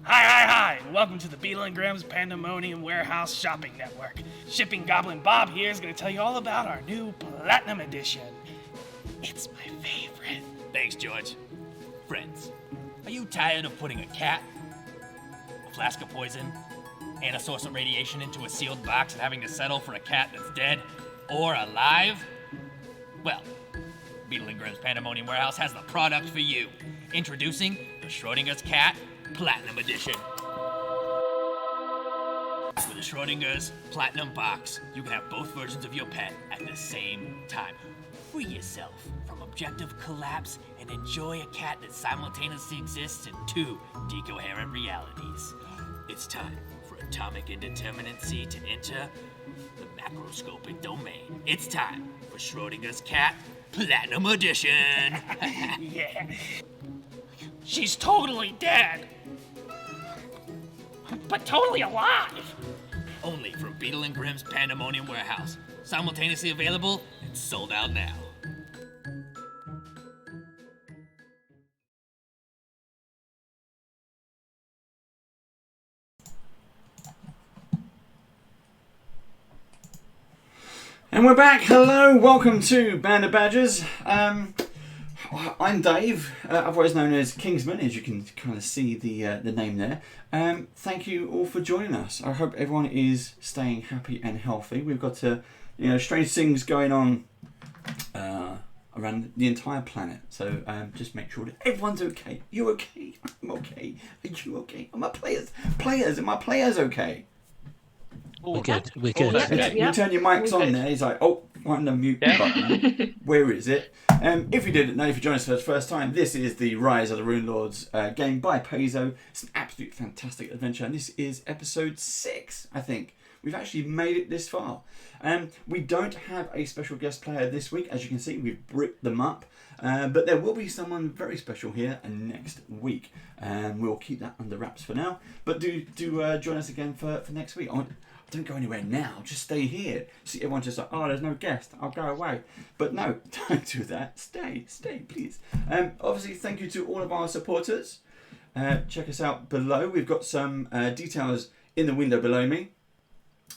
Hi, and welcome to the Beetle and Grimm's Pandemonium Warehouse Shopping Network. Shipping Goblin Bob here is going to tell you all about our new Platinum Edition. It's my favorite. Thanks, George. Friends, are you tired of putting a cat, a flask of poison, and a source of radiation into a sealed box and having to settle for a cat that's dead or alive? Well, Beetle and Grimm's Pandemonium Warehouse has the product for you. Introducing the Schrodinger's Cat Platinum Edition. With the Schrodinger's Platinum Box, you can have both versions of your pet at the same time. Free yourself from objective collapse and enjoy a cat that simultaneously exists in two decoherent realities. It's time for atomic indeterminacy to enter the macroscopic domain. It's time for Schrodinger's Cat Platinum Edition. Yeah. She's totally dead. But totally alive. Only from Beetle and Grimm's Pandemonium Warehouse. Simultaneously available and sold out now. And we're back. Hello, welcome to Band of Badgers. I'm Dave, otherwise known as Kingsman, as you can kind of see the name there. Thank you all for joining us. I hope everyone is staying happy and healthy. We've got strange things going on around the entire planet. So just make sure that everyone's okay. You okay? I'm okay. Are you okay? Are my players? Are my players okay? We're good. You turn your mics on there. He's like, oh, find the mute button. Where is it? If you didn't know, if you joined us for the first time, this is the Rise of the Runelords game by Paizo. It's an absolute fantastic adventure, and this is episode 6, I think. We've actually made it this far. We don't have a special guest player this week. As you can see, we've bricked them up. But there will be someone very special here next week. We'll keep that under wraps for now. But do join us again for next week. Don't go anywhere now, just stay here. See, everyone's just like, oh, there's no guest, I'll go away. But no, don't do that. Stay, please. Obviously, thank you to all of our supporters. Check us out below. We've got some details in the window below me.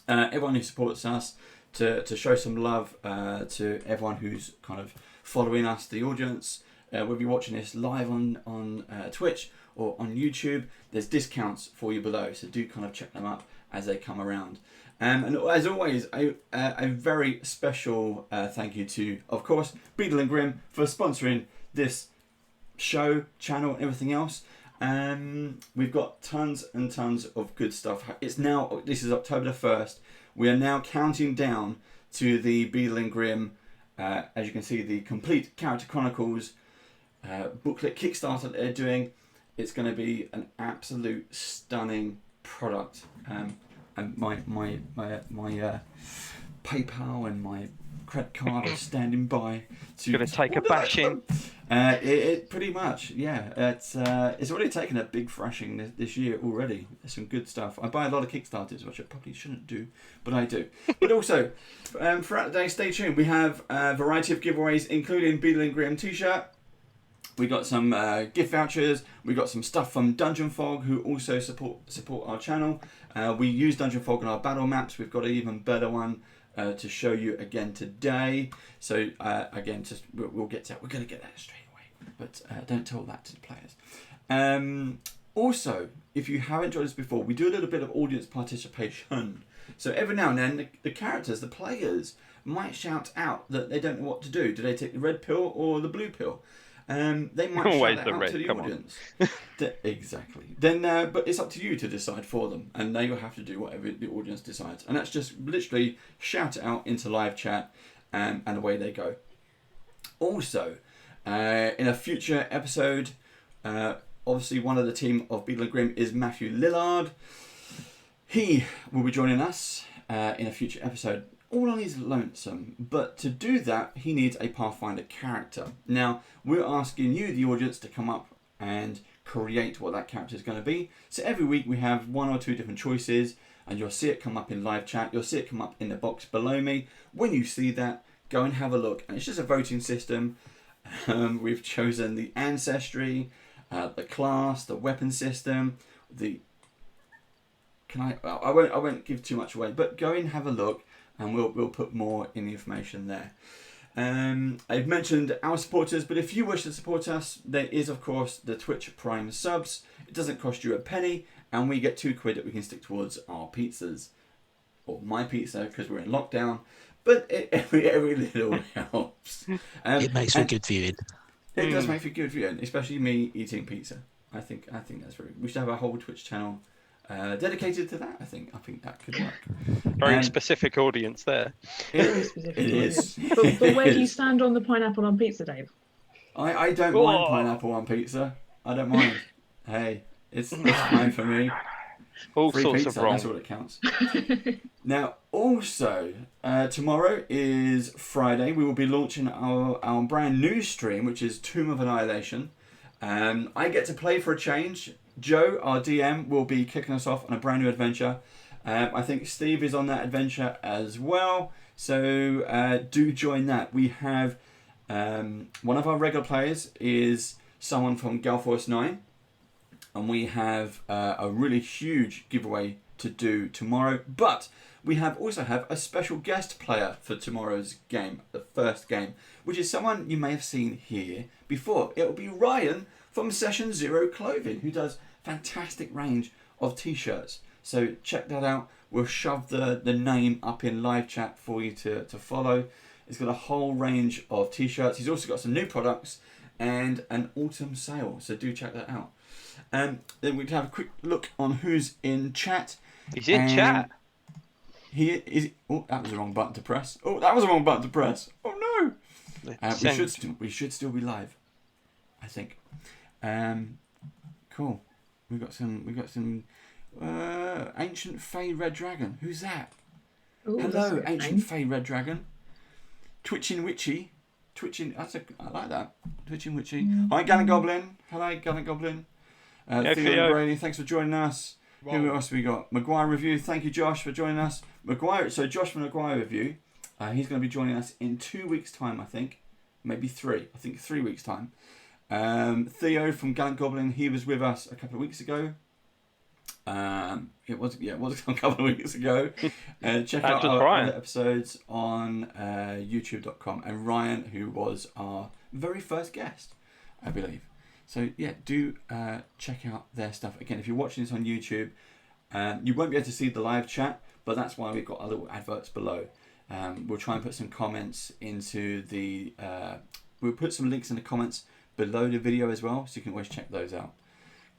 Everyone who supports us, to show some love to everyone who's kind of following us, the audience. Whether you're watching this live on Twitch or on YouTube, there's discounts for you below, so do kind of check them up as they come around. And as always, a very special thank you to, of course, Beetle and Grimm for sponsoring this show, channel, and everything else. We've got tons and tons of good stuff. This is October the 1st. We are now counting down to the Beetle and Grimm, as you can see, the complete Character Chronicles booklet Kickstarter that they're doing. It's going to be an absolute stunning product. And my PayPal and my credit card are standing by to going to take a bashing. It pretty much, yeah. It's already taken a big thrashing this year already. There's some good stuff. I buy a lot of Kickstarters, which I probably shouldn't do, but I do. But also, throughout the day, stay tuned. We have a variety of giveaways, including Beetle and Grimm t-shirt. We got some gift vouchers. We got some stuff from Dungeon Fog, who also support our channel. We use Dungeon Fog on our battle maps. We've got an even better one to show you again today. So again, we'll get to that. We're going to get that straight away, but don't tell that to the players. Also, if you haven't joined us before, we do a little bit of audience participation. So every now and then, the characters, the players, might shout out that they don't know what to do. Do they take the red pill or the blue pill? They might Always shout that the out red, to the come audience. Exactly. Then, but it's up to you to decide for them, and they will have to do whatever the audience decides. And that's just literally shout it out into live chat, and away they go. Also, in a future episode, obviously one of the team of Beetle and Grimm is Matthew Lillard. He will be joining us in a future episode. All on his lonesome, but to do that, he needs a Pathfinder character. Now, we're asking you, the audience, to come up and create what that character is going to be. So every week we have 1 or 2 different choices, and you'll see it come up in live chat. You'll see it come up in the box below me. When you see that, go and have a look. And it's just a voting system. We've chosen the ancestry, the class, the weapon system. the. I won't give too much away, but go in, have a look, and we'll put more in the information there. I've mentioned our supporters, but if you wish to support us, there is of course the Twitch Prime subs. It doesn't cost you a penny, and we get £2 that we can stick towards our pizzas, or my pizza because we're in lockdown. But every little helps. It makes for good viewing. It does make for good viewing, especially me eating pizza. I think that's very. We should have a whole Twitch channel dedicated to that. I think that could work. Very specific audience there. Very specific. It is. But where do you stand on the pineapple on pizza, Dave? I don't mind pineapple on pizza. I don't mind. Hey, it's fine for me. All Free sorts pizza, of wrong. that's all that counts. Now, also, tomorrow is Friday. We will be launching our brand new stream, which is Tomb of Annihilation. I get to play for a change. Joe, our DM, will be kicking us off on a brand new adventure. I think Steve is on that adventure as well. So do join that. We have one of our regular players is someone from Galforce 9. And we have a really huge giveaway to do tomorrow. But we also have a special guest player for tomorrow's game, the first game, which is someone you may have seen here before. It will be Ryan from Session Zero Clothing, who does fantastic range of t-shirts. So check that out. We'll shove the name up in live chat for you to follow. He's got a whole range of t-shirts. He's also got some new products and an autumn sale. So do check that out. Then we can have a quick look on who's in chat. He's in chat. He is. Oh, that was the wrong button to press. Oh, that was the wrong button to press. Oh no. We should still be live, I think. Cool. We got some ancient Fey Red Dragon. Who's that? Ooh, Hello, ancient Fey Red Dragon. Twitching Witchy. I like that. Twitching Witchy. Hi, Gallant Goblin. Hello, Gallant Goblin. Theo Brady, thanks for joining us. Wow. Who else have we got? Maguire Review. Thank you, Josh, for joining us. Josh from Maguire Review. He's going to be joining us in 2 weeks' time, I think. Maybe 3. I think 3 weeks' time. Theo from Gallant Goblin. He was with us a couple of weeks ago. It was a couple of weeks ago. Check out our other episodes on youtube.com. And Ryan, who was our very first guest, I believe. So yeah, do check out their stuff. Again, if you're watching this on YouTube, you won't be able to see the live chat, but that's why we've got our little adverts below. We'll try and put some comments into the... we'll put some links in the comments below the video as well, so you can always check those out.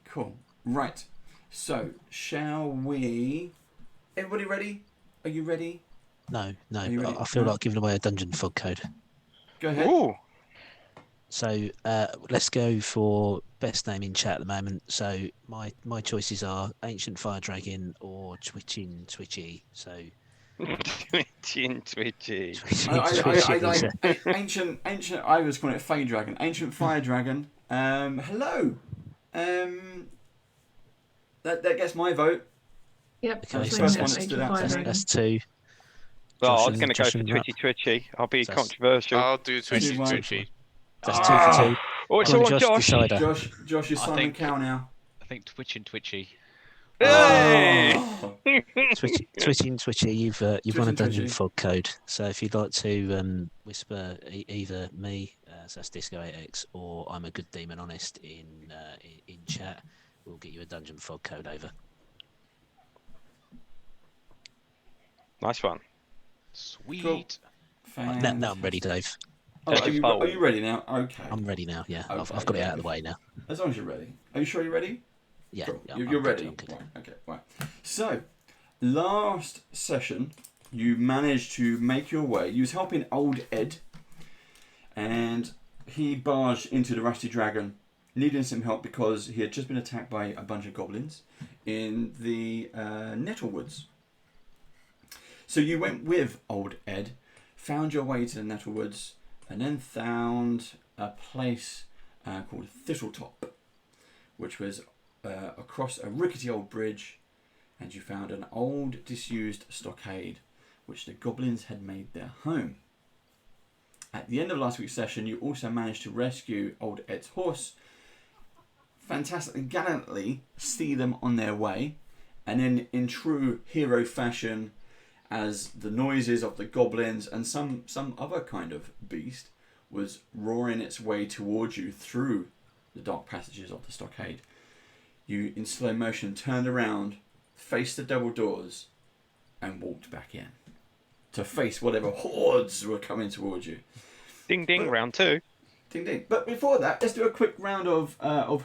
Cool. Right. So, shall we... Everybody ready? Are you ready? No. I feel like giving away a dungeon fog code. Go ahead. Ooh. So let's go for best name in chat at the moment. So my choices are Ancient Fire Dragon or Twitching Twitchy. So Twitching Twitchy. I like ancient. I was calling it Fey Dragon. Ancient Fire Dragon. Hello. That gets my vote. Yep. Okay, that's 2. Well, I was going to go for Twitchy Twitchy. I'll be controversial. I'll do Twitchy Twitchy. That's 2 for 2. Oh, it's all Josh. Josh is Simon Cow now. I think Twitching Twitchy. Hey! Twitching Twitchy, you've won a dungeon fog code. So if you'd like to whisper either me, so that's Disco8x, or I'm a good demon honest in chat, we'll get you a dungeon fog code over. Nice one. Sweet. Cool. Now I'm ready, Dave. Oh, are you ready now? Okay. I'm ready now, yeah. Okay, I've got it out of the way now. As long as you're ready. Are you sure you're ready? Yeah. Cool. Yeah, You're ready? good. Right. Okay, right. So, last session, you managed to make your way. You was helping old Ed, and he barged into the Rusty Dragon, needing some help because he had just been attacked by a bunch of goblins in the Nettlewoods. So you went with old Ed, found your way to the Nettlewoods, and then found a place called Thistletop, which was across a rickety old bridge, and you found an old disused stockade, which the goblins had made their home. At the end of last week's session, you also managed to rescue old Ed's horse, fantastically gallantly see them on their way, and then in true hero fashion, as the noises of the goblins and some other kind of beast was roaring its way towards you through the dark passages of the stockade, you in slow motion turned around, faced the double doors, and walked back in to face whatever hordes were coming towards you. Ding ding, round 2. Ding ding. But before that, let's do a quick round of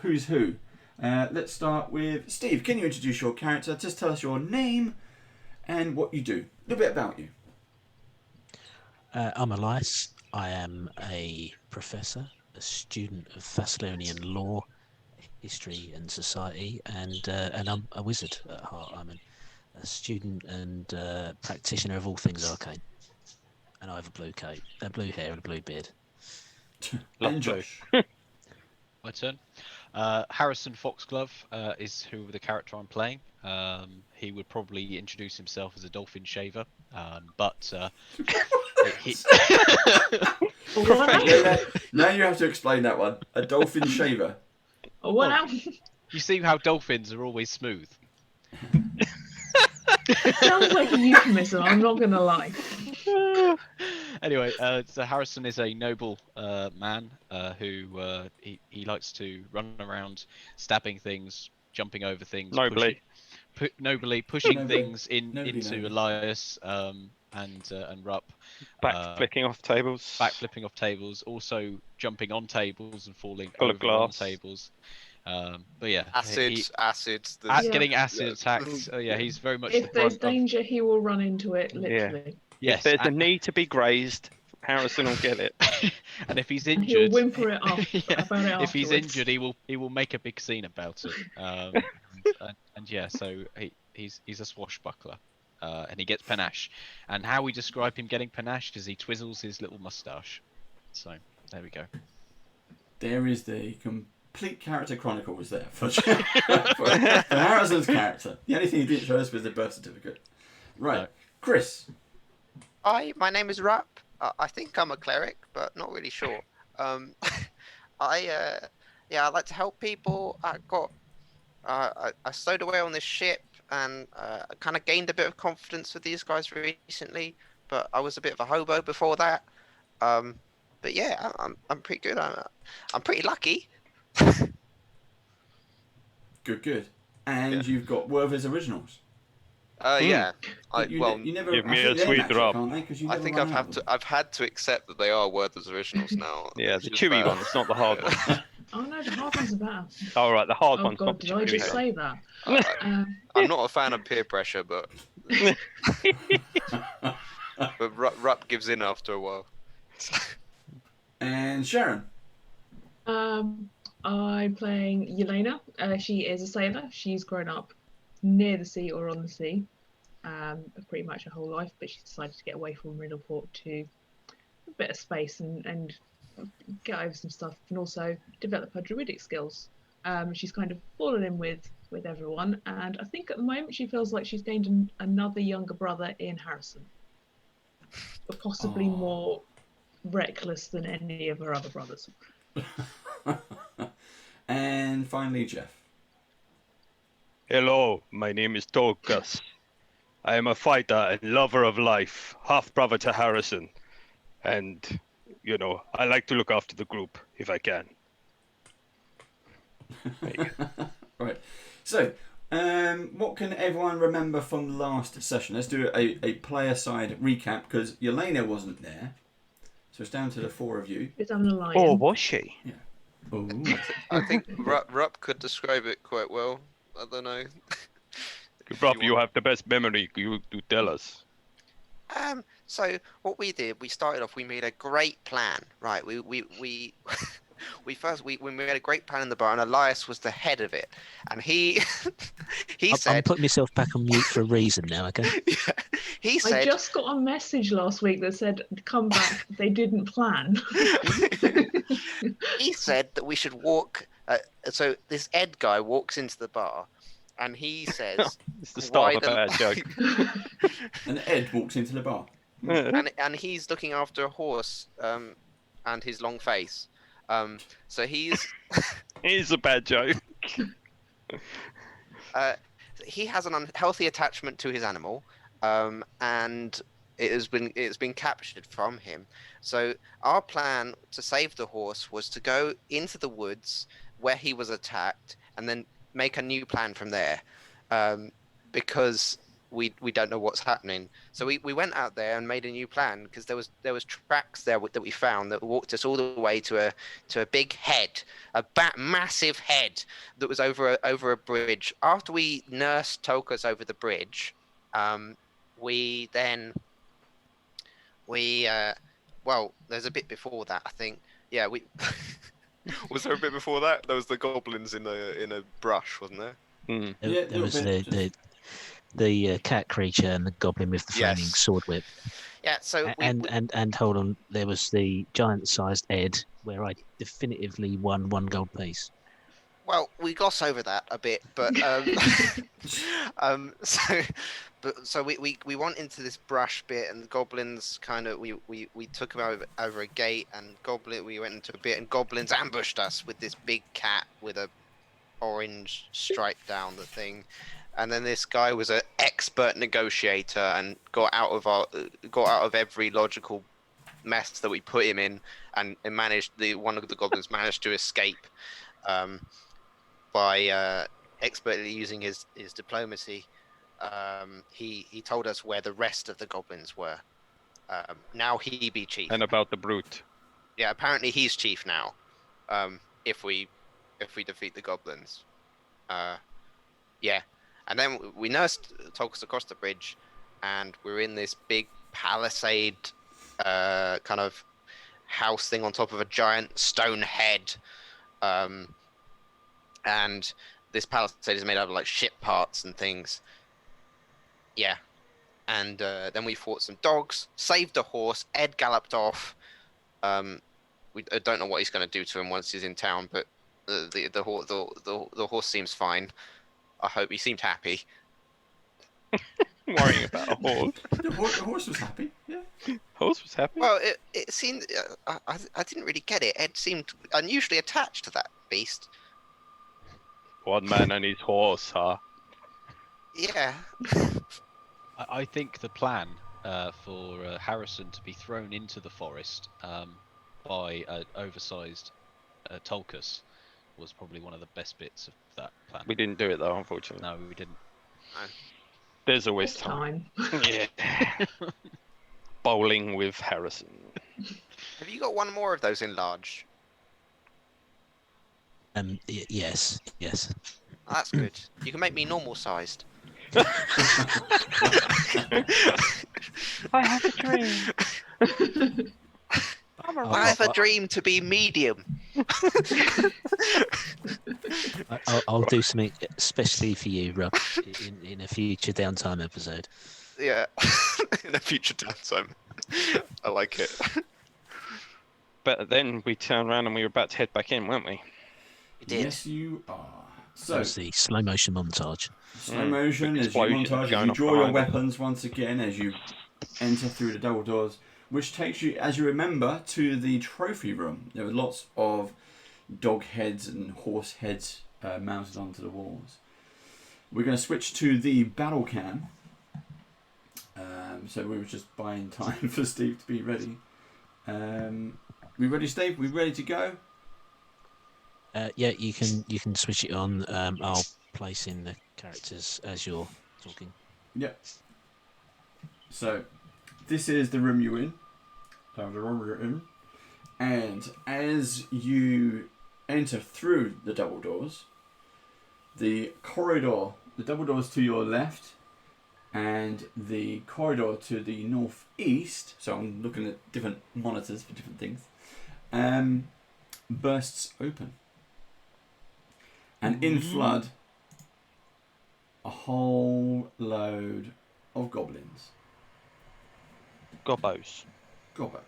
who's who. Let's start with Steve. Can you introduce your character? Just tell us your name and what you do. A little bit about you. I'm Elias. I am a professor, a student of Thessalonian law, history and society, and I'm a wizard at heart. I'm a student and practitioner of all things arcane. And I have a blue coat, a blue hair and a blue beard. And Josh. My turn. Harrison Foxglove is the character I'm playing. He would probably introduce himself as a dolphin shaver, but Now you have to explain that one. A dolphin shaver. Oh, wow. You see how dolphins are always smooth. Sounds like a euphemism, I'm not going to lie. Anyway, so Harrison is a noble man who he likes to run around stabbing things, jumping over things, Nobly. pushing things into Elias and Rupp. Back flicking off tables. Back flipping off tables, also jumping on tables and falling Full of over on glass. tables. But yeah, Acids. getting acid attacks. Yeah, he's very much. If there's danger, he will run into it, literally. Yes, If there's a need to be grazed, Harrison will get it. and if he's And injured, he'll whimper it off about it if he's afterwards. injured, he will make a big scene about it. And yeah, so he's a swashbuckler, and he gets panache. And how we describe him getting panache is he twizzles his little moustache. So there we go. There is the complete character chronicle was there for Harrison's character. The only thing he didn't show us was the birth certificate. Right, No. Chris. Hi, my name is Rupp. I think I'm a cleric, but not really sure. I like to help people. I stowed away on this ship and I kind of gained a bit of confidence with these guys recently, but I was a bit of a hobo before that. But yeah, I'm pretty good. I'm pretty lucky. Good. And you've got Werther's Originals. Yeah. You never Give me a they're sweet magic, drop. aren't they? 'Cause you I never think run out of them. I've had to accept that they are Werther's Originals now. Yeah, the It's chewy just, one. It's not the hard one. Oh no, the hard ones are better. All right, the hard Oh one's god, not did I chewy. just say that? I'm not a fan of peer pressure, but Rupp gives in after a while. And Sharon. I'm playing Yelena. She is a sailor. She's grown up near the sea or on the sea, pretty much her whole life. But she decided to get away from Riddleport to a bit of space and get over some stuff, and also develop her druidic skills. She's kind of fallen in with everyone, and I think at the moment she feels like she's gained another younger brother in Harrison, but possibly more reckless than any of her other brothers. And finally, Jeff. Hello, my name is Tokas. I am a fighter and lover of life, half brother to Harrison. And, you know, I like to look after the group if I can. Right. So, what can everyone remember from the last session? Let's do a player side recap because Yelena wasn't there. So it's down to the four of you. It's having a lion. Oh, was she? Yeah. Oh. I think Rupp could describe it quite well. I don't know. Rob, you have the best memory. You do tell us. So what we did, we started off. We made a great plan, right? We made a great plan in the bar, and Elias was the head of it, and he I'm said, putting myself back on mute for a reason now. Okay. he I said, just got a message last week that said, "Come back." They didn't plan. he said that we should walk. So this Ed guy walks into the bar, and he says, It's the start of a Why bad joke. And Ed walks into the bar. and he's looking after a horse, and his long face. So he's It is a bad joke. He has an unhealthy attachment to his animal, and it's been captured from him. So our plan to save the horse was to go into the woods where he was attacked, and then make a new plan from there, because we don't know what's happening. So we went out there and made a new plan, because there was tracks there that we found that walked us all the way to a big head, massive head that was over a bridge. After we nursed Tokus over the bridge, we well, there's a bit before that, I think. Yeah, we Was there a bit before that? There was the goblins in a brush, wasn't there? Mm. There was the cat creature and the goblin with the flaming Yes. sword whip. Yeah, so And hold on, there was the giant-sized Ed, where I definitively won 1 gold piece. well, we gloss over that a bit, but so we went into this brush bit, and the goblins kind of we took them over a gate, and we went into a bit, and goblins ambushed us with this big cat with a orange stripe down the thing. And then this guy was an expert negotiator and got out of every logical mess that we put him in, and one of the goblins managed to escape by expertly using his diplomacy. He told us where the rest of the goblins were. Now he be chief. And about the brute. Yeah, apparently he's chief now. If we defeat the goblins. Yeah. And then we nursed Tokus across the bridge, and we're in this big palisade kind of house thing on top of a giant stone head. And this palisade is made out of like ship parts and things. Yeah. And then we fought some dogs, saved a horse, Ed galloped off. I don't know what he's going to do to him once he's in town, but the horse seems fine. I hope he seemed happy. Worrying about a horse. The horse was happy. Yeah. Horse was happy. Well, it seemed I didn't really get it. Ed seemed unusually attached to that beast. One man and his horse, huh? Yeah. I think the plan for Harrison to be thrown into the forest by an oversized Tulkus was probably one of the best bits of that plan. We didn't do it though, unfortunately. No, we didn't. There's always time. Yeah. Bowling with Harrison. Have you got one more of those in large? Yes. Oh, that's good. You can make me normal sized. I have a dream. I have a dream to be medium. I'll do something especially for you, Rob, in a future downtime episode. Yeah. In a future downtime. I like it. But then we turned around and we were about to head back in, weren't we? You did. Yes, you are. That So, was the slow motion montage. slow motion as you Explosion montage, as going you off draw your behind us. weapons once again as you enter through the double doors, which takes you, as you remember, to the trophy room. There were lots of dog heads and horse heads mounted onto the walls. We're going to switch to the battle cam. So we were just buying time for Steve to be ready. We ready, Steve? We ready to go? Yeah, you can switch it on. I'll place in the characters as you're talking. Yep. So, this is the room you're in. The room you're in. And as you enter through the double doors, the double doors to your left, and the corridor to the northeast, so I'm looking at different monitors for different things, bursts open. And in flood a whole load of goblins. Gobbos. Gobbos.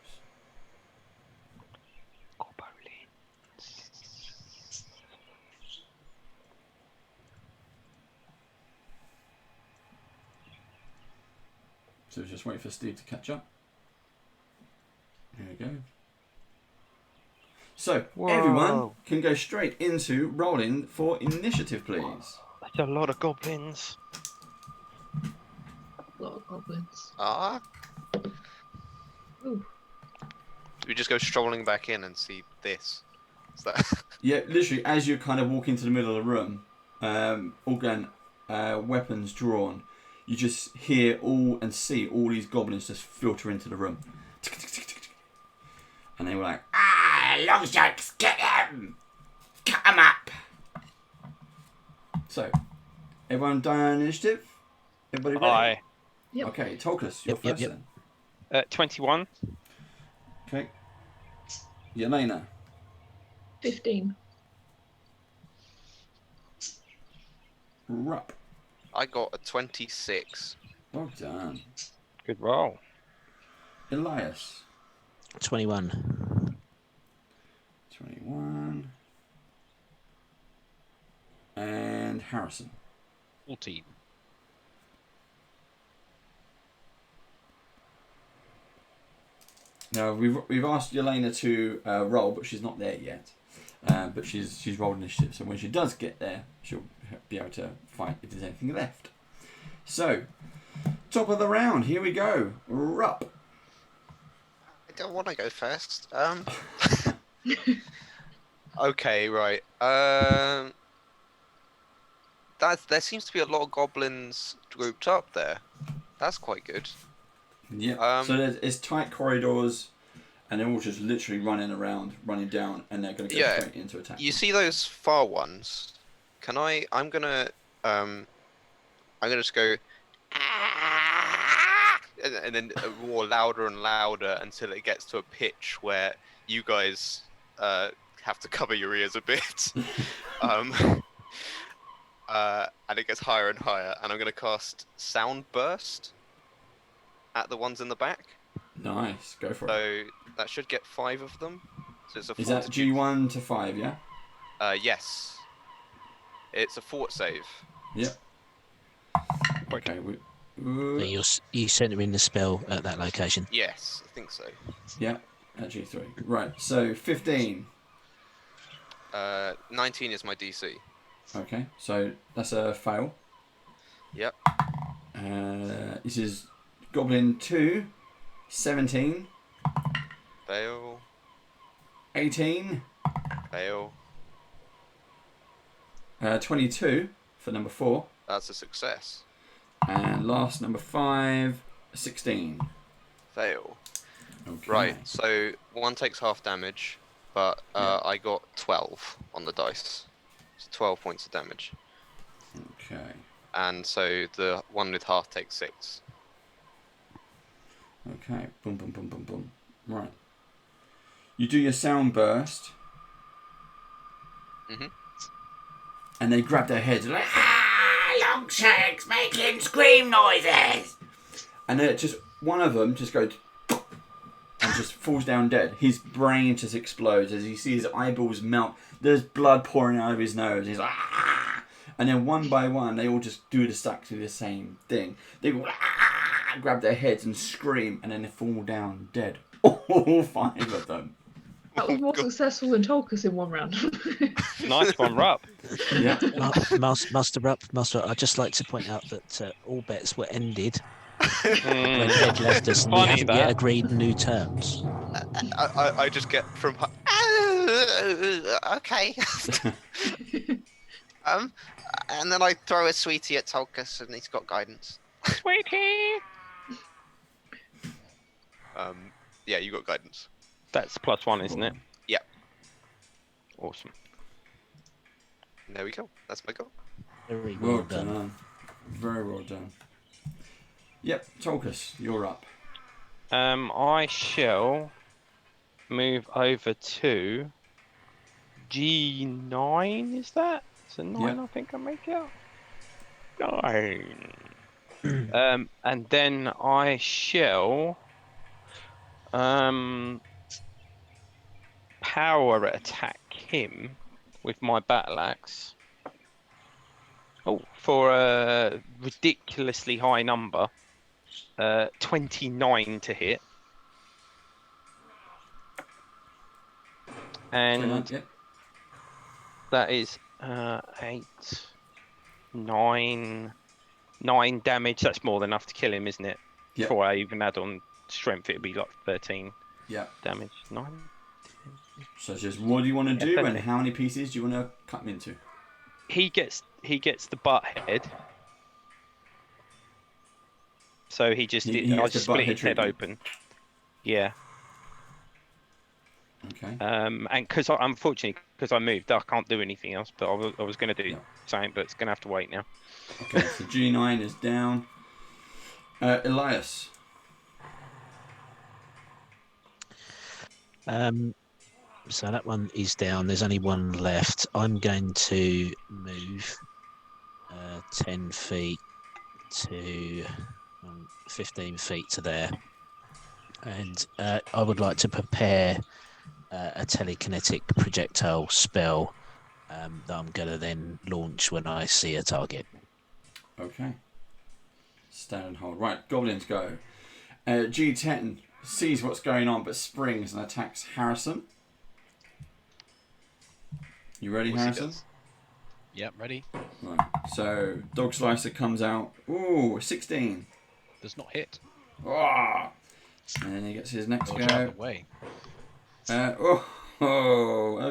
So just wait for Steve to catch up. There we go. So, everyone can go straight into rolling for initiative, please. That's a lot of goblins. A lot of goblins. Ah. Ooh. We just go strolling back in and see this. Is that? Yeah, literally, as you kind of walk into the middle of the room, all gun, weapons drawn, you just hear and see all these goblins just filter into the room. And they were like, Longshanks, get them! Cut them up! So, everyone done initiative? Everybody ready? Aye. Yep. Okay, Tolkus, you're first then. 21. Okay. Yelena. 15. Rupp. I got a 26. Well done. Good roll. Elias. 21. 21. And Harrison. 14. Now we've asked Yelena to roll, but she's not there yet. But she's rolled initiative, so when she does get there, she'll be able to fight if there's anything left. So, top of the round, here we go. Rupp. I don't want to go first. Okay, right. There seems to be a lot of goblins grouped up there. That's quite good. Yeah. So it's tight corridors, and they're all just literally running down, and they're going to go straight into attack. You see those far ones? I'm gonna just go, and then roar louder and louder until it gets to a pitch where you guys have to cover your ears a bit. And it gets higher and higher, and I'm gonna cast Sound Burst at the ones in the back. Nice, go for it. So that should get 5 of them. So it's a Is that G1 to 5, yeah? Yes. It's a fort save. Yep. Okay. You centering the spell at that location. Yes, I think so. Yeah, at G3. Right, so 15. 19 is my DC. Okay, so that's a fail. Yep. This is Goblin 2, 17. Fail. 18. Fail. 22 for number 4. That's a success. And last, number 5, 16. Fail. Okay. Right, so one takes half damage, but I got 12 on the dice. So 12 points of damage. Okay. And so the one with half takes 6. Okay. Boom, boom, boom, boom, boom. Right. You do your sound burst. Mhm. And they grab their heads. They're like, Longshanks making scream noises. And then just one of them just goes and just falls down dead. His brain just explodes as you see his eyeballs melt. There's blood pouring out of his nose. He's like, and then one by one, they all just do exactly the same thing. They go, grab their heads and scream, and then they fall down dead. All 5 of them. That was more successful than Tolkus in one round. Nice one, Rupp. Yeah. Master Rupp, I'd just like to point out that all bets were ended when Ed left us, and we haven't yet agreed new terms. I just get from... okay. And then I throw a sweetie at Tolkus, and he's got guidance. Sweetie! Yeah, you got guidance. That's +1, isn't it? Yeah. Awesome. There we go. That's my goal. Very Well done. Very well done. Yep, Tolkus, you're up. I shall move over to G9, is that? It's a 9, Yeah. I think I make it. 9. And then I shall power attack him with my battle axe. Oh, for a ridiculously high number, 29 to hit. And Yep. that is 8, 9 damage. That's more than enough to kill him, isn't it? Yep. Before I even add on strength, it'd be like 13 Yeah. damage. 9. So it's just what do you want to do, and 13. how many pieces do you want to cut him into? He gets the butt head. So he just He I gets the just butt split head his head treatment. open. Yeah. Okay. And unfortunately, because I moved, I can't do anything else. But I was going to do something, but it's going to have to wait now. Okay. So G9 is down. Elias. So that one is down. There's only one left. I'm going to move 10 feet to 15 feet to there. And I would like to prepare a telekinetic projectile spell that I'm going to then launch when I see a target. Okay. Stand and hold. Right, goblins go. G10 sees what's going on but springs and attacks Harrison. You ready, Of course he Harrison? does. Yep, ready. Right. So Dog Slicer comes out. Ooh, 16. Does not hit. Oh! And then he gets his next Dodge out of go. the way. I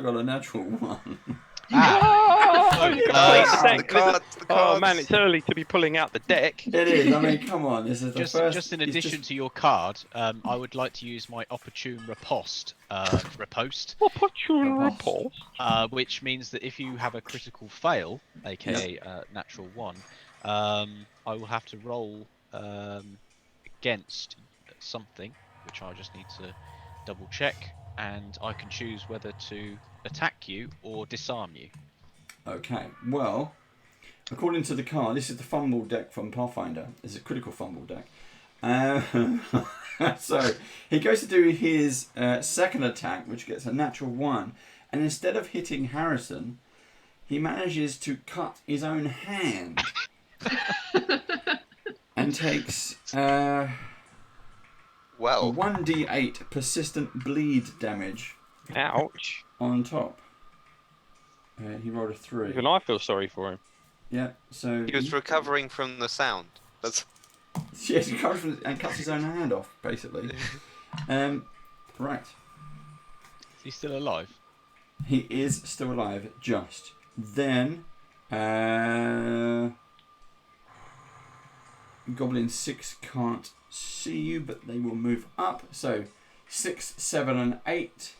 got a natural 1. The cards. Oh man, it's early to be pulling out the deck. It is. I mean, come on. This is the first. Just in it's addition to your card, I would like to use my opportune riposte, which means that if you have a critical fail, aka natural 1, I will have to roll against something, which I just need to double check, and I can choose whether to attack you or disarm you. Okay, well, according to the card, this is the fumble deck from Pathfinder. It's a critical fumble deck. So he goes to do his second attack, which gets a natural 1, and instead of hitting Harrison, he manages to cut his own hand and takes Well, 1d8 persistent bleed damage Ouch. on top. He rolled a 3. Even I feel sorry for him. Yeah, so he was recovering from the sound. That's yes, he comes from, and cuts his own hand off, basically. Right. Is he still alive? He is still alive, just. Then, Goblin 6 can't see you, but they will move up. So, 6, 7, and 8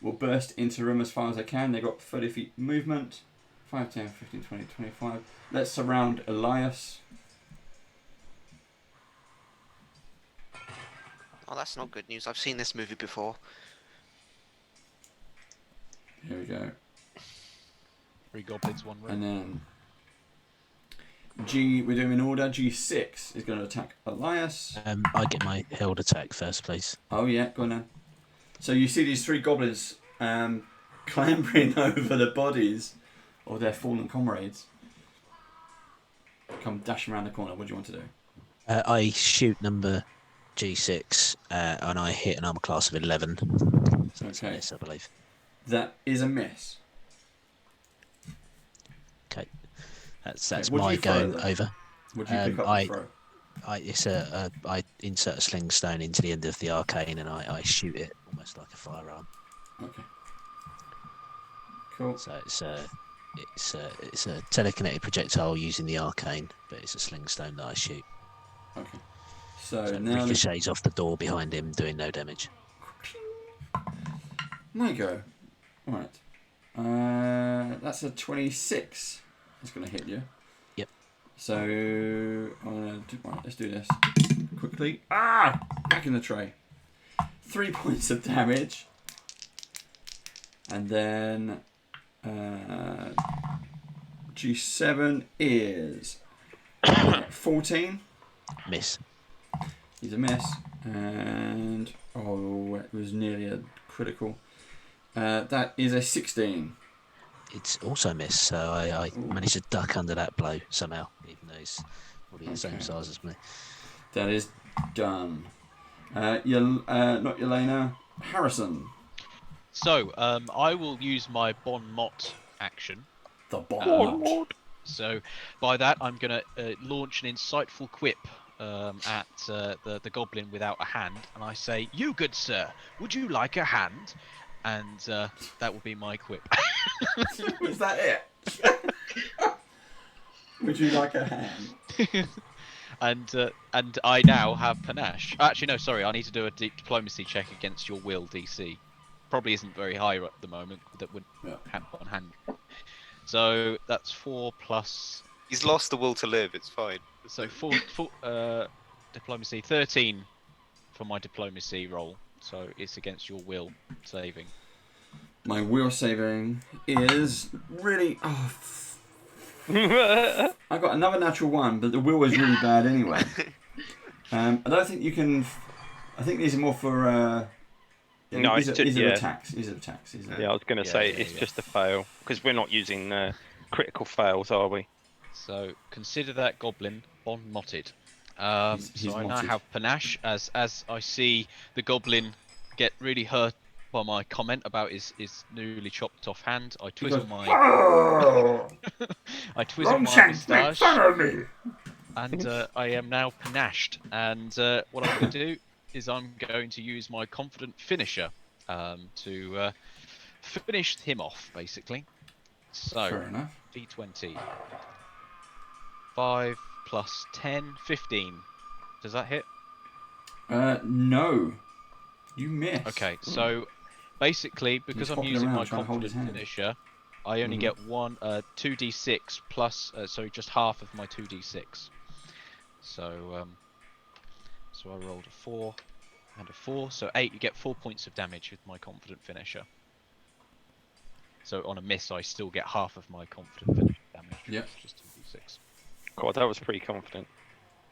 will burst into room as far as they can. They've got 30 feet movement. 5, 10, 15, 20, 25. Let's surround Elias. Oh, that's not good news. I've seen this movie before. Here we go. 3 goblins, 1 room. And then we're doing in order. G6 is going to attack Elias. I get my held attack first, please. Oh yeah, go on then. So you see these 3 goblins clambering over the bodies of their fallen comrades. Come dashing around the corner. What do you want to do? I shoot number G6 and I hit an armor class of 11. So that's a Okay. miss, I believe. That is a miss. Okay, that's what do my you throw going then? over. What do you pick up I- and throw? I insert a sling stone into the end of the arcane and I shoot it almost like a firearm. Okay. Cool. So it's a telekinetic projectile using the arcane, but it's a sling stone that I shoot. Okay. So So it now ricochets off the door behind him, doing no damage. my go. Alright. That's a 26. It's going to hit you. Yep. So, right, let's do this quickly. Back in the tray. 3 points of damage. And then G7 is 14. Miss. He's a miss. And, it was nearly a critical. That is a 16. It's also miss, so I managed to duck under that blow somehow, even though he's probably the same Okay. size as me. That is done. Not Yelena. Harrison. So, I will use my Bon Mot action. The bomb. So, by that, I'm going to launch an insightful quip at the goblin without a hand, and I say, "You good sir, would you like a hand?" And that will be my quip. Is that it? Would you like a hand? And I now have panache. Actually, no, sorry. I need to do a diplomacy check against your will DC. Probably isn't very high at the moment. That would have on hand. So that's 4 plus. He's lost the will to live. It's fine. So 4 diplomacy, 13 for my diplomacy roll. So it's against your will saving. My will saving is really. I got another natural one, but the will was really bad anyway. I don't think you can. I think these are more for. No, these it's are just, yeah. attacks. These are attacks. Yeah, I was going to say it's just a fail because we're not using critical fails, are we? So consider that goblin bon motted. So I now have panache as I see the goblin get really hurt by my comment about his newly chopped off hand. I twizzle my I twizzle my moustache, and I am now panached. And what I'm going to do is I'm going to use my confident finisher to finish him off, basically. So Fair enough. D20. 5 plus 10, 15. Does that hit? No. You missed. Okay, so basically, because I'm using my confident finisher, I only get 2d6 plus, just half of my 2d6. So, so I rolled a 4 and a 4, so 8. You get 4 points of damage with my confident finisher. So on a miss, I still get half of my confident finisher damage. Yep. Just 2d6. God, that was pretty confident.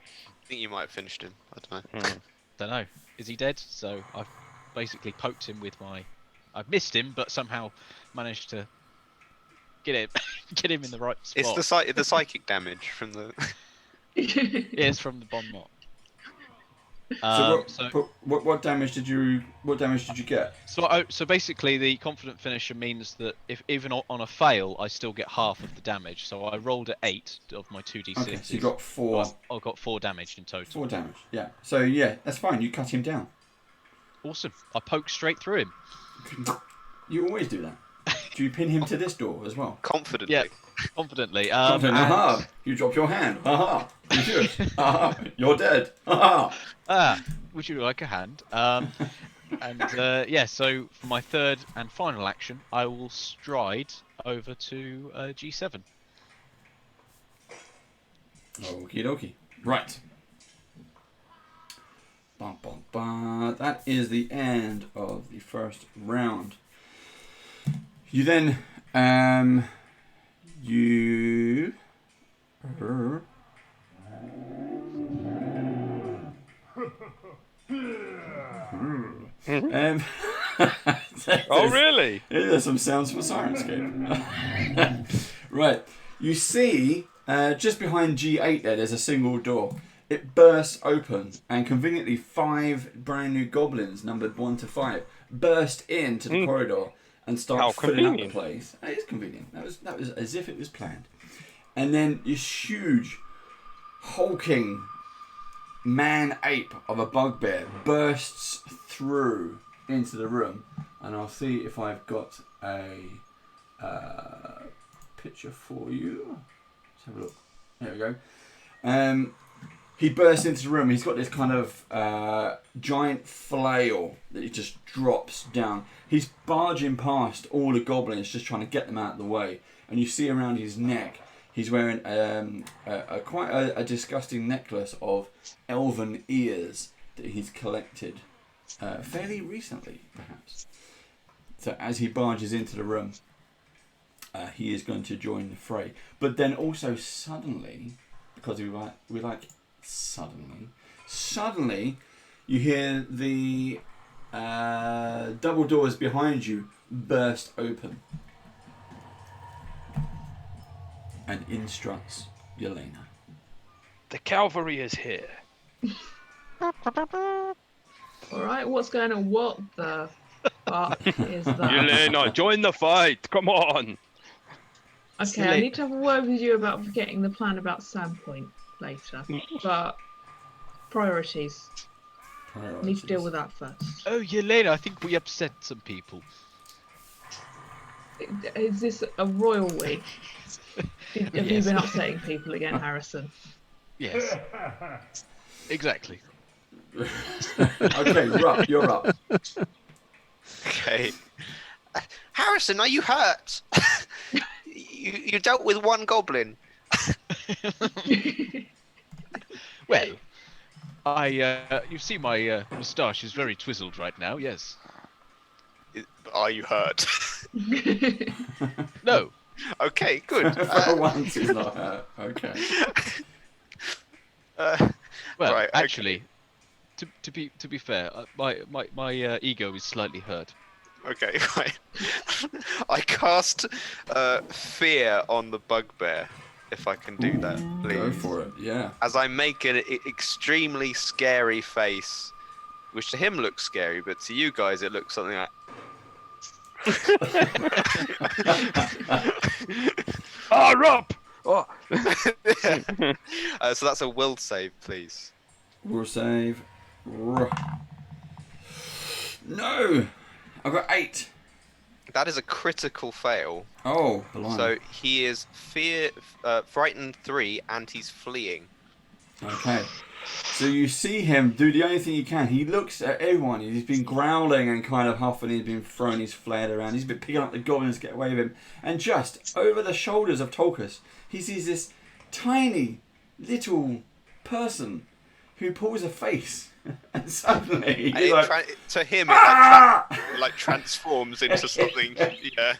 I think you might have finished him. I don't know. Don't know. Is he dead? So I've basically poked him with my. I've missed him, but somehow managed to get him in the right spot. It's the psychic damage from the. It's from the bon mot. What damage did you get? So basically, the confident finisher means that if even on a fail, I still get half of the damage. So I rolled at 8 of my 2d6. Okay, so you got 4. I got 4 damage in total. 4 damage. Yeah. So yeah, that's fine. You cut him down. Awesome. I poked straight through him. You always do that. Do you pin him to this door as well? Confidently. Yeah. Confidently. Aha! You dropped your hand. Aha! You should. Aha! You're dead. Aha! Would you like a hand? Yeah. So for my third and final action, I will stride over to G7. Okie dokie. Right. That is the end of the first round. You then you Oh, really? There's some sounds from Sirenscape. Right. You see, just behind G8 there's a single door. It bursts open, and conveniently 5 brand new goblins, numbered 1 to 5, burst into the corridor and start filling up the place. It is convenient. That was as if it was planned. And then this huge, hulking man-ape of a bugbear bursts through into the room, and I'll see if I've got a picture for you. Let's have a look. There we go. He bursts into the room. He's got this kind of giant flail that he just drops down. He's barging past all the goblins, just trying to get them out of the way. And you see around his neck, he's wearing quite a disgusting necklace of elven ears that he's collected fairly recently, perhaps. So as he barges into the room, he is going to join the fray. But then also suddenly, because we like suddenly you hear the double doors behind you burst open, and in struts Yelena. The cavalry is here. Alright, what's going on? What the Fuck is that? Yelena, join the fight. Come on. Okay, I need to have a word with you about getting the plan about Sandpoint later. But priorities. I need to deal with that first. Oh, Yelena, I think we upset some people. Is this a royal we? Have you been upsetting people again, Harrison? Yes. Exactly. Okay, Rupp, you're up. Okay. Harrison, are you hurt? you dealt with one goblin. Well, you see my moustache is very twizzled right now. Yes. Are you hurt? No. Okay, good. For once, he's not hurt. Okay. Well, Right, actually, to be fair, my ego is slightly hurt. Okay, right. I cast fear on the Bugbear, if I can do that, please. Go for it, yeah. As I make an extremely scary face, which to him looks scary, but to you guys it looks something like... Rob! Oh. So that's a will save, please. Will save. No! I've got 8. That is a critical fail. Oh, blimey. So he is frightened 3 and he's fleeing. Okay. So you see him do the only thing he can. He looks at everyone. He's been growling and kind of huffing. He's been throwing his flail around. He's been picking up the goblins to get away with him. And just over the shoulders of Tolkus, he sees this tiny little person who pulls a face. And suddenly, he's like, to him, it like transforms into something. Yeah.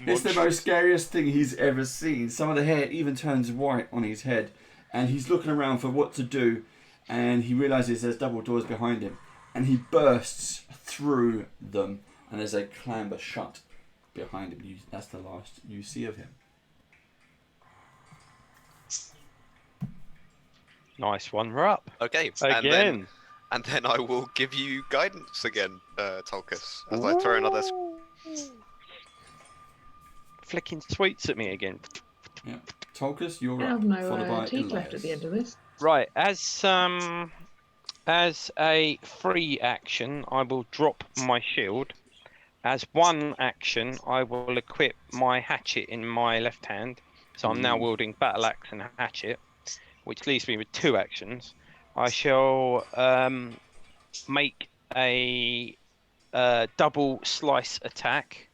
It's the most scariest thing he's ever seen. Some of the hair even turns white on his head. And he's looking around for what to do. And he realises there's double doors behind him. And he bursts through them. And as they clamber shut behind him, that's the last you see of him. Nice one, we're up. Okay, Again. And then I will give you guidance again, Tolkus, as I throw another... Flicking sweets at me again. Yeah. Tolkus, you're I up. have no Followed by teeth left Elias. at the end of this. Right, as a free action, I will drop my shield. As one action, I will equip my hatchet in my left hand. So I'm now wielding battle axe and hatchet, which leaves me with 2 actions. I shall make a double slice attack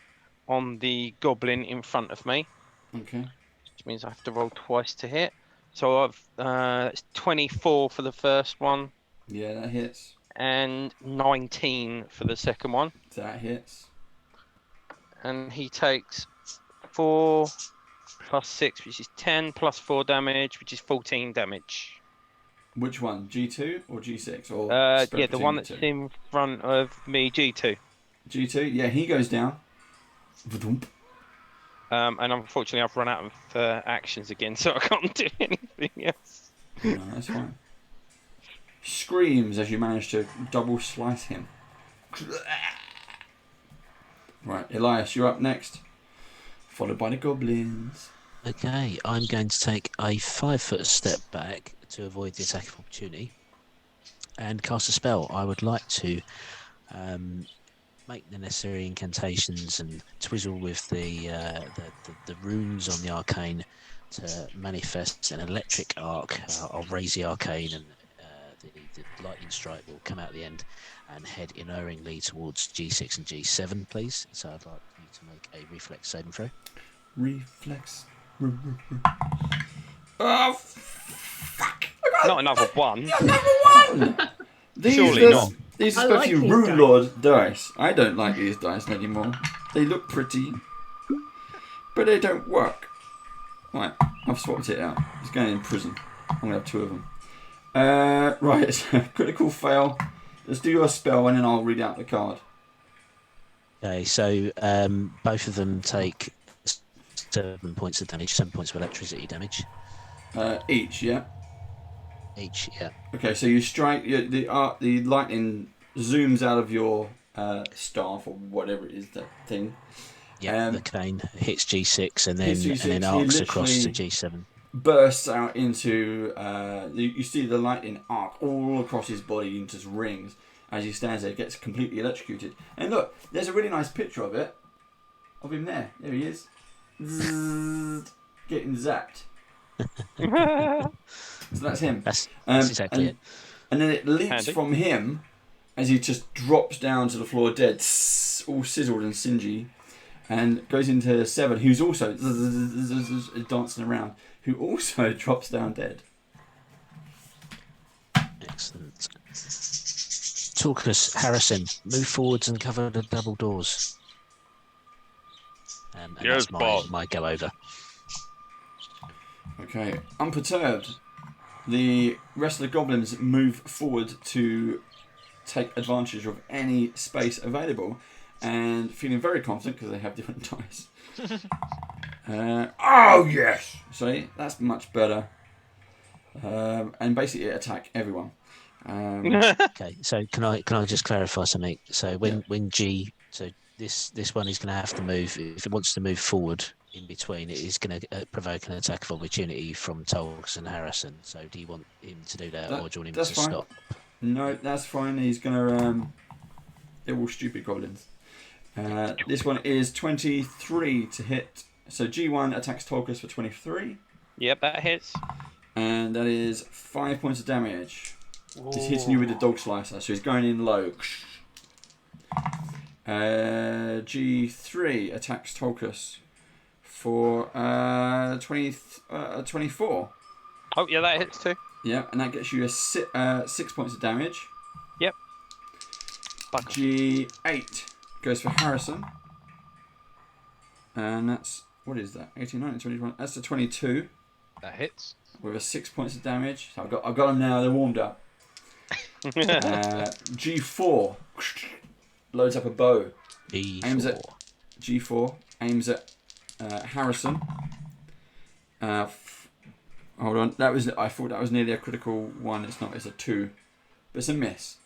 on the goblin in front of me. Okay. Which means I have to roll twice to hit. So it's 24 for the first one. Yeah, that hits. And 19 for the second one. That hits. And he takes 4 plus 6, which is 10, plus 4 damage, which is 14 damage. Which one? G2 or G6? Or yeah, the one that's in front of me, G2. G2? Yeah, he goes down. And unfortunately, I've run out of actions again, so I can't do anything else. No, that's fine. Screams as you manage to double slice him. Right, Elias, you're up next. Followed by the goblins. Okay, I'm going to take a 5-foot step back to avoid the attack of opportunity and cast a spell. I would like to make the necessary incantations and twizzle with the runes on the arcane to manifest an electric arc. I'll raise the arcane and the lightning strike will come out at the end and head inerringly towards G6 and G7, please. So I'd like you to make a reflex saving throw. Reflex. Oh, fuck! Not another one. Another one! Surely not. These are I supposed like to be these Runelords dice. I don't like these dice anymore. They look pretty, but they don't work. Right, I've swapped it out. He's going in prison. I'm going to have 2 of them. Right, so critical fail. Let's do your spell and then I'll read out the card. Okay, so both of them take 7 points of damage, 7 points of electricity damage. Each, yeah? Each, yeah. Okay, so you strike, the lightning zooms out of your staff or whatever it is, that thing. Yeah, the cane hits G6 and hits then G6, and then he arcs across to literally G7. bursts out into you see the lightning arc all across his body into rings as he stands there, gets completely electrocuted. And look, there's a really nice picture of him there. There he is. Zzz, getting zapped. So that's him. That's exactly it. And then it leaps Handy. from him as he just drops down to the floor dead, all sizzled and singy, and goes into 7, who's also dancing around, who also drops down dead. Excellent. Tulkas, Harrison, move forwards and cover the double doors. And Yes, that's boss. my go over. Okay, unperturbed, the rest of the goblins move forward to take advantage of any space available, and feeling very confident because they have different dice. Oh yes! See, that's much better. And basically attack everyone. Okay, so can I just clarify something? So when this one is going to have to move. If it wants to move forward in between, it is going to provoke an attack of opportunity from Tulkas and Harrison. So do you want him to do that, or do you want him to fine. stop? No, that's fine. He's gonna. They're all stupid goblins. This one is 23 to hit. So G1 attacks Tulkas for 23. Yep, that hits. And that is 5 points of damage. Just hitting you with the dog slicer. So he's going in low. G3 attacks Tulkas for 24. Oh, yeah, that hits too. Yeah, and that gets you a 6 points of damage. Yep. G8 goes for Harrison. And that's, what is that? 18, 19, 21. That's a 22 That hits. with a 6 points of damage. So I've got them now, they're warmed up. G4 loads up a bow. Aims at G4, aims at Harrison. Hold on, I thought that was nearly a critical one. It's not, it's a 2. But it's a miss.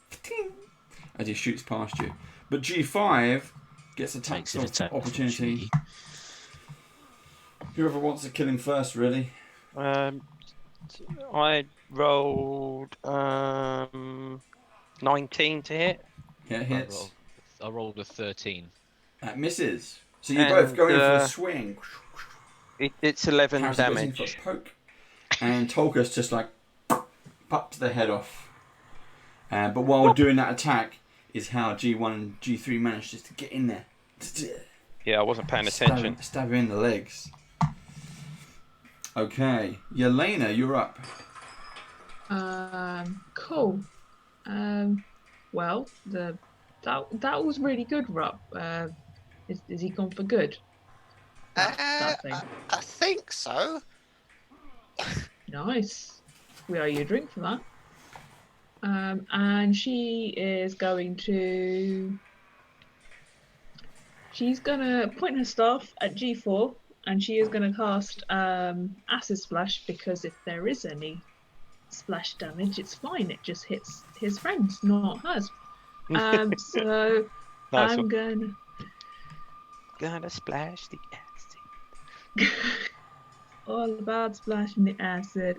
As he shoots past you. But G5 gets attacks of opportunity. Whoever wants to kill him first, really. I rolled 19 to hit. Yeah, it hits. I rolled a 13. That misses. So you both go in for a swing. It's 11 Harrison goes in damage. for a poke. And Tulkas just like pops the head off. But while doing that attack is how G1 and G3 managed just to get in there. Yeah, I wasn't paying attention. Stab him in the legs. Okay, Yelena, you're up. Cool. Well, that was really good, Rob. Is he gone for good? That thing. I think so. Nice. We owe you a drink for that. And she is going to. She's gonna point her staff at G4, and she is gonna cast Acid Splash, because if there is any splash damage, it's fine. It just hits his friends, not hers. So Nice I'm one. gonna splash the acid. all about splashing the acid.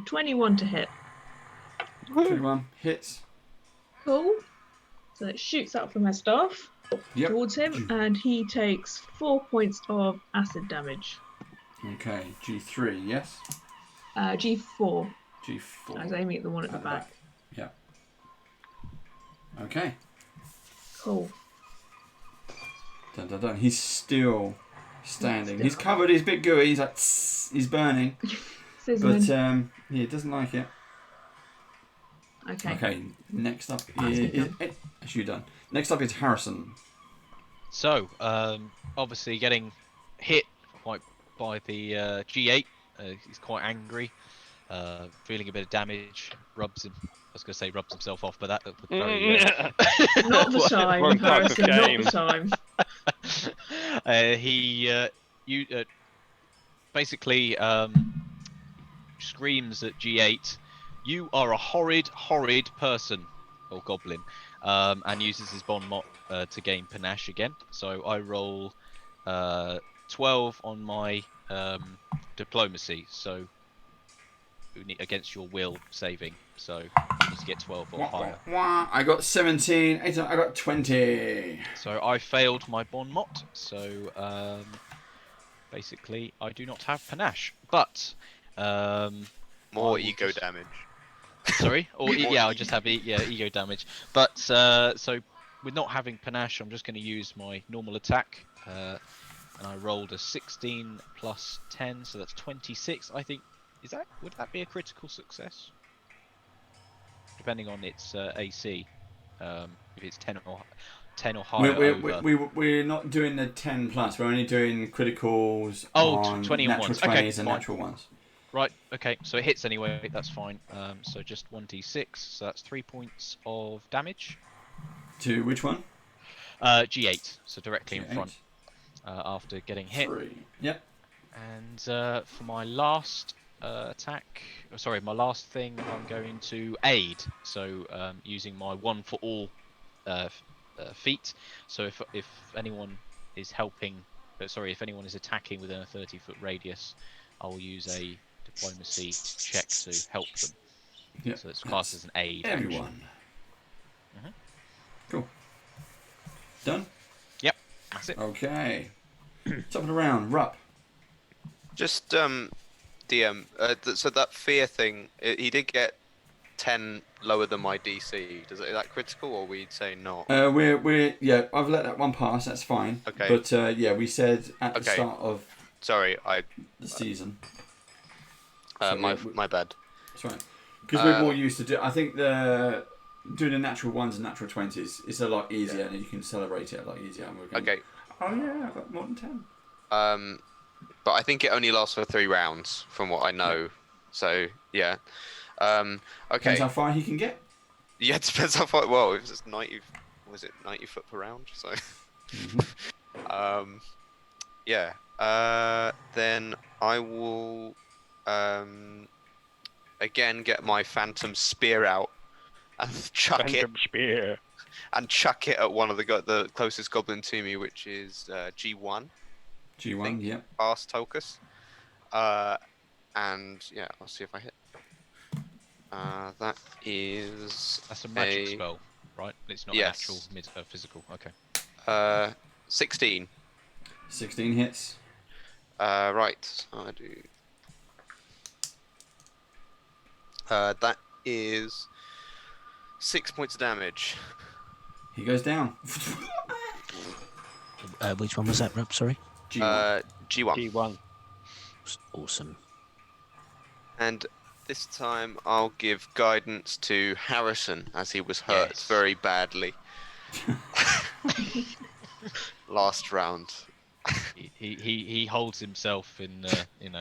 21 to hit. 21 hits. Cool. So it shoots out from her staff towards him, and he takes 4 points of acid damage. Okay, G3, yes? G4. G4. I was aiming at the one at the back. Yeah. Okay. Cool. Dun, dun, dun. He's still standing. He's covered, he's a bit gooey, he's like, tss, he's burning. Sizzling. But, he doesn't like it. Okay. Okay, next up is... Actually, you're done. Next up is Harrison. So, obviously getting hit quite by the G8. He's quite angry, feeling a bit of damage. Rubs himself off, but that would very, Not the time, Wrong type of Harrison. Not game. the time. He basically screams at G8 You are a horrid, horrid person, or goblin, and uses his bon mot to gain panache again. So I roll 12 on my diplomacy. So against your will saving. So you need to get 12 or higher. I got 17. 18, I got 20. So I failed my bon mot. So basically, I do not have panache. But More ego damage. Sorry, or More I just have ego damage. But so with not having panache, I'm just going to use my normal attack, and I rolled a 16 plus 10, so that's 26. I think would that be a critical success? Depending on its AC, if it's 10 or higher. We're not doing the 10 plus. We're only doing criticals on 20 natural ones. 20s Okay, and fine. natural ones. Right, okay, so it hits anyway, that's fine. So just 1d6, so that's 3 points of damage. To which one? G8, so directly G8. in front after getting hit. 3. Yep. And for my last my last thing, I'm going to aid. So using my one for all feat. So if anyone is if anyone is attacking within a 30-foot radius, I'll use a diplomacy check to help them. Yep. So it's classed as an aid. Everyone. Mhm. Cool. Done? Yep, that's it. Okay. Top of the round, Rupp. Just DM. So that fear thing, he did get 10 lower than my DC. Is that critical, or we'd say not? We're I've let that one pass. That's fine. Okay. But we said at the start of Sorry, the season. my bad. That's right. Because we're more used to I think doing the natural ones and natural 20s is a lot easier, and you can celebrate it a lot easier. And we're going, Okay. Oh yeah, I got more than 10. But I think it only lasts for 3 rounds, from what I know. Yeah. So yeah. Okay. Depends how far he can get. Yeah, it depends how far. Well, if it's 90, was it 90 foot per round? So. Yeah. Then I will again get my phantom spear out and chuck it at one of the closest goblin to me, which is G1. G1, yeah. Past Tokus. And yeah, I'll see if I hit. That's a magic spell, right? It's not yes. an actual physical. Okay. 16. 16 hits. Right. So I do. That is 6 points of damage. He goes down. Which one was that, Rob? Sorry. G1. G1. Awesome. And this time I'll give guidance to Harrison, as he was hurt very badly last round. He holds himself in in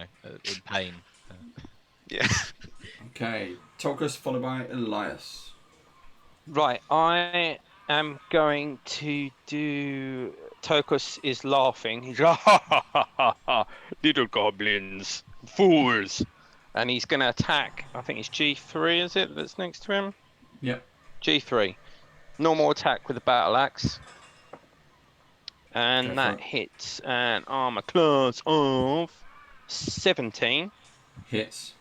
pain. Yeah. Okay, Tokus followed by Elias. Right, I am going to do. Tokus is laughing. He's ha ha ha ha ha, little goblins, fools, and he's going to attack. I think it's G3, is it? That's next to him. Yep. G3, normal attack with a battle axe, and that hits an armor class of 17. Hits.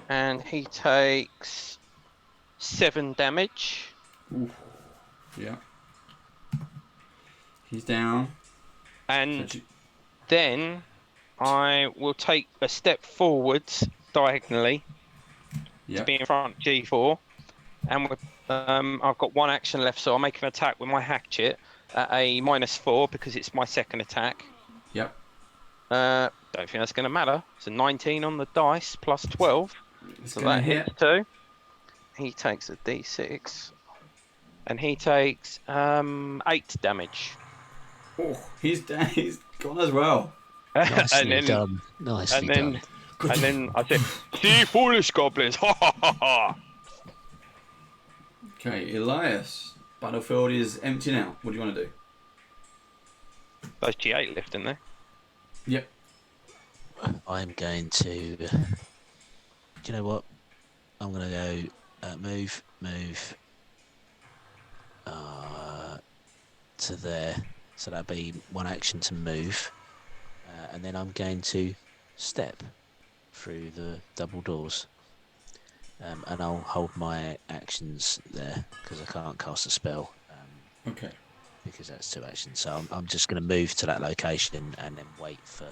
And he takes 7 damage. Ooh. Yeah. He's down. And then I will take a step forwards diagonally to be in front of G4. And I've got 1 action left, so I'll make an attack with my hatchet at a -4 because it's my second attack. Yep. Don't think that's going to matter. It's a 19 on the dice plus 12. It's So gonna that hit. hits 2. He takes a d6. And he takes 8 damage. Oh, he's gone as well. Nicely done. Nicely done. And then I said, "See, foolish goblins!" Ha ha ha ha. Okay, Elias. Battlefield is empty now. What do you want to do? Those G8 left, didn't they? Yep. I'm going to. Do you know what? I'm gonna go move to there. So that'll be one action to move, and then I'm going to step through the double doors, and I'll hold my actions there because I can't cast a spell. Okay. Because that's 2 actions. So I'm just going to move to that location and then wait for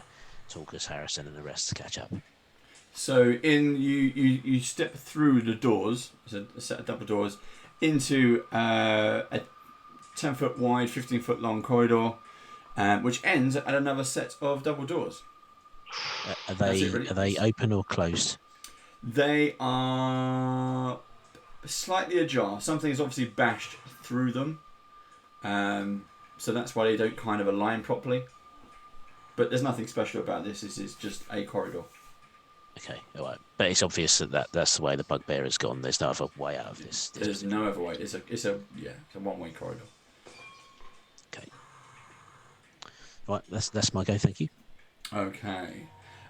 Torcus, Harrison, and the rest to catch up. So you step through the doors, so a set of double doors, into a 10-foot wide, 15-foot long corridor, which ends at another set of double doors. Are they open or closed? They are slightly ajar. Something's obviously bashed through them. So that's why they don't kind of align properly. But there's nothing special about this. This is just a corridor. Okay, all right. But it's obvious that's the way the Bugbear has gone. There's no other way out of this. There's no other way. It's a one-way corridor. Okay. Right, that's my go. Thank you. Okay.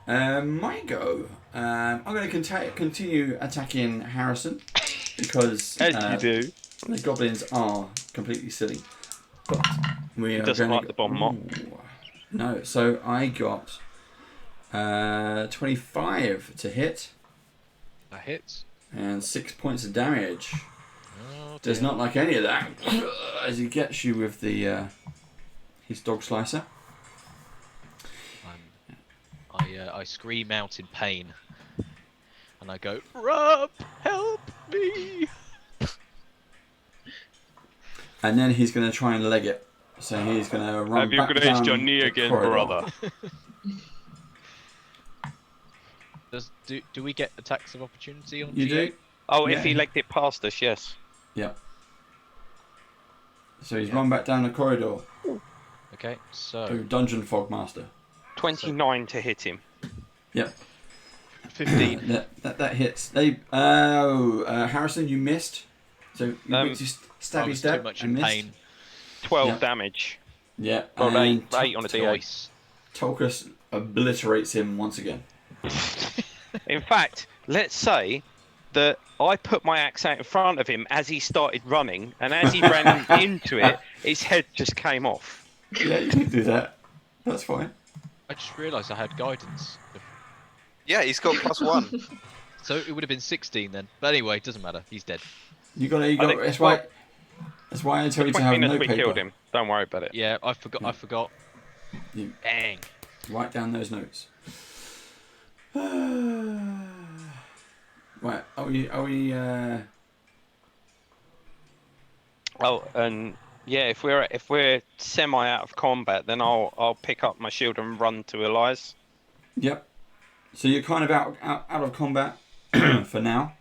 My go. I'm going to continue attacking Harrison because As you do. the goblins are completely silly. But we are Doesn't going like the bomb mob. No, so I got 25 to hit. That hits. And 6 points of damage. Oh, Does dear. not like any of that as he gets you with the his dog slicer. I scream out in pain, and I go, "Rub, help me!" And then he's going to try and leg it. So he's going to run Have you back grazed down your knee the again, corridor. brother? Do we get attacks of opportunity on You G8? do? Oh, Yeah. if he legged it past us, yes. Yeah. So he's run back down the corridor. Okay, so To Dungeon Fog Master. 29 to hit him. Yep. 15. that hits. Harrison, you missed. So you went to I stabby was too stab much and in missed. pain. 12 Yep. damage. Yeah. Well, and 8 on a D8. Twice. Tulkas obliterates him once again. In fact, let's say that I put my axe out in front of him as he started running, and as he ran into it, his head just came off. Yeah, you can do that. That's fine. I just realised I had guidance. Yeah, he's got +1. So it would have been 16 then. But anyway, it doesn't matter. He's dead. You got. think- That's why. That's why I tell you to have a 20 minutes note we paper. killed him. Don't worry about it. Yeah, I forgot. Yeah. I forgot. You Bang. write down those notes. Right. Are we? Oh, and yeah, if we're semi out of combat, then I'll pick up my shield and run to Elias. Yep. So you're kind of out of combat for now.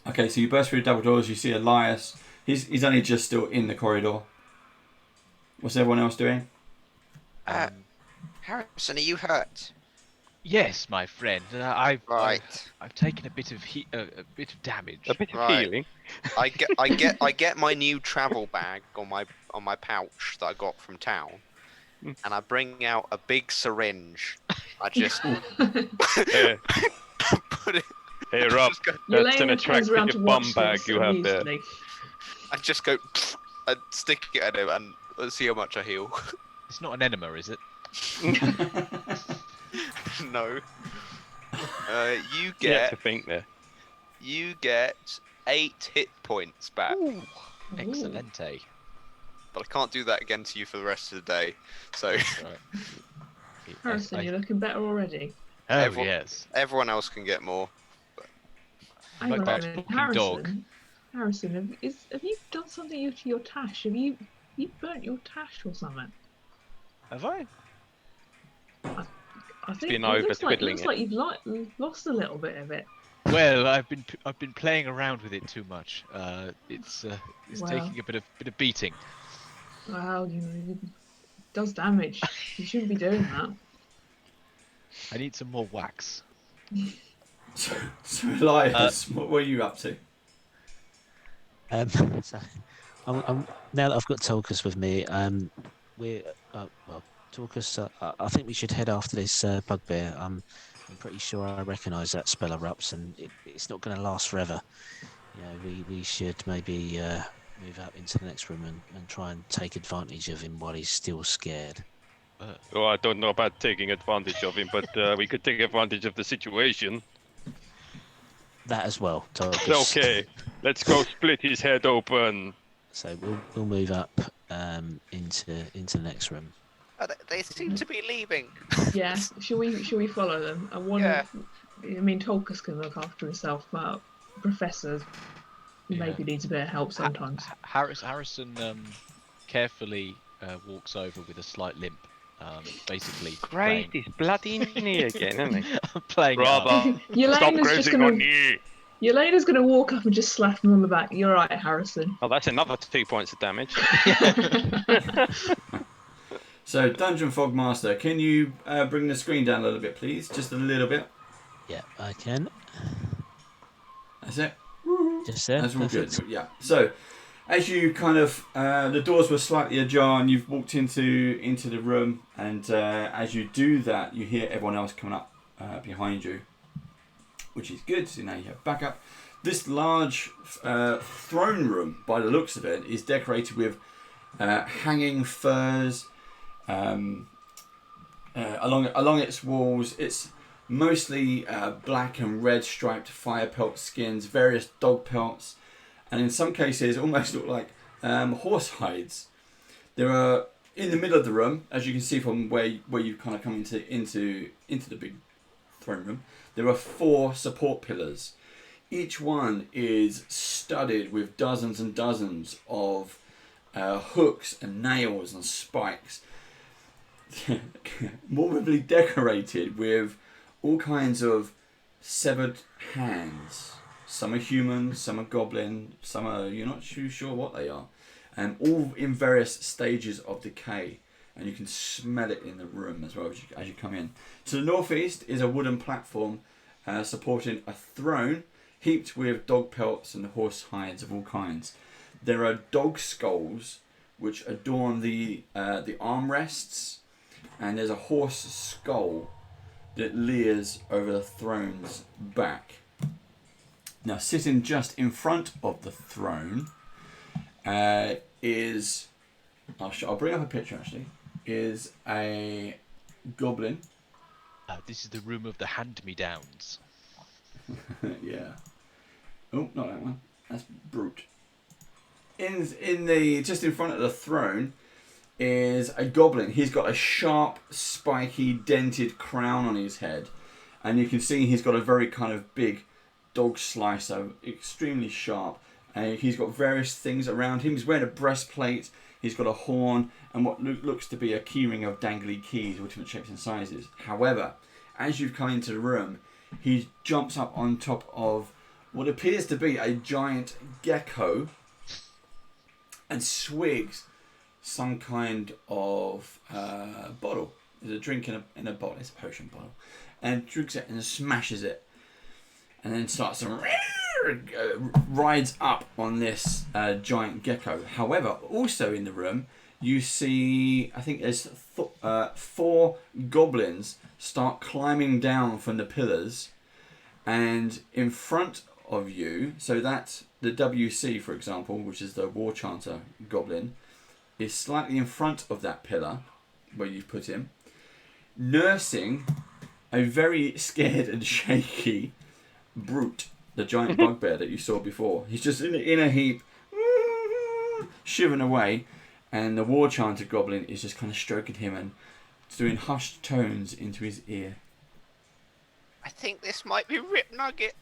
Okay, so you burst through double doors. You see Elias. He's only just still in the corridor. What's everyone else doing? Harrison, are you hurt? Yes, my friend. I've Right. taken a bit of damage. A bit of Right. healing. I get my new travel bag on my pouch that I got from town, and I bring out a big syringe. I just Here, put it. here, Rob. Just go, That's an Yelena turns around to attractive bum watch bag this you have there. amusedly. I just go and stick it at him and let's see how much I heal. It's not an enema, is it? No. You Yeah, get to think there. 8 hit points back, Excelente. but I can't do that again to you for the rest of the day. So Right. Harrison, you're looking better already. Oh Everyone- yes. everyone else can get more. Hang Like on a that minute. talking dog. Harrison, have you done something to your tash? Have you burnt your tash or something? Have I? I think been it over looks like, twiddling looks it. like you've lost a little bit of it. Well, I've been playing around with it too much. It's Well. taking a bit of beating. Well, it does damage. You shouldn't be doing that. I need some more wax. So Elias, what were you up to? So, I'm now that I've got Tolkus with me, we're well, Tolkus. I think we should head after this bugbear. I'm pretty sure I recognise that spell erupts, and it's not going to last forever. We should maybe move up into the next room and try and take advantage of him while he's still scared. Oh, I don't know about taking advantage of him, but we could take advantage of the situation. That as well, Togus. Okay, let's go split his head open. So we'll move up into the next room. They seem to be leaving. Yeah. Shall we follow them? Yeah. I mean, Tolkien can look after himself, but Professor maybe needs a bit of help sometimes. Harrison carefully walks over with a slight limp. Basically. Great, he's bloody knee again, isn't he? Playing. Brother, stop grazing on knee. Yelena's going to walk up and just slap him on the back. You're right, Harrison. Oh, that's another 2 points of damage. So, Dungeon Fog Master, can you bring the screen down a little bit, please? Just a little bit. Yeah, I can. That's it. Just there. That's all good. Yeah. So, as you kind of, the doors were slightly ajar, and you've walked into the room, and as you do that, you hear everyone else coming up behind you, which is good. So now you have backup. This large throne room, by the looks of it, is decorated with hanging furs. Along its walls, it's mostly black and red striped fire pelt skins, various dog pelts, and in some cases almost look like horse hides. There are, in the middle of the room, as you can see from where you kind of come into the big throne room, there are 4 support pillars. Each one is studded with dozens and dozens of hooks and nails and spikes, morbidly decorated with all kinds of severed hands. Some are human, some are goblin, some are, you're not too sure what they are, and all in various stages of decay, and you can smell it in the room as well as you come in. To the northeast is a wooden platform supporting a throne heaped with dog pelts and horse hides of all kinds. There are dog skulls which adorn the armrests, and there's a horse skull that leers over the throne's back. Now, sitting just in front of the throne is, I'll bring up a picture actually, is a goblin. This is the room of the hand-me-downs. Yeah. Oh, not that one. That's Brute. In the just in front of the throne is a goblin. He's got a sharp, spiky, dented crown on his head, and you can see he's got a very kind of big dog slicer, extremely sharp. And he's got various things around him. He's wearing a breastplate. He's got a horn and what looks to be a keyring of dangly keys, all different shapes and sizes. However, as you've come into the room, he jumps up on top of what appears to be a giant gecko and swigs some kind of bottle. There's a drink in a bottle. It's a potion bottle. And drinks it and smashes it. And then starts to rides up on this giant gecko. However, also in the room, you see, I think there's 4 goblins start climbing down from the pillars, and in front of you, so that's the WC, for example, which is the War Chanter goblin, is slightly in front of that pillar where you've put him, nursing a very scared and shaky Brute, the giant bugbear that you saw before. He's just in a heap, shivering away, and the War Chanter goblin is just kind of stroking him and doing hushed tones into his ear. I think this might be Rip Nugget.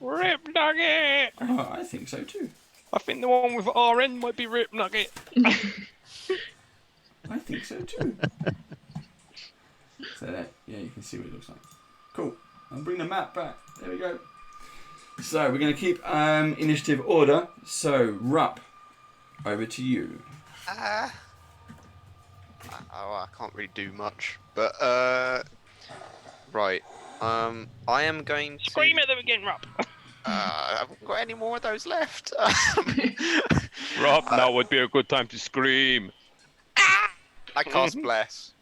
Rip Nugget! Oh, I think so too. I think the one with RN might be Rip Nugget. I think so too. So that, yeah, you can see what it looks like. Cool. I'll bring the map back. There we go. So we're going to keep initiative order. So Rup, over to you. I can't really do much, but right. I am going to Scream at them again, Rob. I haven't got any more of those left. Rob, now would be a good time to scream. I cast bless.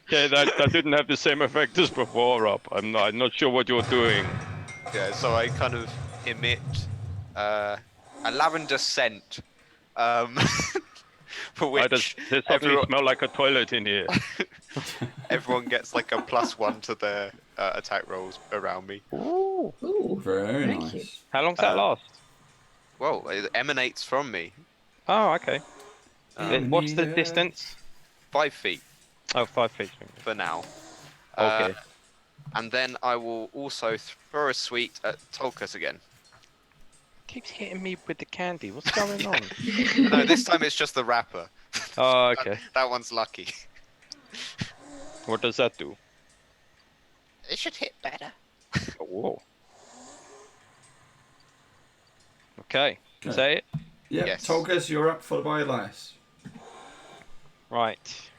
Yeah, that didn't have the same effect as before, Rob. I'm not sure what you're doing. Yeah, so I kind of emit a lavender scent, for Why does which this suddenly smell like a toilet in here? everyone gets like a +1 to their attack rolls around me. Ooh. Ooh, Very thank you. nice. How long's that last? Well, it emanates from me. Oh, okay. What's the Yeah. distance? 5 feet Oh, 5 feet. for now. Okay. And then I will also throw a sweet at Tolkus again. Keeps hitting me with the candy. What's going on? No, this time it's just the wrapper. Oh, okay. That one's lucky. What does that do? It should hit better. Oh, whoa. Okay. Okay. Say it. Yep, Yes. Tolkus, you're up, followed by Elias. Right.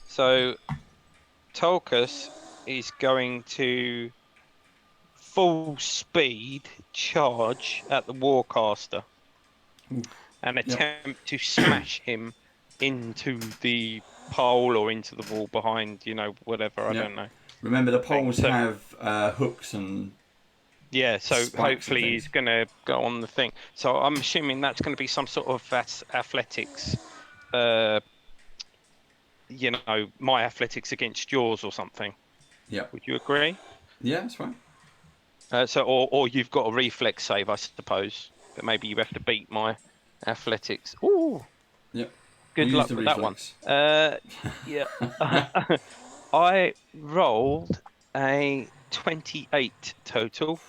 So, Tolkus is going to full speed charge at the Warcaster and attempt to smash him into the pole or into the wall behind, whatever, I don't know. Remember, the poles So- have hooks and... Yeah, so Spikes and hopefully things. he's going to go on the thing. So I'm assuming that's going to be some sort of athletics, my athletics against yours or something. Yeah. Would you agree? Yeah, that's fine. Or you've got a reflex save, I suppose. But maybe you have to beat my athletics. Ooh. Yep. Good We'll luck use with the that one. reflex. Yeah. I rolled a 28 total.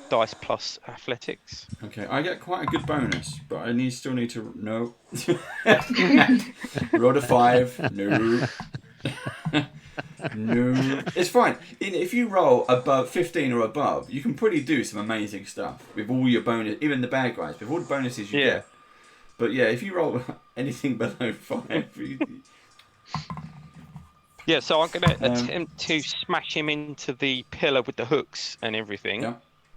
Dice plus athletics. Okay, I get quite a good bonus, but I still need to... No. Roll a 5. No. No. It's fine. If you roll above 15 or above, you can probably do some amazing stuff with all your bonus, even the bad guys, with all the bonuses you get. But yeah, if you roll anything below 5... Yeah, so I'm going to attempt to smash him into the pillar with the hooks and everything. Yeah,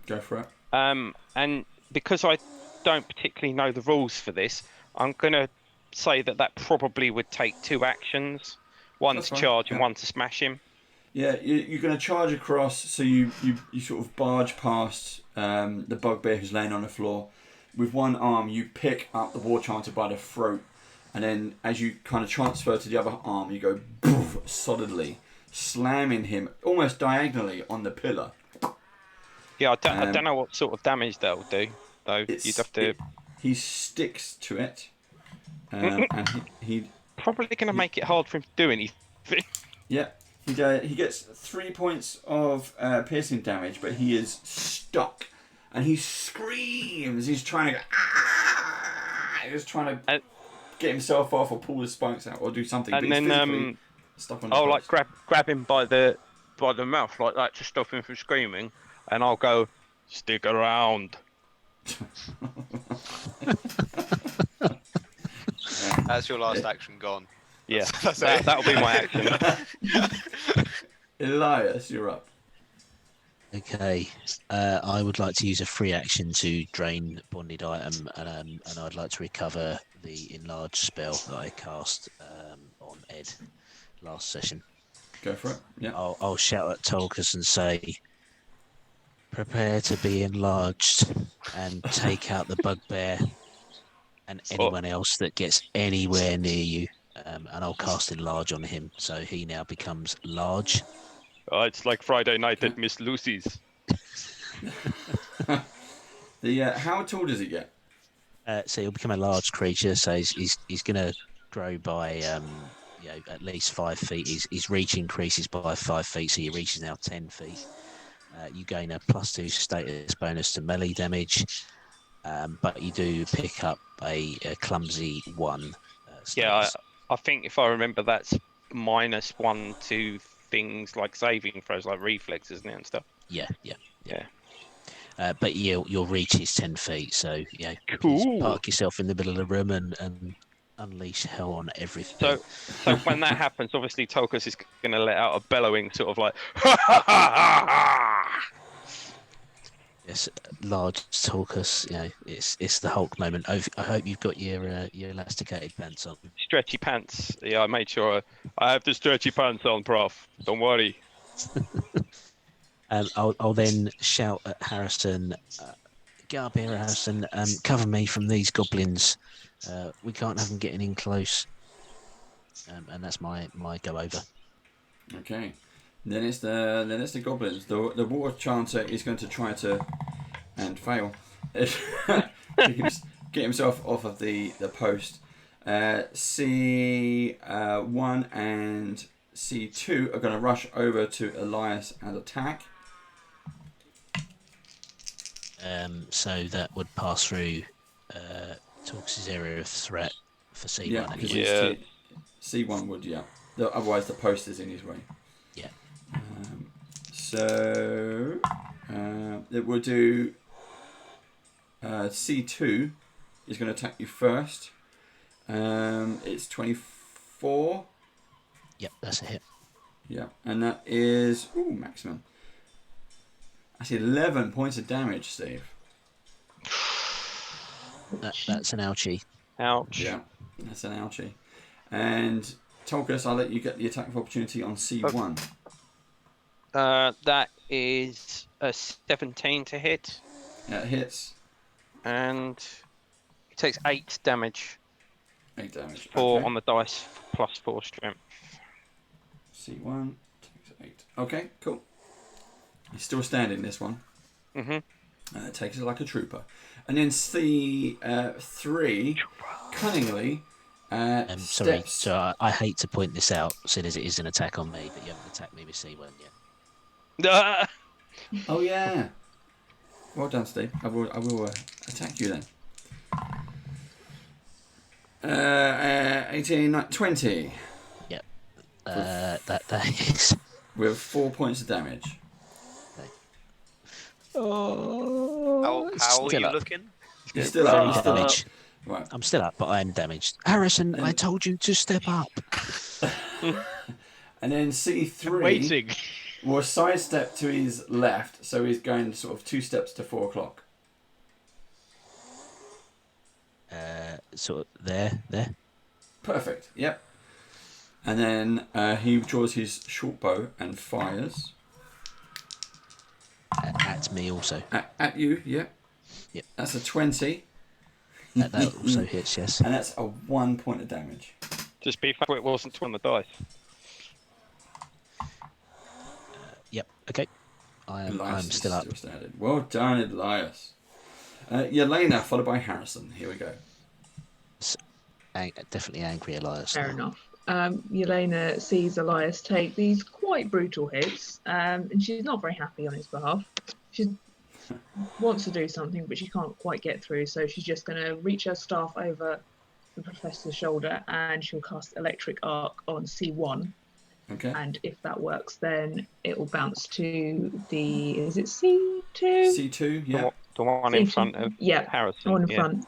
go for it. And because I don't particularly know the rules for this, I'm going to say that probably would take 2 actions. One That's to fine, charge and yeah. one to smash him. Yeah, you're going to charge across, so you sort of barge past the bugbear who's laying on the floor. With one arm, you pick up the war chanter by the throat, and then as you kind of transfer to the other arm, you go poof, solidly, slamming him almost diagonally on the pillar. Yeah, I don't know what sort of damage that'll do, though. You'd have to... He sticks to it, and he Probably going to make it hard for him to do anything. yeah, he gets 3 points of piercing damage, but he is stuck, and he screams. He's trying to go, he's trying to get himself off or pull his spikes out or do something. And but he's then physically stuck on the I'll like post. grab him by the mouth like that to stop him from screaming, and I'll go, stick around. That's your last action gone. Yeah, That's it. that'll be my action. Elias, you're up. Okay, I would like to use a free action to drain bonded item, and I'd like to recover the enlarge spell that I cast on Ed last session. Go for it. Yeah. I'll shout at Tolkus and say, prepare to be enlarged and take out the bugbear and anyone else that gets anywhere near you. And I'll cast enlarge on him, so he now becomes large. Oh, it's like Friday night at Miss Lucy's. How tall does he get? So he'll become a large creature. So he's going to grow by at least 5 feet. His reach increases by 5 feet, so your reach is now 10 feet. You gain a +2 status bonus to melee damage, but you do pick up a clumsy 1. Yeah, status. I think if I remember, that's -1 to things like saving throws, like reflex, isn't it, and stuff. Yeah. Yeah. But your reach is 10 feet, so Cool. park yourself in the middle of the room and unleash hell on everything. So when that happens, obviously Tolkus is going to let out a bellowing sort of like, Yes, large Torcus. You know, it's the Hulk moment. I hope you've got your elasticated pants on. Stretchy pants. Yeah, I made sure I have the stretchy pants on, Prof. Don't worry. I'll then shout at Harrison, get up here, Harrison. Cover me from these goblins. We can't have them getting in close. And that's my go over. Okay. Then it's the goblins. The water chanter is going to try to and fail. Get himself off of the post. C1 and C2 are going to rush over to Elias and attack. So that would pass through Torcus's area of threat for C1. Yeah, because C1 would, yeah. Otherwise the post is in his way. Yeah. So it will do. C2 is going to attack you first. It's 24. Yep, that's a hit. Yeah, and that is maximum. That's 11 points of damage, Steve. That's an ouchie. Ouch. Yeah, that's an ouchie. And Tolkus, I'll let you get the attack of opportunity on C1. That is a 17 to hit. Yeah, it hits. And it takes 8 damage. 8 damage. 4 okay. on the dice, plus 4 strength. C1 takes 8. Okay, cool. He's still standing, this one. Mm-hmm. Takes it like a trooper. And then C3, cunningly, sorry, steps... so I hate to point this out, seeing as it is an attack on me, but you haven't attacked me with C1 yet. Oh, yeah. Well done, Steve. I will attack you then. 18, 20. Yep. That is. With 4 points of damage. Oh. How are you looking? You're still up. You're still up. Damage. Right. I'm still up, but I am damaged. Harrison, I told you to step up. And then C3 Waiting. will sidestep to his left, so he's going sort of 2 steps to 4 o'clock. Sort of there. Perfect. Yep. And then he draws his short bow and fires. At me also. At you, yep. Yep. That's a 20. That also hits, yes. And that's a 1 point of damage. Just be fair, it wasn't 2 on the dice. Yep. Okay. I'm still up. Still standing. Well done, Elias. Yelena, followed by Harrison. Here we go. Definitely angry Elias. Fair enough. Yelena sees Elias take these quite brutal hits, and she's not very happy on his behalf. She wants to do something, but she can't quite get through, so she's just going to reach her staff over the professor's shoulder, and she'll cast Electric Arc on C1. Okay. And if that works, then it will bounce to the... Is it C2? C2, yeah. The one in front of Harrison. The one in front.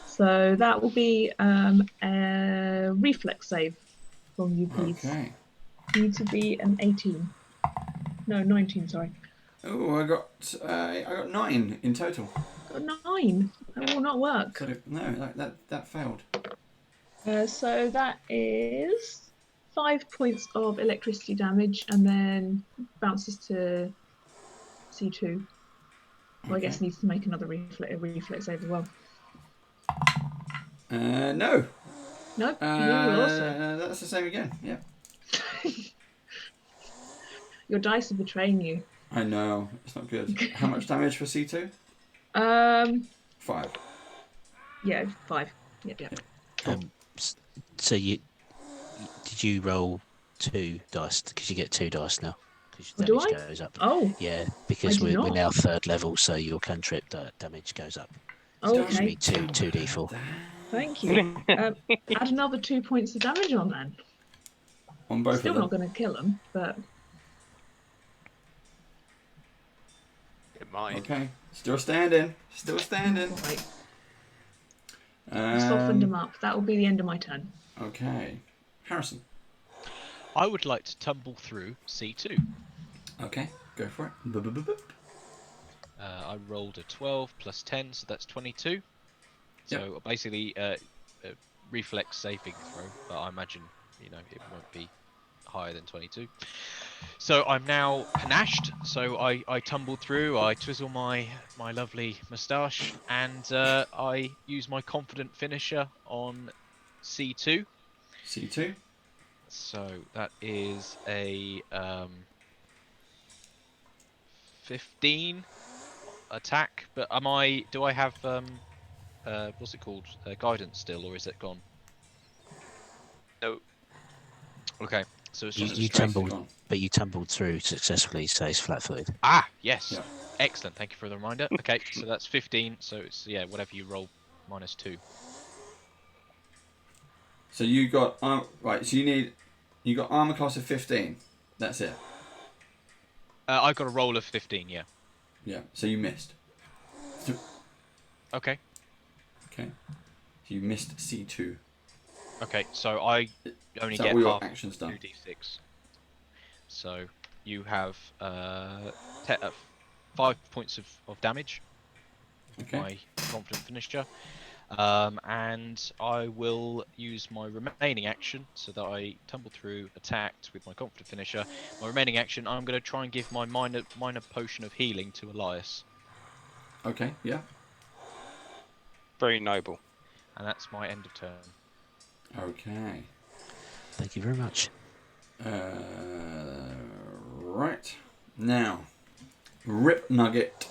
So that will be a reflex save from you, please. Okay. Need to be an 18. No, 19, sorry. Oh, I got 9 in total. Got 9. That will not work. So, no, that failed. So that is 5 points of electricity damage, and then bounces to C2. Well, I guess needs to make another reflex save as well. No. No, you will also. That's the same again. Yeah. Your dice are betraying you. I know, it's not good. How much damage for C2? 5. Yeah, 5. Yeah. Cool. So did you roll 2 dice? Because you get 2 dice now. Because your damage goes up. Oh. Yeah, because we're now 3rd level, so your cantrip damage goes up. So it should be 2d4. Thank you. Add another 2 points of damage on then. On both Still of them. not going to kill him, but... It might. Okay. Still standing. Right. Softened him up. That will be the end of my turn. Okay. Harrison. I would like to tumble through C2. Okay, go for it. I rolled a 12 plus 10, so that's 22. So basically, a reflex saving throw, but I imagine it won't be higher than 22. So I'm now panached. So I tumble through. I twizzle my lovely moustache, and I use my confident finisher on C2. C2. So that is a 15 attack. But do I have what's it called? Guidance still, or is it gone? No. Okay, so it's just You tumbled, but you tumbled through successfully, so it's flat-footed. Ah, yes. Yeah. Excellent. Thank you for the reminder. Okay, so that's 15. So it's whatever you roll minus 2. So you got right. So you got armor class of 15. That's it. I got a roll of 15. Yeah. Yeah. So you missed. Okay. Okay. So you missed C2. Okay. So I only Is that get all your half actions done? 2d6. So you have 5 points of damage. Okay. My confident finisher. And I will use my remaining action so that I tumble through, attacked with my confident finisher. My remaining action, I'm going to try and give my minor potion of healing to Elias. Okay. Yeah. Very noble. And that's my end of turn. Okay. Thank you very much. Right. Now, Rip Nugget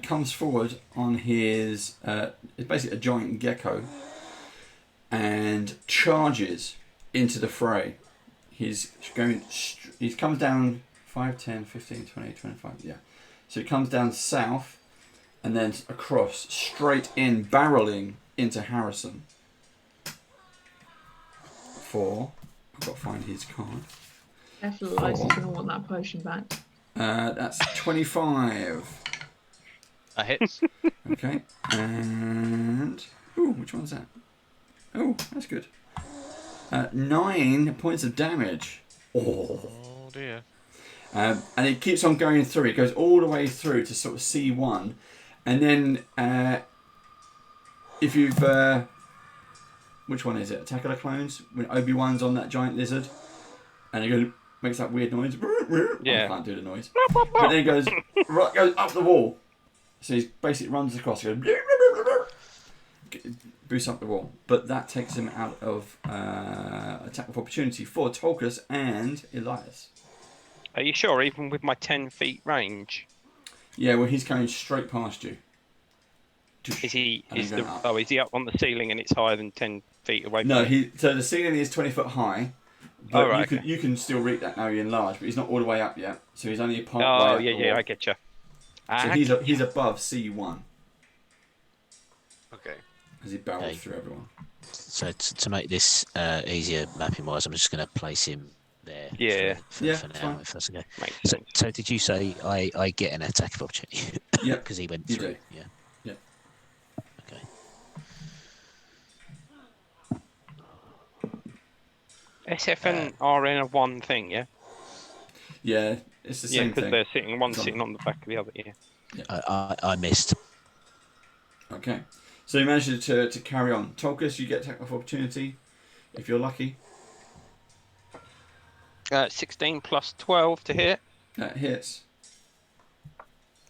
comes forward on his... it's basically a giant gecko and charges into the fray. He's comes down 5, 10, 15, 20, 25, yeah. So he comes down south and then across, straight in, barreling into Harrison. I've got to find his card. Definitely, Elias is going to want that potion back. That's 25. That hits. Okay. And... Ooh, which one's that? Oh, that's good. 9 points of damage. Oh dear. And it keeps on going through. It goes all the way through to sort of C1. And then if you've... which one is it? Attack of the Clones? When Obi-Wan's on that giant lizard. And it goes, makes that weird noise. Yeah. I can't do the noise. But then it goes up the wall. So he basically runs across, goes, boosts up the wall. But that takes him out of attack of opportunity for Tolkus and Elias. Are you sure, even with my 10 feet range? Yeah, well, he's coming straight past you. Is he? And then going up. Is he up on the ceiling and it's higher than 10 feet away? No, from me? so the ceiling is 20 foot high. But Oh, right, you can still reach that now. You're enlarged, but he's not all the way up yet. So he's only a part Oh, way up the yeah, wall. I get you. So he's above C1 Okay. as he barrels Okay. through everyone. So to make this easier mapping wise, I'm just going to place him there. Yeah. For It's now, fine. if that's okay. Makes So, sense. so did you say I get an attack of opportunity? Yeah. Because he went You through. do. Yeah. Yeah. Okay. SF and RN are one thing, yeah? Yeah, it's the Yeah, same because thing. they're sitting It's on- sitting on the back of the other, yeah. I missed. Okay. So you managed to carry on. Tolkus, you get attack of opportunity if you're lucky. 16 plus 12 to hit, That hits.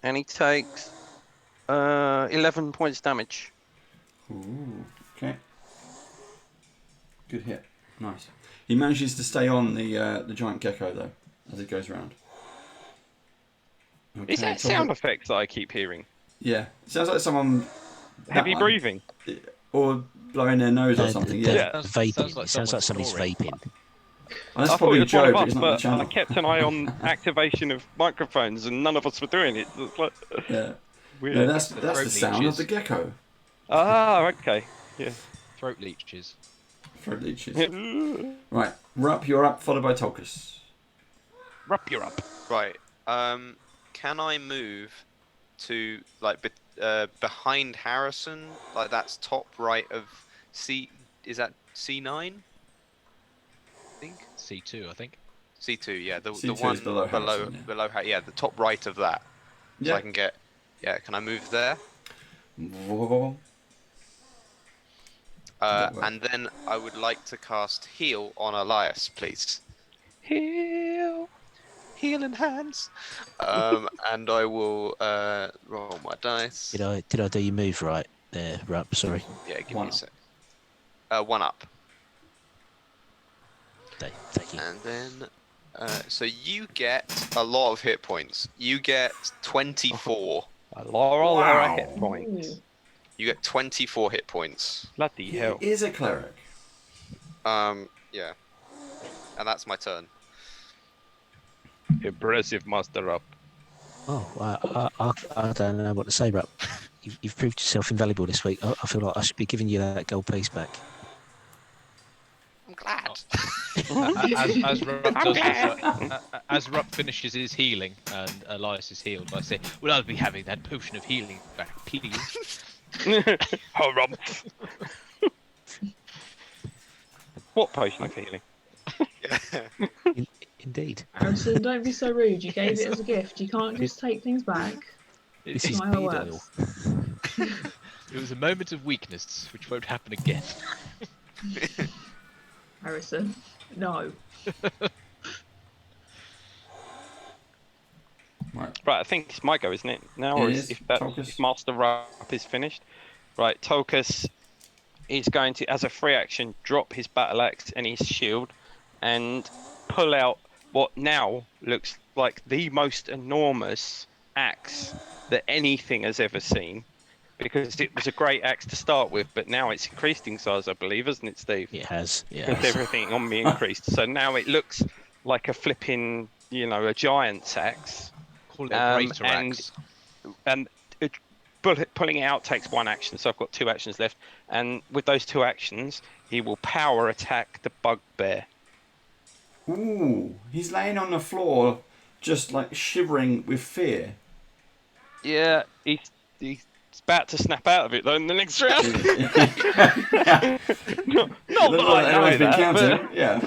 and he takes 11 points damage. Ooh, okay. Good hit. Nice. He manages to stay on the giant gecko though, as it goes round. Okay, Is that Tolkus- sound effects that I keep hearing? Yeah. Sounds like someone. Heavy that one. breathing? Or blowing their nose or something. Yeah. Vaping. Sounds like It sounds like someone somebody's snoring. vaping. And I that's thought probably it a was one joke, of but us, it's not on the but channel. I kept an eye on activation of microphones, and none of us were doing it. It's like, Yeah. weird. No, that's the throat sound of leeches. the gecko. Ah, okay. Yeah. Throat leeches. Throat leeches. Right, Rup, you're up, followed by Tolkus. Rup, you're up. Right. Can I move to behind Harrison? Like that's top right of C. Is that C9? I think. C2, I think. C2. Yeah. The C2 one is below Harrison, yeah. below. Yeah. The top right of that. Yeah. I can get. Yeah, can I move there? And then I would like to cast Heal on Elias, please. Heal. Healing hands. And I will roll my dice. Did I do your move right there, Rup? Sorry. Yeah, give One me a up. sec. 1 up. Thank you. And then, so you get a lot of hit points. You get 24. A lot of hit points. Ooh. You get 24 hit points. Bloody He hell. is a cleric. Yeah. And that's my turn. Impressive, Master Up. Oh, I don't know what to say, Rup. You've proved yourself invaluable this week. I feel like I should be giving you that gold piece back. I'm glad. As Rupp finishes his healing and Elias is healed, I say, "Will I be having that potion of healing back, please?" Harumph. What potion of healing? Indeed. Harrison, don't be so rude. You gave it as a gift. You can't just take things back. This It's is not how it beard oil. works. It was a moment of weakness, which won't happen again. Harrison, no. Right. Right, I think it's my go, isn't it? Now, or It is, is. if Tulkas. Master Rupp is finished. Right, Tulkas is going to, as a free action, drop his battle axe and his shield and pull out what now looks like the most enormous axe that anything has ever seen. Because it was a great axe to start with, but now it's increased in size, I believe, hasn't it, Steve? It has. Yeah. Because everything on me increased. So now it looks like a flipping, a giant's axe. Call it a greater and axe. and pulling it out takes 1 action, so I've got 2 actions left. And with those 2 actions, he will power attack the Bugbear. Ooh, he's laying on the floor, just like shivering with fear. Yeah, he's about to snap out of it though in the next round. not That's that what I know everyone's been that, counting. but, Yeah.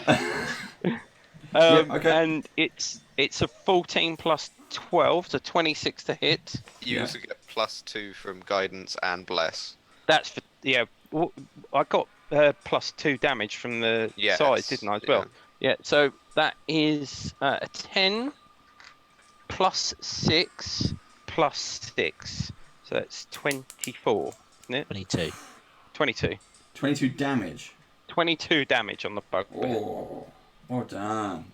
Okay. And it's a 14 plus 12, so 26 to hit. You Yeah. also get +2 from guidance and bless. That's for I got +2 damage from the Yes, size, didn't I, as well? Yeah, so that is a 10 plus 6 plus 6. So that's 24, isn't it? 22. 22. 22 damage. 22 damage on the Bugbear. Oh, well done.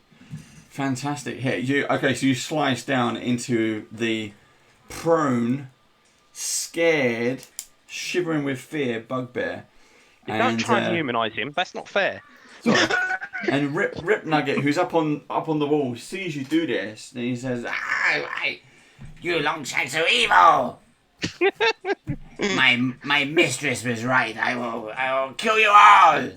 Fantastic hit. So you slice down into the prone, scared, shivering with fear Bugbear. Don't try and humanise him. That's not fair. Sorry. And Rip Nugget, who's up on the wall, sees you do this, and he says, You long shag so evil! my mistress was right. I will kill you all!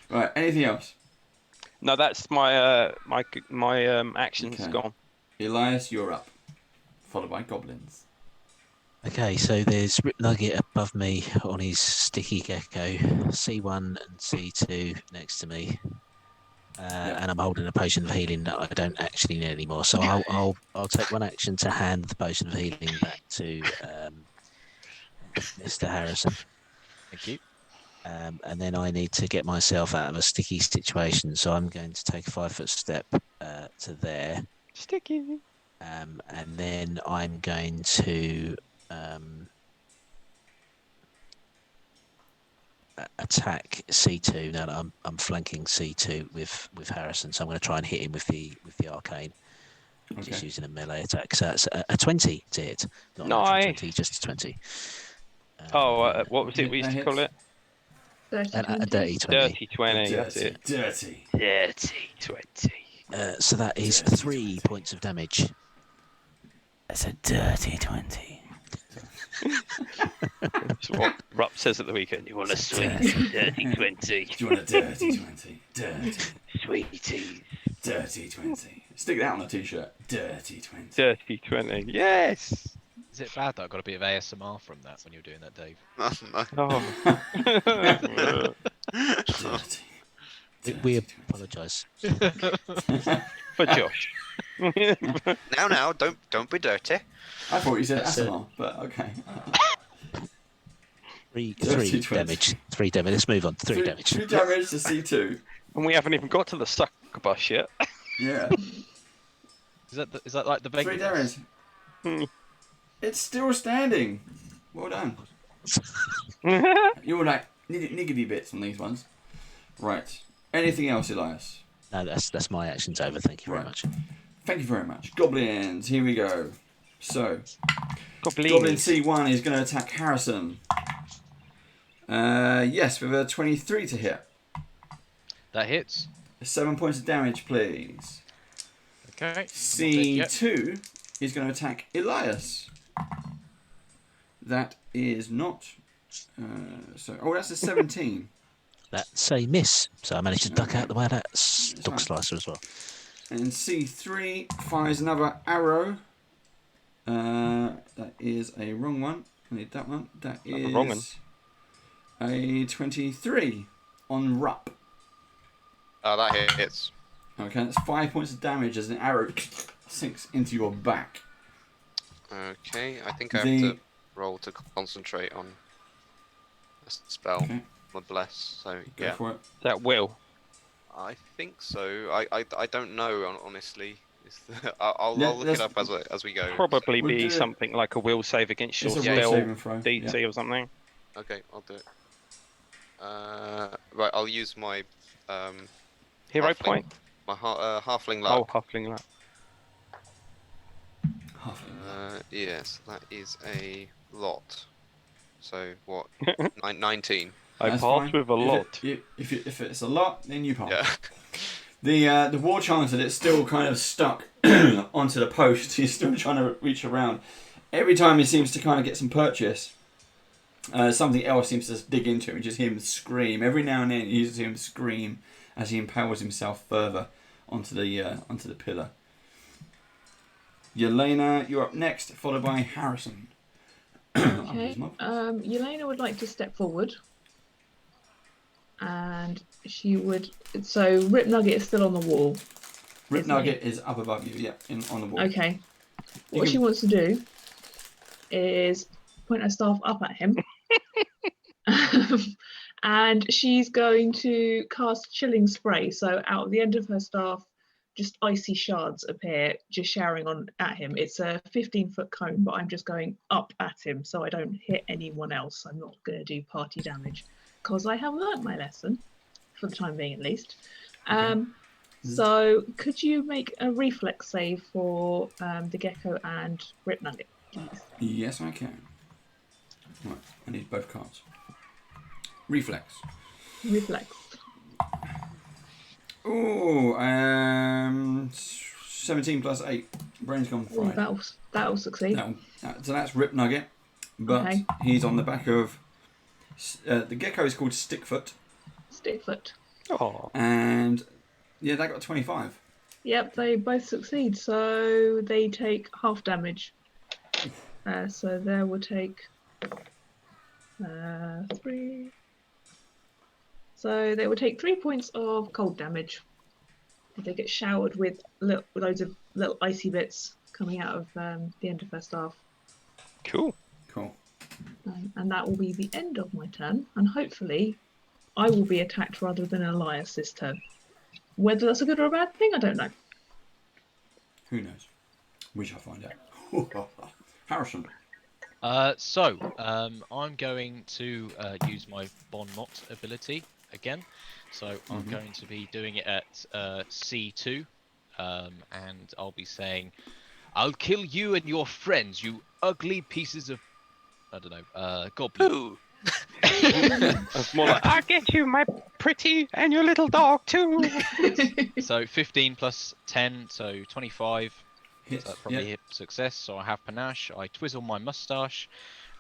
Right, anything else? No, that's my action's Okay. gone. Elias, you're up. Followed by goblins. Okay, so there's Rip Nugget above me on his sticky gecko, C1 and C2 next to me, and I'm holding a potion of healing that I don't actually need anymore. So I'll take 1 action to hand the potion of healing back to Mr. Harrison. Thank you. And then I need to get myself out of a sticky situation, so I'm going to take a 5-foot step to there. Sticky. And then I'm going to attack C2 now that I'm flanking C2 with Harrison, so I'm going to try and hit him with the arcane, just using a melee attack. So it's a 20 to hit, not an actual 20, just a 20. What was it we used to call it? A dirty 20. Dirty 20, that's it. Dirty. Dirty 20. So that is 3 points of damage. That's a dirty 20. That's what Rupp says at the weekend. You want a sweet dirty 20. Do you want a dirty 20? Dirty. Sweeties. Dirty 20. Stick that on a t-shirt. Dirty 20. Dirty 20. Yes. Is it bad that I got a bit of ASMR from that when you were doing that, Dave? No. Oh. Dirty. We apologise. For Josh. Now, don't be dirty. I thought you said That's Asimov, but okay. Three Dirty twins. damage. 3 damage. Let's move on. 3 damage. 3 damage to C2. And we haven't even got to the succubus yet. Yeah. Is that like the big 3 damage. It's still standing. Well done. You're like niggity bits on these ones. Right. Anything else, Elias? No, that's my actions over. Thank you very much. Thank you very much. Goblins, here we go. So, Goblin C1 is going to attack Harrison. Yes, with a 23 to hit. That hits. 7 points of damage, please. Okay. C2 is going to attack Elias. That is not. That's a 17. That's a miss. So I managed to duck out the way of that dog slicer as well. And C3 fires another arrow. That is a wrong one. I need that one. That is wrong one. A 23 on Rup. Oh, that hits. Okay, that's 5 points of damage as an arrow sinks into your back. Okay, I think I have to roll to concentrate on a spell. Okay. My bless. So Go yeah, for it. That will. I think so. I don't know honestly. I'll look it up as we go. Probably We'll do be it. something like a will save against your It's a will spell saving throw. DC Yeah. or something. Okay, I'll do it. Right, I'll use my Hero halfling- point? my halfling Oh, luck. halfling luck. Yes, that is a lot. So what? 19. I That's passed fine. with a lot. If it's a lot, then you pass. Yeah. The war chanter that's still kind of stuck onto the post. He's still trying to reach around. Every time he seems to kind of get some purchase, something else seems to dig into him. You just hear him scream. Every now and then you just hear him scream as he impales himself further onto the pillar. Yelena, you're up next, followed by Harrison. Okay. Yelena would like to step forward. And she would. So Rip Nugget is still on the wall. Rip Isn't Nugget is up above you, yeah, on the wall. Okay. You What can- she wants to do is point her staff up at him. And she's going to cast Chilling Spray. So out of the end of her staff, just icy shards appear, just showering on at him. It's a 15-foot cone, but I'm just going up at him so I don't hit anyone else. I'm not going to do party damage because I have learnt my lesson, for the time being at least. So could you make a reflex save for the Gecko and Rip Nugget, please? Yes, I can. Right, I need both cards. Reflex. Reflex. Ooh, 17 plus 8. Brain's gone Oh, fried. that'll succeed. So that's Rip Nugget, but Okay. he's on the back of... the Gecko is called Stickfoot, Stickfoot. Oh. and yeah, they got 25. Yep, they both succeed, so they take half damage. So there will take 3. So they will take 3 points of cold damage. They get showered with loads of little icy bits coming out of the end of their staff. Cool. Cool. And that will be the end of my turn. And hopefully, I will be attacked rather than Elias this turn. Whether that's a good or a bad thing, I don't know. Who knows? We shall find out. Harrison. I'm going to use my Bon Mot ability again. So I'm going to be doing it at C2, and I'll be saying, "I'll kill you and your friends, you ugly pieces of, I don't know, goblin." Ooh. It's more like, I'll get you, my pretty, and your little dog too. So 15 plus 10, so 25. Hits. So that probably Yep. hit success. So I have panache. I twizzle my moustache,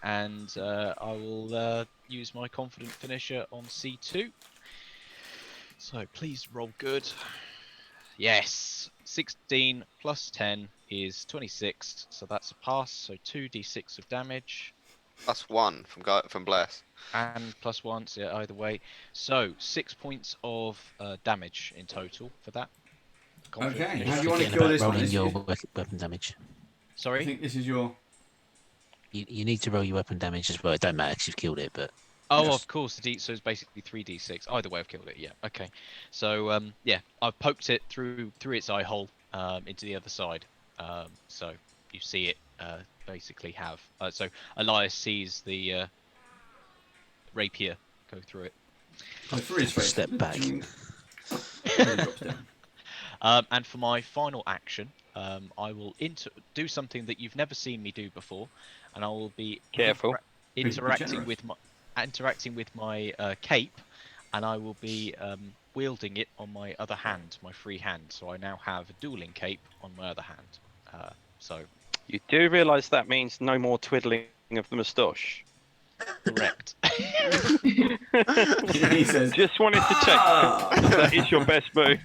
and I will use my confident finisher on C2. So please roll good. Yes, 16 plus 10 is 26. So that's a pass. So 2d6 of damage. +1 from Bless. And +1, so yeah, either way. So 6 points of damage in total for that. Okay, Conflict how do initiative. you want to Forgetting kill about this one? rolling This your is- weapon damage. I Sorry. think this is your. You need to roll your weapon damage as well. It don't matter because you've killed it, but Oh, Yes. of course. So it's basically 3d6. Either way, I've killed it. Yeah. Okay. So yeah, I've poked it through its eye hole into the other side. So you see it basically have. So Elias sees the rapier go through it. Oh, through his face. Step back. He drops down. And for my final action, I will do something that you've never seen me do before, and I will be Careful. interacting with my cape, and I will be wielding it on my other hand, my free hand. So I now have a dueling cape on my other hand. So You do realise that means no more twiddling of the moustache. correct. He says, Just wanted to check. That is your best move.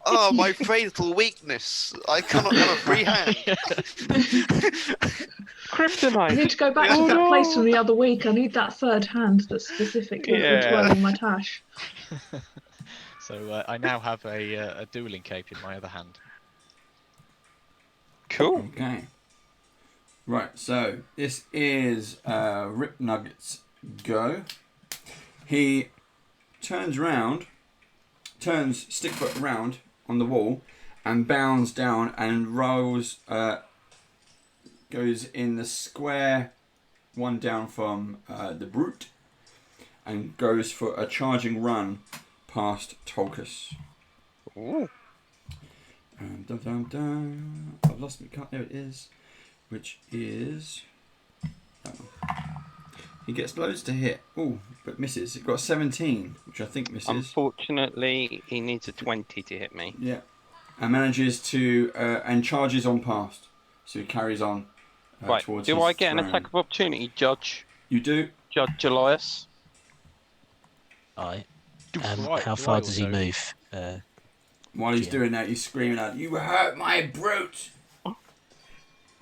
Oh, my fatal weakness! I cannot have a free hand. I Kryptonite. need to go back to that place from the other week. I need that third hand that's specifically for Yeah. twirling my tash. So I now have a dueling cape in my other hand. Cool. okay. Right, so this is Rip Nugget's go. He turns stickfoot around on the wall, and bounds down and rolls, goes in the square one down from the brute, and goes for a charging run past Tolkus. Ooh. Dun, dun, dun. I've lost my card. There it is. Which is that one. He gets loads to hit. Oh, but misses. It got 17, which I think misses. Unfortunately, he needs a 20 to hit me. Yeah, and manages to and charges on past. So he carries on Right. towards. Do his I get an throne. attack of opportunity, Judge? You do. Judge Elias? Aye. Right, How do far I does he also- move? While he's Yeah. doing that, he's screaming out, "You hurt my brute!"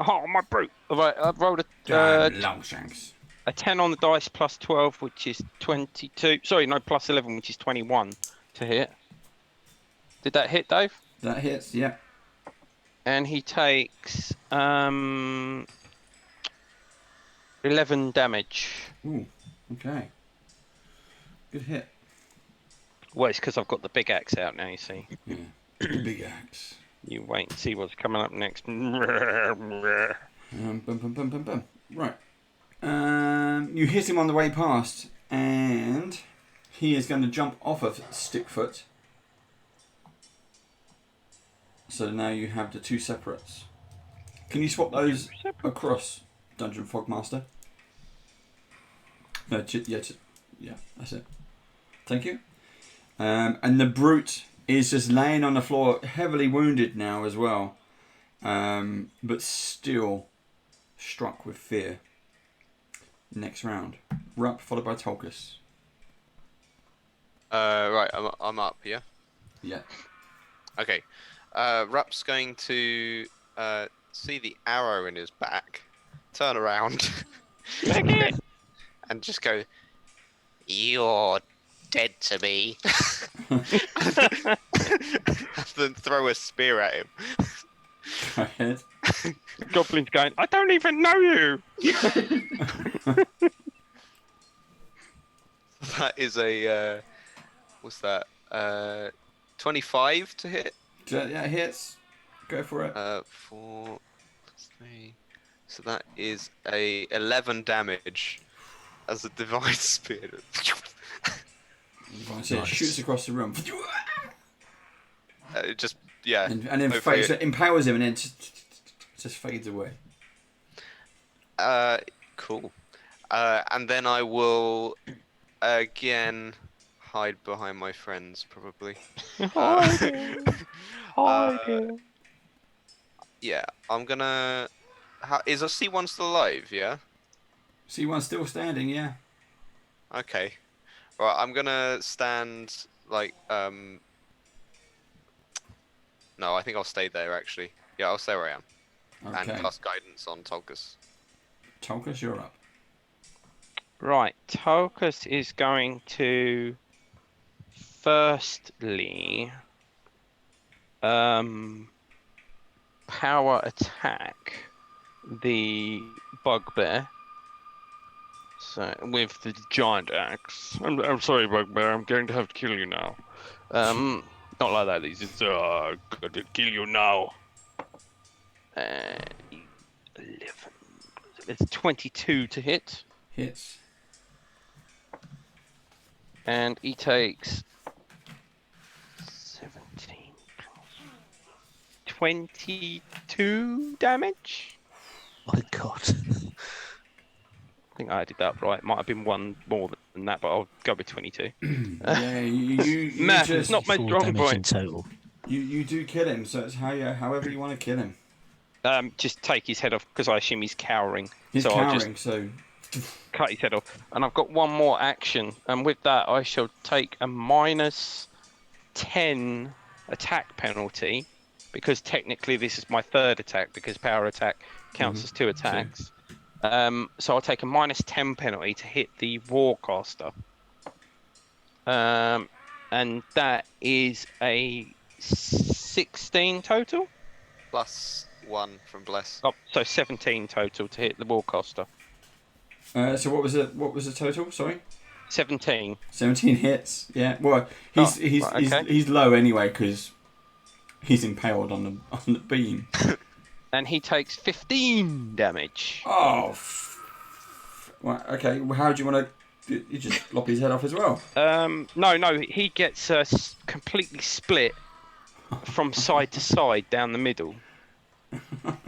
Oh, my brute. Right, I've rolled Damn Longshanks. a 10 on the dice plus 12, which is 22. Sorry, no, plus 11, which is 21 to hit. Did that hit, Dave? That hits. Yeah. And he takes 11 damage. Ooh. Okay. Good hit. Well, it's because I've got the big axe out now, you see. Yeah. Big axe. You wait and see what's coming up next. Bum, bum, bum, bum, bum. Right. You hit him on the way past, and he is going to jump off of Stickfoot. So now you have the two separates. Can you swap those across, Dungeon Fogmaster? No, yeah, that's it. Thank you. And the brute is just laying on the floor, heavily wounded now as well, but still struck with fear. Next round, Rupp followed by Tolkus. Right, I'm up, yeah? Yeah. Okay. Rupp's going to see the arrow in his back, turn around, and just go, "You're dead to me." And then throw a spear at him. Go ahead. Goblin's going, I don't even know you! That is a, what's that? 25 to hit? Yeah, hits. Go for it. 4, 3. So that is a 11 damage as a divine spear. So it shoots across the room. It just, yeah. And then hopefully so it impales him and then just fades away. Cool. And then I will again hide behind my friends, probably. Yeah, I'm gonna. Is a C1 still alive? Yeah. C1 still standing, yeah. Okay. Right, I'm gonna stand like No, I think I'll stay there actually. Yeah, I'll stay where I am. Okay. And cast guidance on Tolkus. Tolkus, you're up. Right, Tokus is going to firstly power attack the Bugbear. So with the giant axe. I'm sorry, Bugbear. I'm going to have to kill you now. Not like that. It's just going to kill you now. 11. It's 22 to hit, Hits. and he takes 17, 22 damage. My God. I think I did that right. Might have been one more than that, but I'll go with 22. Yeah, you Math just is not my 4 strong damage in point. total. you do kill him, so it's however you want to kill him. Just take his head off because I assume he's cowering. He's so I'll cowering, just so cut his head off. And I've got one more action, and with that I shall take a -10 attack penalty, because technically this is my third attack, because power attack counts as 2 attacks. So I'll take a -10 penalty to hit the Warcaster. And that is a 16 total. +1 from Bless. Oh, so 17 total to hit the Warcaster. so what was the total? Sorry. 17. 17 hits. Yeah. Well, Right, okay. he's low anyway because he's impaled on the beam. And he takes 15 damage. Oh. Right, okay. Well, how do you want to? You just lop his head off as well. No, he gets completely split from side to side down the middle,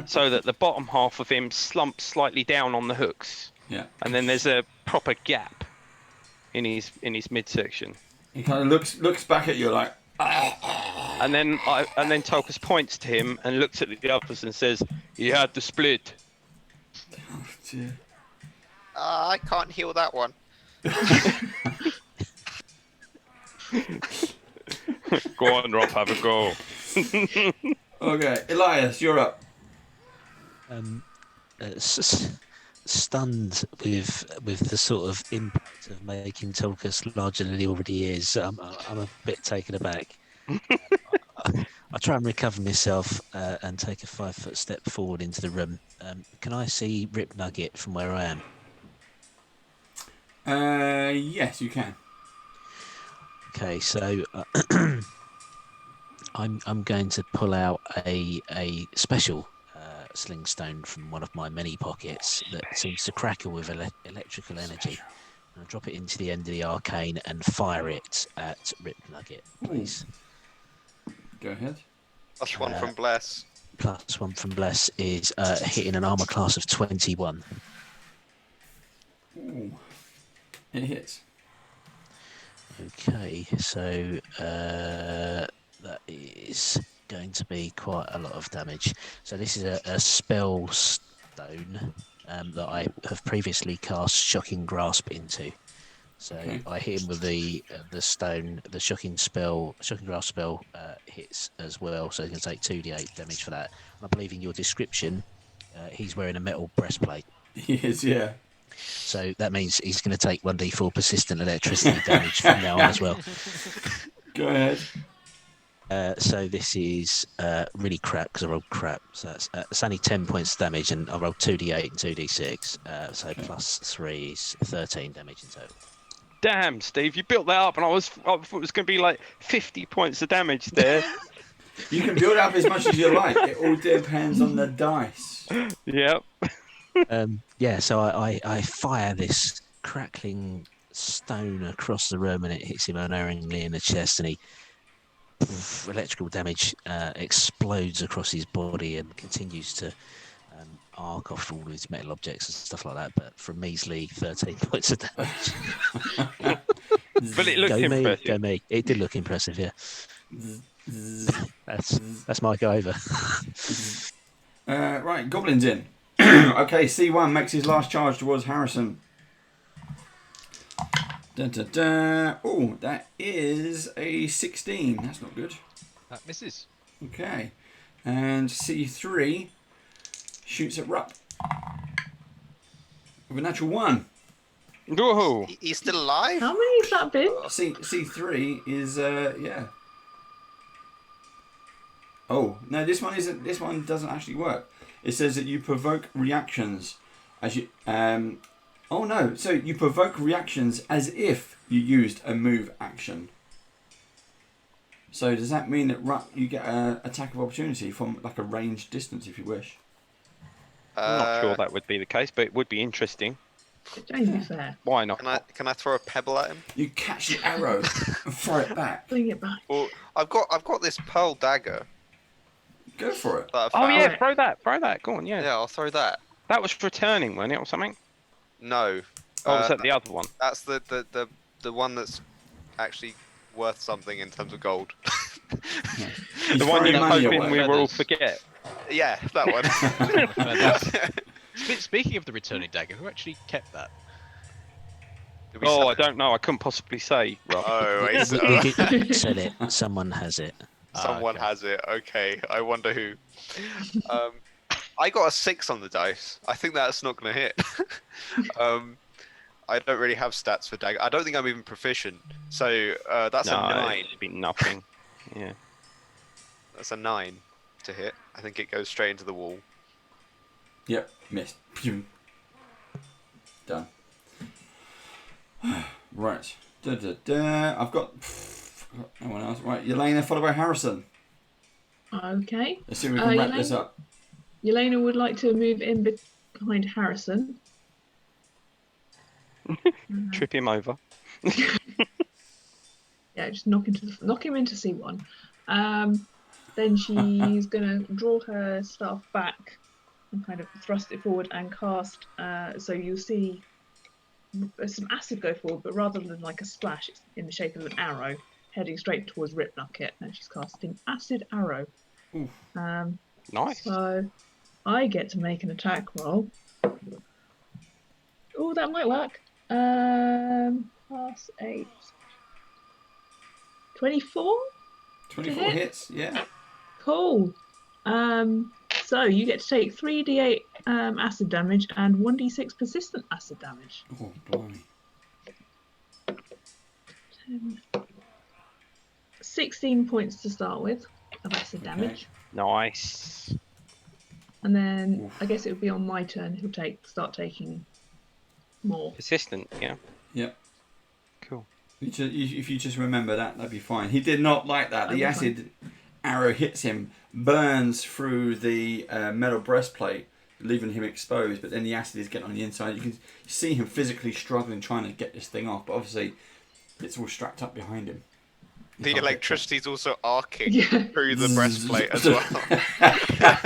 so that the bottom half of him slumps slightly down on the hooks. Yeah. And then there's a proper gap in his midsection. He kind of looks back at you like. And then Tulkas points to him and looks at the others and says, "He had the split." Oh, dear. I can't heal that one. Go on, Rob, have a go. Okay, Elias, you're up. Stunned with the sort of impact of making Tulkas larger than he already is, I'm a bit taken aback. I try and recover myself and take a 5-foot step forward into the room. Can I see Rip Nugget from where I am? Yes, you can. Okay, so I'm going to pull out a special sling stone from one of my many pockets that seems to crackle with electrical energy. I'll drop it into the end of the arcane and fire it at Rip Nugget, please. Go ahead. +1 from Bless. +1 from Bless is hitting an armor class of 21. Ooh. It hits. Okay, so that is going to be quite a lot of damage. So this is a spell stone that I have previously cast Shocking Grasp into. So Okay. I hit him with the stone. The Shocking Grasp spell hits as well. So he's going to take 2d8 damage for that. And I believe in your description, he's wearing a metal breastplate. He is, yeah. So that means he's going to take 1d4 persistent electricity damage from now on as well. Go ahead. So this is really crap because I rolled crap. So it's only 10 points damage, and I rolled 2d8 and 2d6. So +3 is 13 damage in total. Damn, Steve, you built that up, and I thought it was going to be like 50 points of damage there. You can build up as much as you like. It all depends on the dice. Yep. So I fire this crackling stone across the room, and it hits him unerringly in the chest, and electrical damage explodes across his body and continues to arc off all his metal objects and stuff like that, but for a measly 13 points of damage. But it looked impressive. Go me. It did look impressive, yeah. That's my go over. Right, Goblin's in. Okay, C1 makes his last charge towards Harrison. Oh, that is a 16. That's not good. That misses. Okay. And C3 shoots at Rupp with a natural 1. Whoa! He's still alive? How many has that been? C3 is yeah. Oh no, this one isn't. This one doesn't actually work. It says that you provoke reactions as you. Oh no! So you provoke reactions as if you used a move action. So does that mean that you get an attack of opportunity from like a ranged distance if you wish? I'm not sure that would be the case, but it would be interesting. Don't be fair. Why not? Can I throw a pebble at him? You catch the arrow and throw it back. Bring it back. Well, I've got this pearl dagger. Go for it. That I Oh found. yeah, throw that. Go on, yeah. Yeah, I'll throw that. That was returning, wasn't it, or something? No. Oh, was that the other one? That's the one that's actually worth something in terms of gold. The one you're money hoping away. we will all forget. Yeah, that one. Speaking of the returning dagger, who actually kept that? Did we Oh, sell I it? don't know. I couldn't possibly say. Rob. Oh, wait. So You said it. Someone has it. someone okay. has it. Okay, I wonder who. I got a 6 on the dice. I think that's not going to hit. I don't really have stats for dagger. I don't think I'm even proficient. So that's a 9. It'd be nothing. Yeah. That's a 9 to hit. I think it goes straight into the wall. Yep, missed. Pew. Done. Right. I've got no one else. Right, Yelena followed by Harrison. Okay. Let's see if we can wrap this Yelena? up. Yelena would like to move in behind Harrison. Trip him over. Yeah, just knock him into C1. Then she's gonna draw her staff back and kind of thrust it forward and cast. So you'll see some acid go forward, but rather than like a splash, it's in the shape of an arrow heading straight towards Ripnucket, and she's casting acid arrow. Nice. So I get to make an attack roll. Oh, that might work. Plus 8. 24? 24 hit? hits, yeah. Cool. So you get to take 3d8 acid damage and 1d6 persistent acid damage. Oh, blimey. 10. 16 points to start with of acid damage. Nice. And then I guess it would be on my turn. He'll start taking more. Persistent, yeah. Yep. Cool. If you just remember that, that'd be fine. He did not like that. The acid arrow hits him, burns through the metal breastplate, leaving him exposed, but then the acid is getting on the inside. You can see him physically struggling, trying to get this thing off, but obviously it's all strapped up behind him. The electricity's also arcing through the breastplate as well.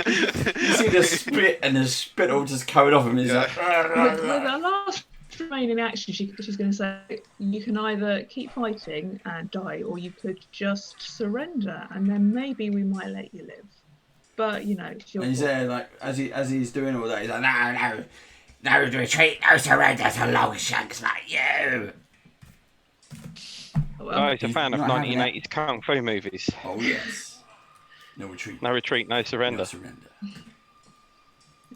You see the spit and the spittle just coming off him. He's like, With her last remaining action, she's going to say, you can either keep fighting and die, or you could just surrender, and then maybe we might let you live. But, you know, it's your and he's fault. there, like, as he's doing all that, he's like, No retreat, no surrender to long shanks like you. Oh, he's a fan of not having 1980s kung fu movies. oh yes. No retreat. No retreat, no surrender. No surrender.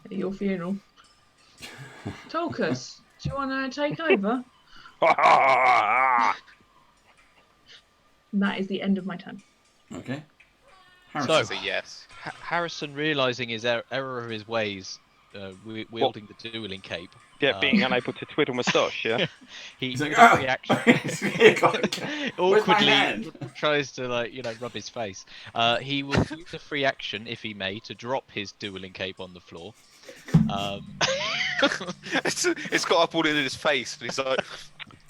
At your funeral. Tolkus, do you want to take over? And that is the end of my turn. Okay. So, That's a yes. Harrison, realizing his error of his ways, wielding the dueling cape. Yeah, being unable to twiddle moustache, yeah. He He's like, with a free action Where's my awkwardly hand? tries to rub his face. He will use a free action, if he may, to drop his dueling cape on the floor. It's got up all in his face, and he's like,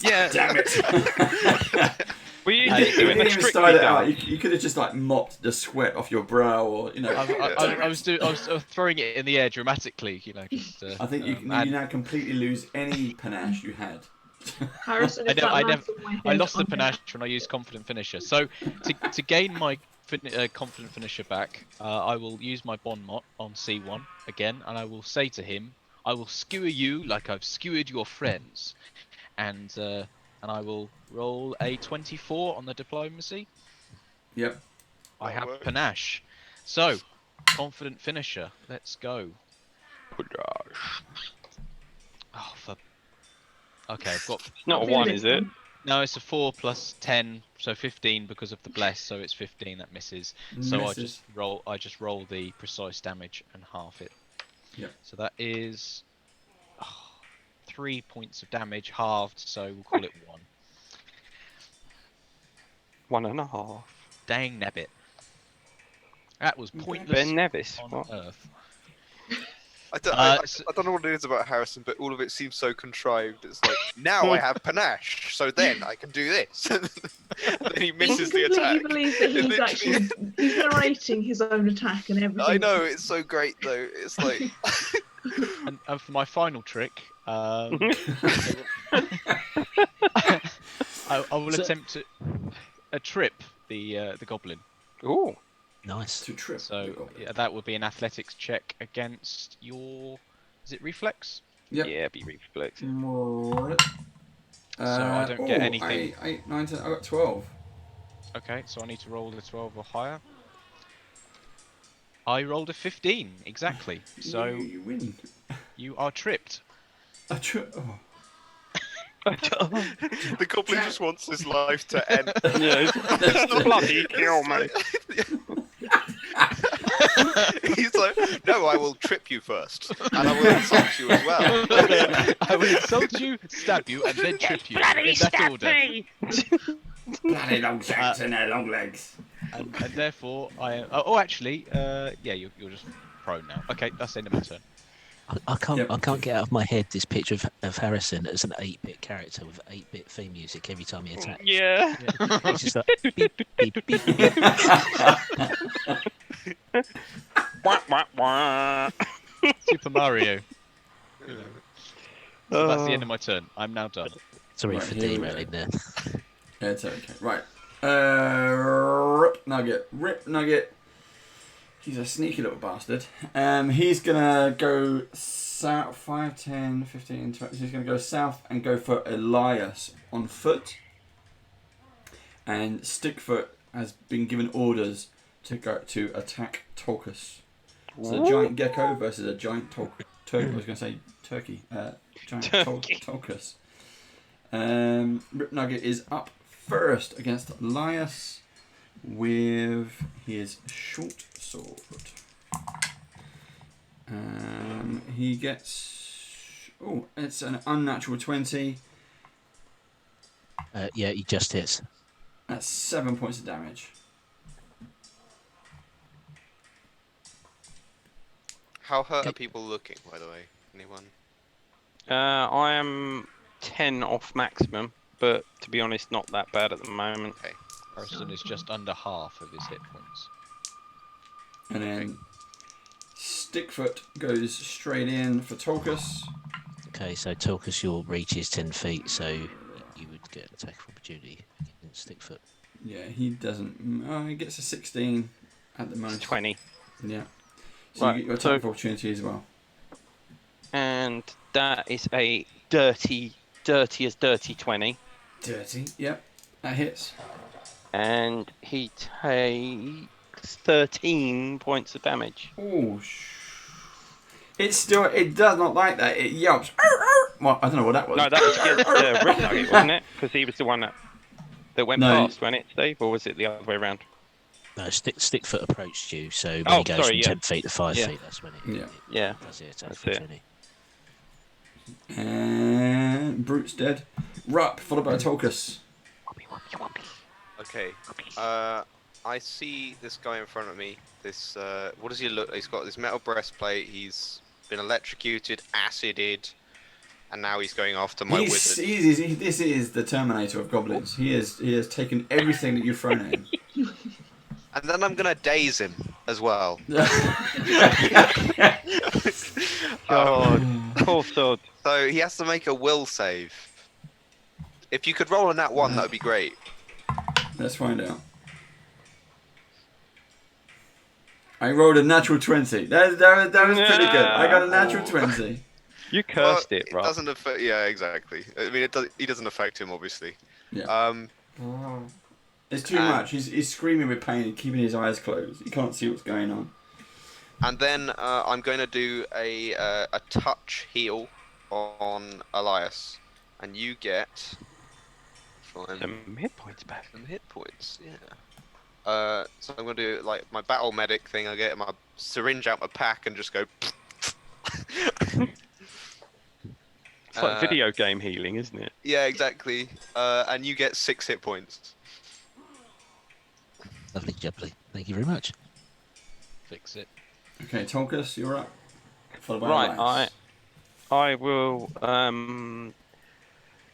Yeah. Damn it. Well, you You did do it didn't in a even strictly start it done. out. You could have just like mopped the sweat off your brow, or you know. I was throwing it in the air dramatically, just. I think you now completely lose any panache you had. Harrison, if I lost the panache when I used confident finisher. So to gain my confident finisher back, I will use my bon mot on C1 again, and I will say to him, "I will skewer you like I've skewered your friends," and I will roll a 24 on the diplomacy. Yep. I have panache. So, confident finisher. Let's go. Oh, Okay, I've got. It's not a 1, is it? No, it's a 4 plus 10, so 15 because of the bless. So it's 15 that misses. So I just roll the precise damage and half it. Yeah. So that is 3 points of damage halved. So we'll call it 1. 1.5. Dang nabbit. That was pointless Ben Nevis. on What? Earth. I don't know what it is about Harrison, but all of it seems so contrived. It's like, now I have panache, so then I can do this. And then he misses the attack. I believe that he's actually he's narrating his own attack and everything. I know, it's so great though. It's like... And for my final trick, I will attempt to trip the goblin. Ooh. Nice. To trip. So yeah, that would be an athletics check against your. Is it reflex? Yep. Yeah, be reflex. Right. So I don't get anything. 8, 9, 10, I got 12. Okay, so I need to roll the 12 or higher. I rolled a 15 exactly. So you win. You are tripped. A trip. Oh. The goblin just wants his life to end. Yeah, it's bloody kill me. He's like, no, I will trip you first, and I will insult you as well. I will insult you, stab you, and then trip you. Bloody in that stab order. me! Bloody long shanks and their long legs. And therefore, I am. Actually, yeah, you're just prone now. Okay, that's the end of my turn. I can't get out of my head this picture of Harrison as an 8-bit character with 8-bit theme music every time he attacks. Yeah. It's just like beep, beep, beep, beep. Wah, wah, wah. Super Mario. So that's the end of my turn. I'm now done. Sorry Right, for here we derailing go. there. Yeah, it's okay. Right. Rip Nugget. He's a sneaky little bastard. He's gonna go south, 5, 10, 15, 20. He's gonna go south and go for Elias on foot. And Stickfoot has been given orders to go to attack Tolkus. So a giant gecko versus a giant turkey. I was gonna say turkey. Giant Tolkus. Rip Nugget is up first against Elias with his short sword. He gets... Oh, it's an unnatural 20. Yeah, he just hits. That's 7 points of damage. How hurt are people looking, by the way? Anyone? I am 10 off maximum, but to be honest, not that bad at the moment. Okay. Harrison is just under half of his hit points. And then Stickfoot goes straight in for Tolkus. Okay, so Tulkas, your reach is 10 feet, so you would get an attack of opportunity against Stickfoot. Yeah, he doesn't... he gets a 16 at the most. 20. Yeah. So Right, you get your attack of opportunity as well. And that is a dirty 20. Dirty, yep. That hits. And he takes 13 points of damage. Oh, it does not like that. It yelps. Well, I don't know what that was. No, that was against Rip Nugget, wasn't it? Because he was the one that went past, wasn't it, Steve? Or was it the other way around? No, Stickfoot approached you, so when he goes from 10 feet to 5 feet, that's when it does the attack of opportunity. And Brute's dead. Rup, followed by Tolkus. Okay. I see this guy in front of me. This what does he look? He's got this metal breastplate. He's been electrocuted, acided, and now he's going after my wizard. This is the Terminator of goblins. He has taken everything that you've thrown at him. And then I'm gonna daze him as well. God, poor sod. So he has to make a will save. If you could roll on that one, that would be great. Let's find out. I rolled a natural 20. That was pretty good. I got a natural 20. You cursed it, right? It doesn't affect. Yeah, exactly. I mean, he doesn't affect him, obviously. Yeah. It's too much. He's screaming with pain and keeping his eyes closed. He can't see what's going on. And then I'm going to do a touch heal on Elias, and you get Some hit points back. some hit points. Yeah. So I'm gonna do like my battle medic thing. I get my syringe out my pack and just go. It's like video game healing, isn't it? Yeah, exactly. And you get 6 hit points. Lovely jubbly. Thank you very much. Fix it. Okay, Tolkus, you're up. Followed by Right, Elias. I will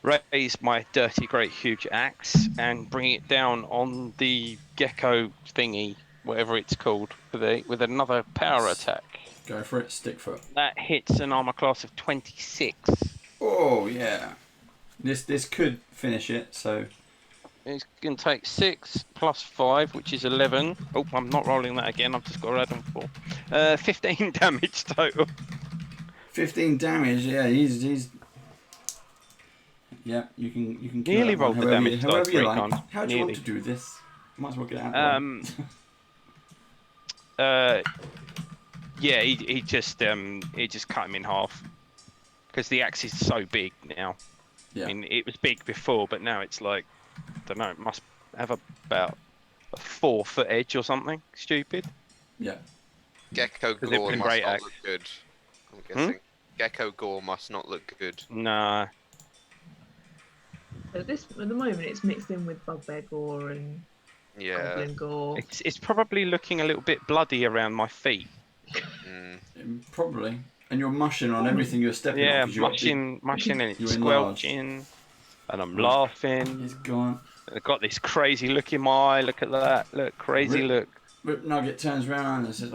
raise my dirty great huge axe and bring it down on the gecko thingy, whatever it's called, with another power attack. Go for it, stick foot. That hits an armor class of 26. Oh yeah. This could finish it. So It's going to take 6 plus 5, which is 11. Oh, I'm not rolling that again. I've just got to add on 4. 15 damage total. 15 damage. Yeah, he's. Yeah, you can kill Nearly that one rolled the however damage you, however die you 3 like. times. How do you want Nearly. to do this? Might as well get out. Yeah, he just cut him in half because the axe is so big now. Yeah. I mean, it was big before, but now it's like, I don't know, it must have about a 4-foot edge or something stupid. Yeah. Gecko Because they've gore been must great not axe. look good. I'm guessing. Gecko gore must not look good. Nah. At the moment, it's mixed in with Bugbear gore and Yeah. Goblin gore. It's probably looking a little bit bloody around my feet. Probably. And you're mushing on everything you're stepping Yeah, on. 'cause you've got mushing and you're it's enlarged. squelching, and I'm laughing. He's gone. I've got this crazy look in my eye. Look at that. Look, crazy look. Rip Nugget turns around and says,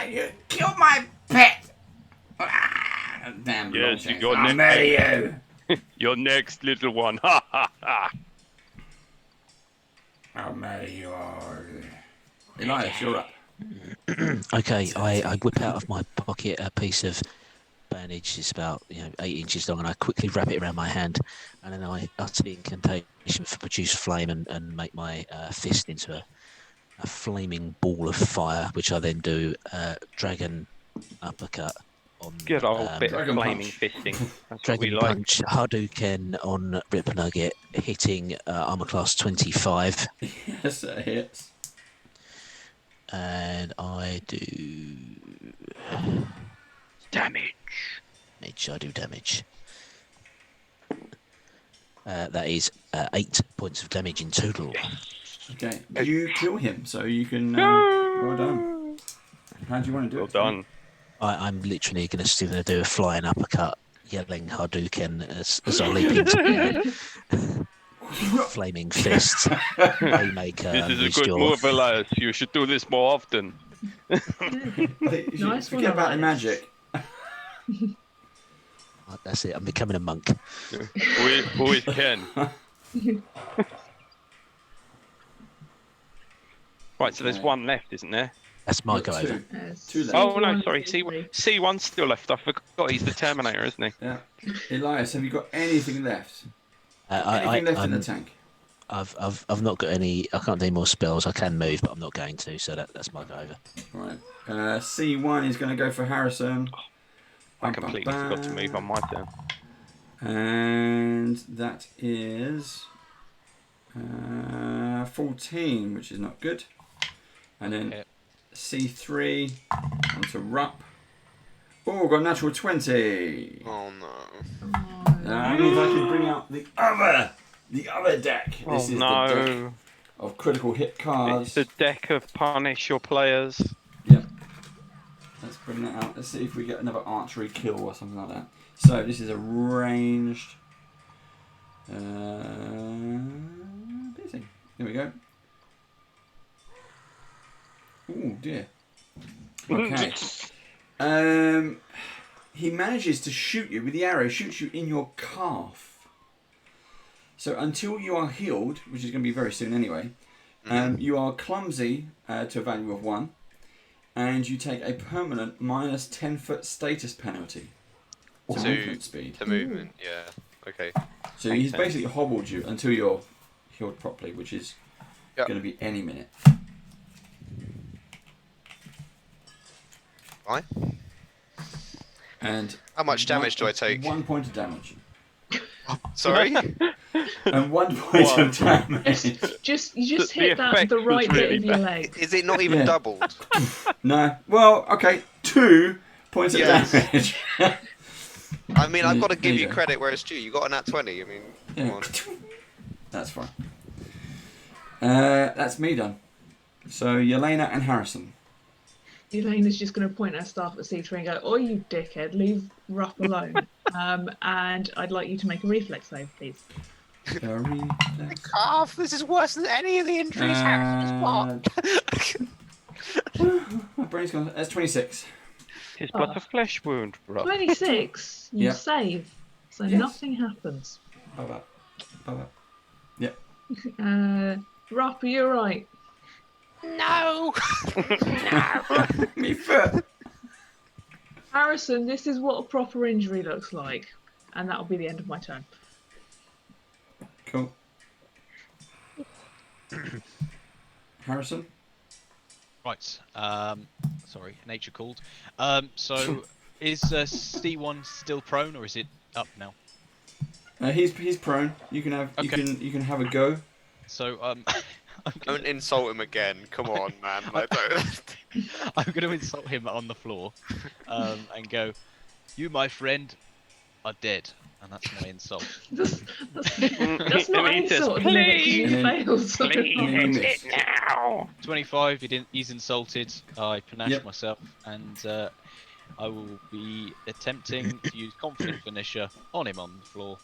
You killed my pet! Ah, damn, Yes, Lord, you're I'll next. murder you! You're next, little one. Ha ha ha. I'll murder you all. Elias, you're up. Okay, I whip out of my pocket a piece of bandage. It's about 8 inches long, and I quickly wrap it around my hand, and then I utter the incantation for produce flame and make my fist into a flaming ball of fire, which I then do dragon uppercut on Good old bit of Dragon flaming punch. fisting. That's what dragon we like. punch Hadouken on Rip Nugget, hitting armor class 25. Yes, it hits. And I do Damage. I do damage. That is 8 points of damage in total. Okay, you kill him, so you can. Well done. How do you want to do Well it? done. I'm literally going to do a flying uppercut, yelling Hadouken as I leap into the flaming fist. Haymaker. This is a restore. good move, Elias. You should do this more often. You should Nice one, forget about the Elias. magic. That's it. I'm becoming a monk. Always can. Right, so there's Okay. one left, isn't there? That's my Look, go over. Two left. Oh no, C1, sorry. C3. C1's still left. I forgot he's the Terminator, isn't he? Yeah. Elias, have you got anything left? I, Anything left in the I'm- tank? I've not got any. I can't do any more spells. I can move, but I'm not going to. So that's my go over. Right. C1 is going to go for Harrison. I completely forgot to move on my turn. And that is 14, which is not good. And then Hit. C3 onto Rupp. Oh, got a natural 20. Oh no. That means I can bring out the other deck. This Oh is the deck no. of critical hit cards. It's the deck of punish your players. Yep. Let's bring that out. Let's see if we get another archery kill or something like that. So this is a ranged. Busy. Here we go. Oh dear. Okay. He manages to shoot you with the arrow. Shoots you in your calf. So until you are healed, which is going to be very soon anyway, you are clumsy to a value of 1. And you take a permanent minus 10-foot status penalty to movement speed. To movement, yeah. Okay. So he's basically hobbled you until you're healed properly, which is Yep. going to be any minute. Fine. And How much damage do I take? 1 point of damage. Sorry. And 1 point of damage. You just The hit the effect was right bit really of your bad. leg. Is it not even Yeah. doubled? No. Well, okay. 2 points of Yes. damage. I mean, I've got to There give you you go. credit where it's due. You got a nat 20. I mean, come Yeah. on. That's fine. That's me done. So Yelena and Harrison. Elena's just going to point her staff at C3 and go, "Oh, you dickhead, leave Rupp alone." And I'd like you to make a reflex save, please. Calf, this is worse than any of the injuries Harrison's got. My brain's gone. That's 26. It's but a flesh wound, bro. 26. You Yeah. save, so Yes. nothing happens. Bye-bye. Rupp, are you alright? No. Me foot. Harrison, this is what a proper injury looks like, and that'll be the end of my turn. Cool. Harrison? Right. Sorry, nature called. So is C1 still prone or is it up now? He's prone. You can have you can have a go. So Don't insult him again. Come on, man. Like, don't. I'm going to insult him on the floor and go, "You, my friend, are dead," and that's my insult. That's not an He says, insult at the minute 'cause you "Please, failed. So Please, it's it now. 25. He's insulted. I panache Yep. myself, and I will be attempting to use confident finisher on him on the floor.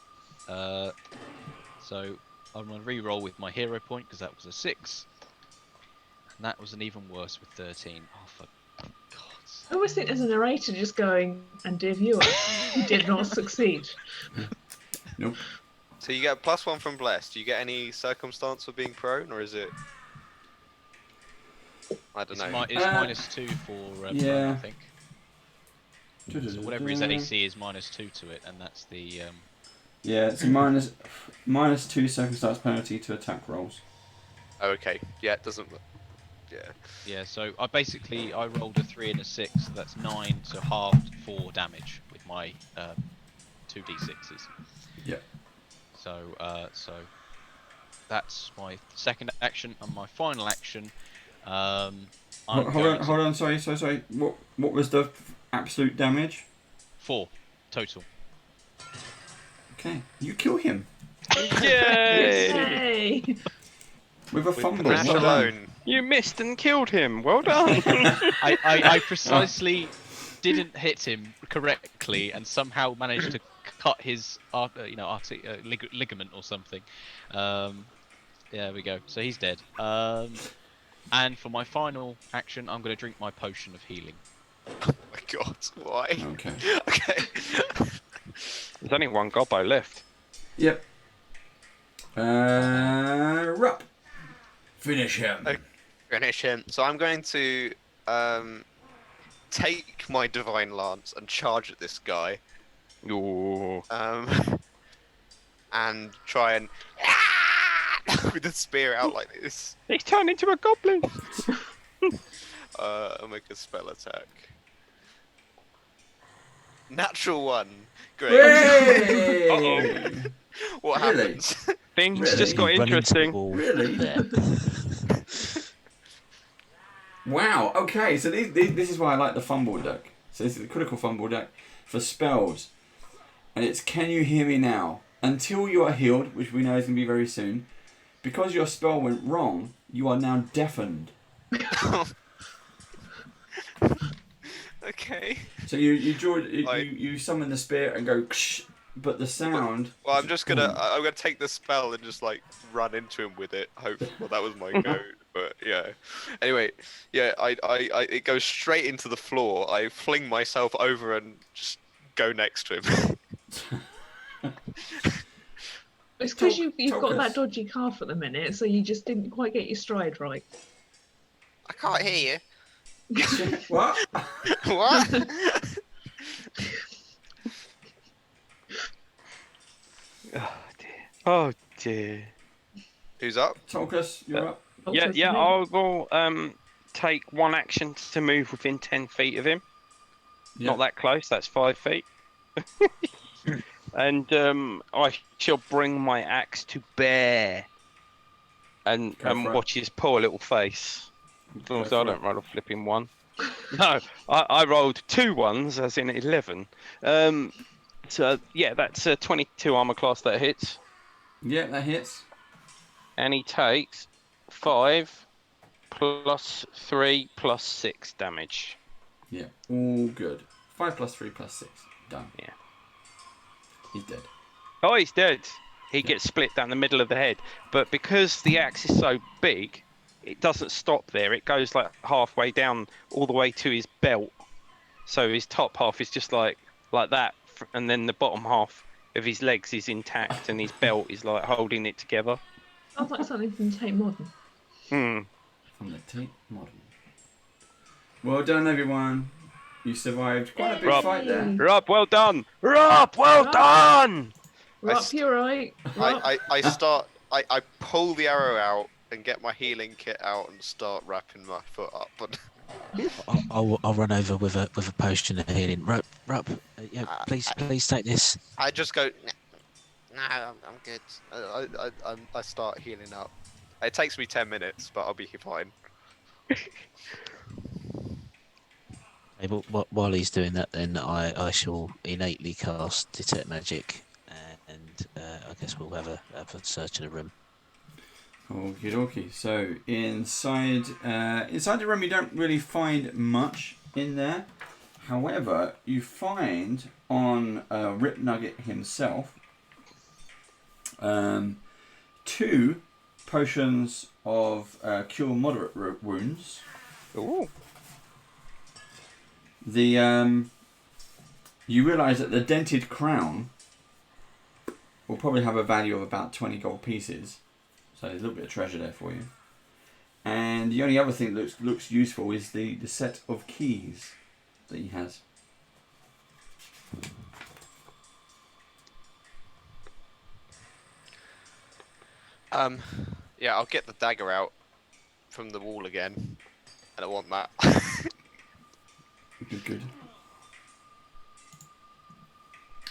So I'm going to re-roll with my hero point because that was a 6, and that was an even worse with 13. Oh, for God's I always think there's a narrator just going, "And dear viewer, you did not succeed." Nope. So you get a +1 from Blessed. Do you get any circumstance for being prone, or is it? I don't know. It's -2 for prone, yeah. I think. So whatever his AC is -2 to it, and that's the. Yeah, it's a -2 circumstance penalty to attack rolls. Oh, okay. Yeah, it doesn't. Yeah. Yeah, so I rolled a 3 and a 6, so that's 9, so halved 4 damage with my 2d6s. Yeah. So that's my second action, and my final action. Hold on. Sorry. What was the absolute damage? 4 total. Okay, you kill him Yay! Yay! with a fumble. Panache Well done. alone. You missed and killed him. Well done. I precisely didn't hit him correctly, and somehow managed to cut his ligament or something. There we go. So he's dead. And for my final action, I'm going to drink my potion of healing. Oh my God, why? Okay. Okay. There's only one gobbo left. Yep. Rupp. Finish him. Finish him. So I'm going to take my Divine Lance and charge at this guy. Ooh. And try and with the spear out like this. He's turned into a goblin. I'll make a spell attack. Natural 1. Great. Hey! What Really? happens? Things Really? just got Run into the interesting. wall Really? there. Wow. Okay. So this is why I like the fumble deck. So this is the critical fumble deck for spells, and it's "Can you hear me now?" Until you are healed, which we know is going to be very soon. Because your spell went wrong, you are now deafened. Okay. So you summon the spirit and go, "Ksh," but the sound. Well, I'm gonna take the spell and just like run into him with it. Hope. Well, that was my go. But yeah. Anyway, yeah. I it goes straight into the floor. I fling myself over and just go next to him. It's because you've Talk got us. that dodgy calf at the minute, so you just didn't quite get your stride right. I can't hear What? you. What? Oh dear. Who's up? Tulkas, you're up. Yeah, Also, yeah. me. I will take one action to move within 10 feet of him. Yeah. Not that close. That's 5 feet. And I shall bring my axe to bear and Go for it. watch his poor little face. As long Go as I for don't it. roll a flipping one. No, I rolled 2 1s, as in 11. So yeah, that's a 22 armor class that hits, Yeah, that hits. and he takes 5 plus 3 plus 6 damage. Yeah, all good. 5 plus 3 plus 6. Done. Yeah. He's dead. Oh, he's dead. He gets split down the middle of the head, but because the axe is so big, it doesn't stop there. It goes like halfway down, all the way to his belt. So his top half is just like that, and then the bottom half of his legs is intact, and his belt is like holding it together. Sounds like something from Tate Modern. Hmm. From the Tate Modern. Well done, everyone. You survived quite a big Rob. fight there. Rob, well done. Rob, well done. Rob, you're right. Rob. I pull the arrow out and get my healing kit out and start wrapping my foot up. But I'll run over with a potion of healing. Rob, yeah, please take this. I just go. No, I'm good. I start healing up. It takes me 10 minutes, but I'll be fine. Hey, but while he's doing that, then I shall innately cast Detect Magic, and I guess we'll have a search of the room. Okie dokie. So inside the room, you don't really find much in there. However, you find on Rip Nugget himself 2 potions of cure moderate wounds. Ooh. You realise that the dented crown will probably have a value of about 20 gold pieces. So there's a little bit of treasure there for you. And the only other thing that looks useful is the set of keys that he has. Yeah, I'll get the dagger out from the wall again. I don't want that. Good.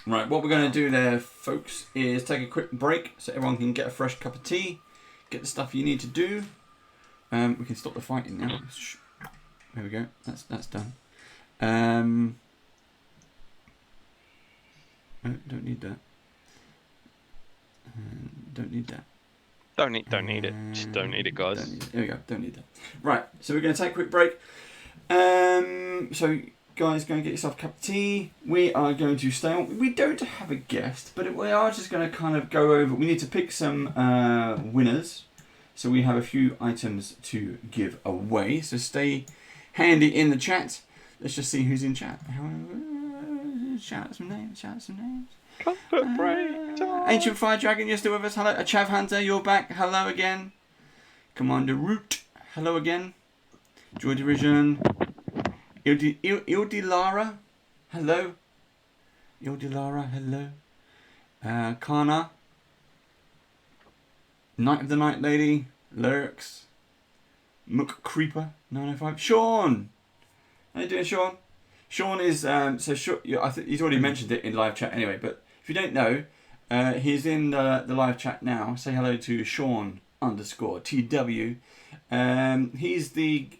Right, what we're going to do there, folks, is take a quick break so everyone can get a fresh cup of tea, get the stuff you need to do. We can stop the fighting now. There we go. That's done. No, don't need that. Don't need that. Don't need it. Just don't need it, guys. There we go. Don't need that. Right. So we're going to take a quick break. So guys, go and get yourself a cup of tea. We are going to stay on. We don't have a guest, but we are just going to kind of go over. We need to pick some winners. So we have a few items to give away. So stay handy in the chat. Let's just see who's in chat. Shout out some names. Comfort break time. Ancient Fire Dragon, you're still with us. Hello. Chav Hunter, you're back. Hello again. Commander Root, hello again. Joy Division. Ildilara, hello. Ildilara, hello. Kana. Night of the Night Lady. Lurks. Mook Creeper, 905. Sean! How you doing, Sean? Sean is, I think he's already mentioned it in live chat anyway, but if you don't know, he's in the live chat now. Say hello to Sean_TW. He's the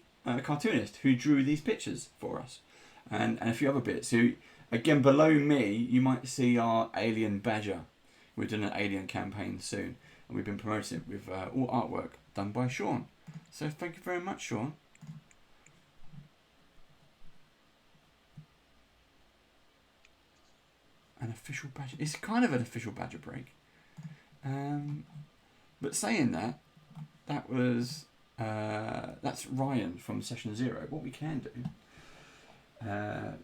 cartoonist who drew these pictures for us, and a few other bits. So again, below me, you might see our Alien Badger. We're doing an Alien campaign soon, and we've been promoting it with all artwork done by Sean. So thank you very much, Sean. An official badger. It's kind of an official badger break. But saying that, that's Ryan from Session 0. What we can do.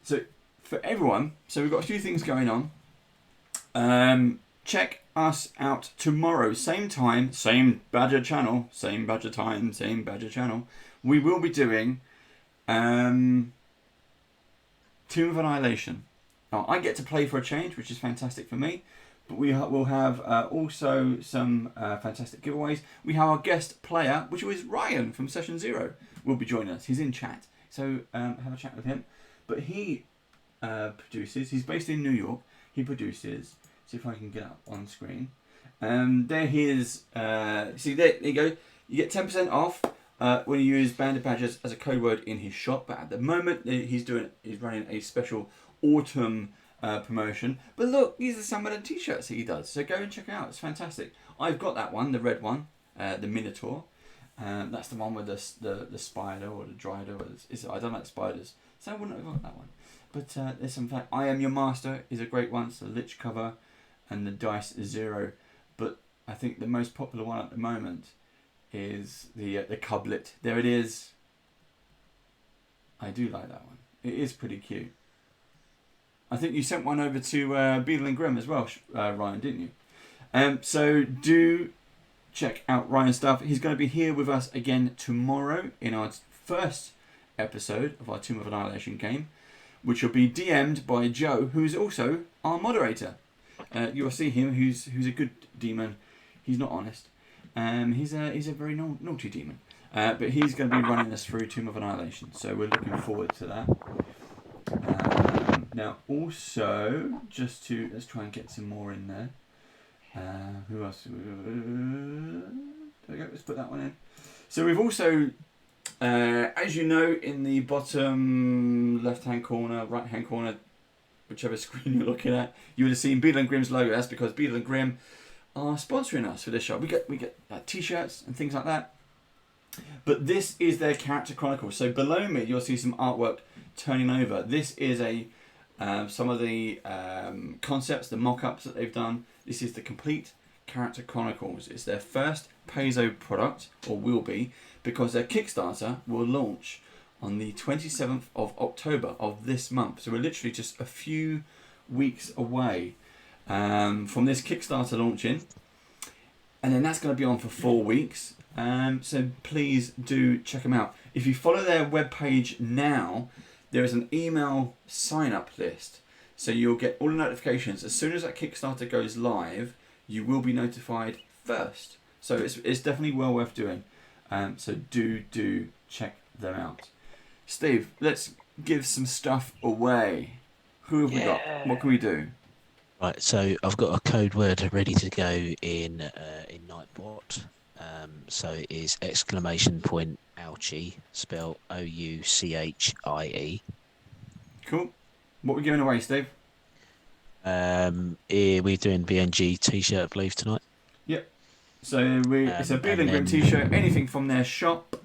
So for everyone, so we've got a few things going on. Check us out tomorrow, same time, same badger channel, same badger time, same badger channel. We will be doing Tomb of Annihilation. Now, I get to play for a change, which is fantastic for me. But we will have also some fantastic giveaways. We have our guest player, which was Ryan from Session 0, will be joining us. He's in chat, so have a chat with him. But he produces, he's based in New York, he produces See if I can get up on screen. There he is. See, there you go. You get 10% off when you use Bandit Badges as a code word in his shop. But at the moment, he's running a special autumn promotion. But look, these are some of the t-shirts that he does. So go and check it out. It's fantastic. I've got that one, the red one, the Minotaur. That's the one with the spider or the Dryder. I don't like spiders, so I wouldn't have got that one. But there's some fact. I Am Your Master is a great one. It's the Lich cover, and the dice is 0. But I think the most popular one at the moment is the Cublet. There it is. I do like that one. It is pretty cute. I think you sent one over to Beadle and Grimm as well, Ryan, didn't you? So do check out Ryan's stuff. He's going to be here with us again tomorrow in our first episode of our Tomb of Annihilation game, which will be DM'd by Joe, who's also our moderator. You'll see him, who's a good demon. He's not honest. He's a very naughty demon. But he's going to be running us through Tomb of Annihilation, so we're looking forward to that. Now, also, let's try and get some more in there. Who else? There we go. Let's put that one in. So we've also, as you know, in the bottom left-hand corner, right-hand corner, whichever screen you're looking at, you would have seen Beadle and Grimm's logo. That's because Beadle and Grimm are sponsoring us for this shop. We get t-shirts and things like that. But this is their character chronicle. So below me, you'll see some artwork turning over. This is some of the concepts, the mock-ups that they've done. This is the complete character chronicles. It's their first Paizo product, or will be, because their Kickstarter will launch on the 27th of October of this month. So we're literally just a few weeks away from this Kickstarter launching. And then that's going to be on for 4 weeks. So please do check them out. If you follow their webpage now, there is an email sign-up list. So you'll get all the notifications. As soon as that Kickstarter goes live, you will be notified first. So it's definitely well worth doing. So do check them out. Steve, let's give some stuff away. Who have we got? What can we do? Right, so I've got a code word ready to go in Nightbot. So it is !Ouchie, spelled Ouchie. Cool. What are we giving away, Steve? We're doing BNG t-shirt, I believe, tonight. Yep. So it's a Beadle and Grimm t-shirt, anything from their shop.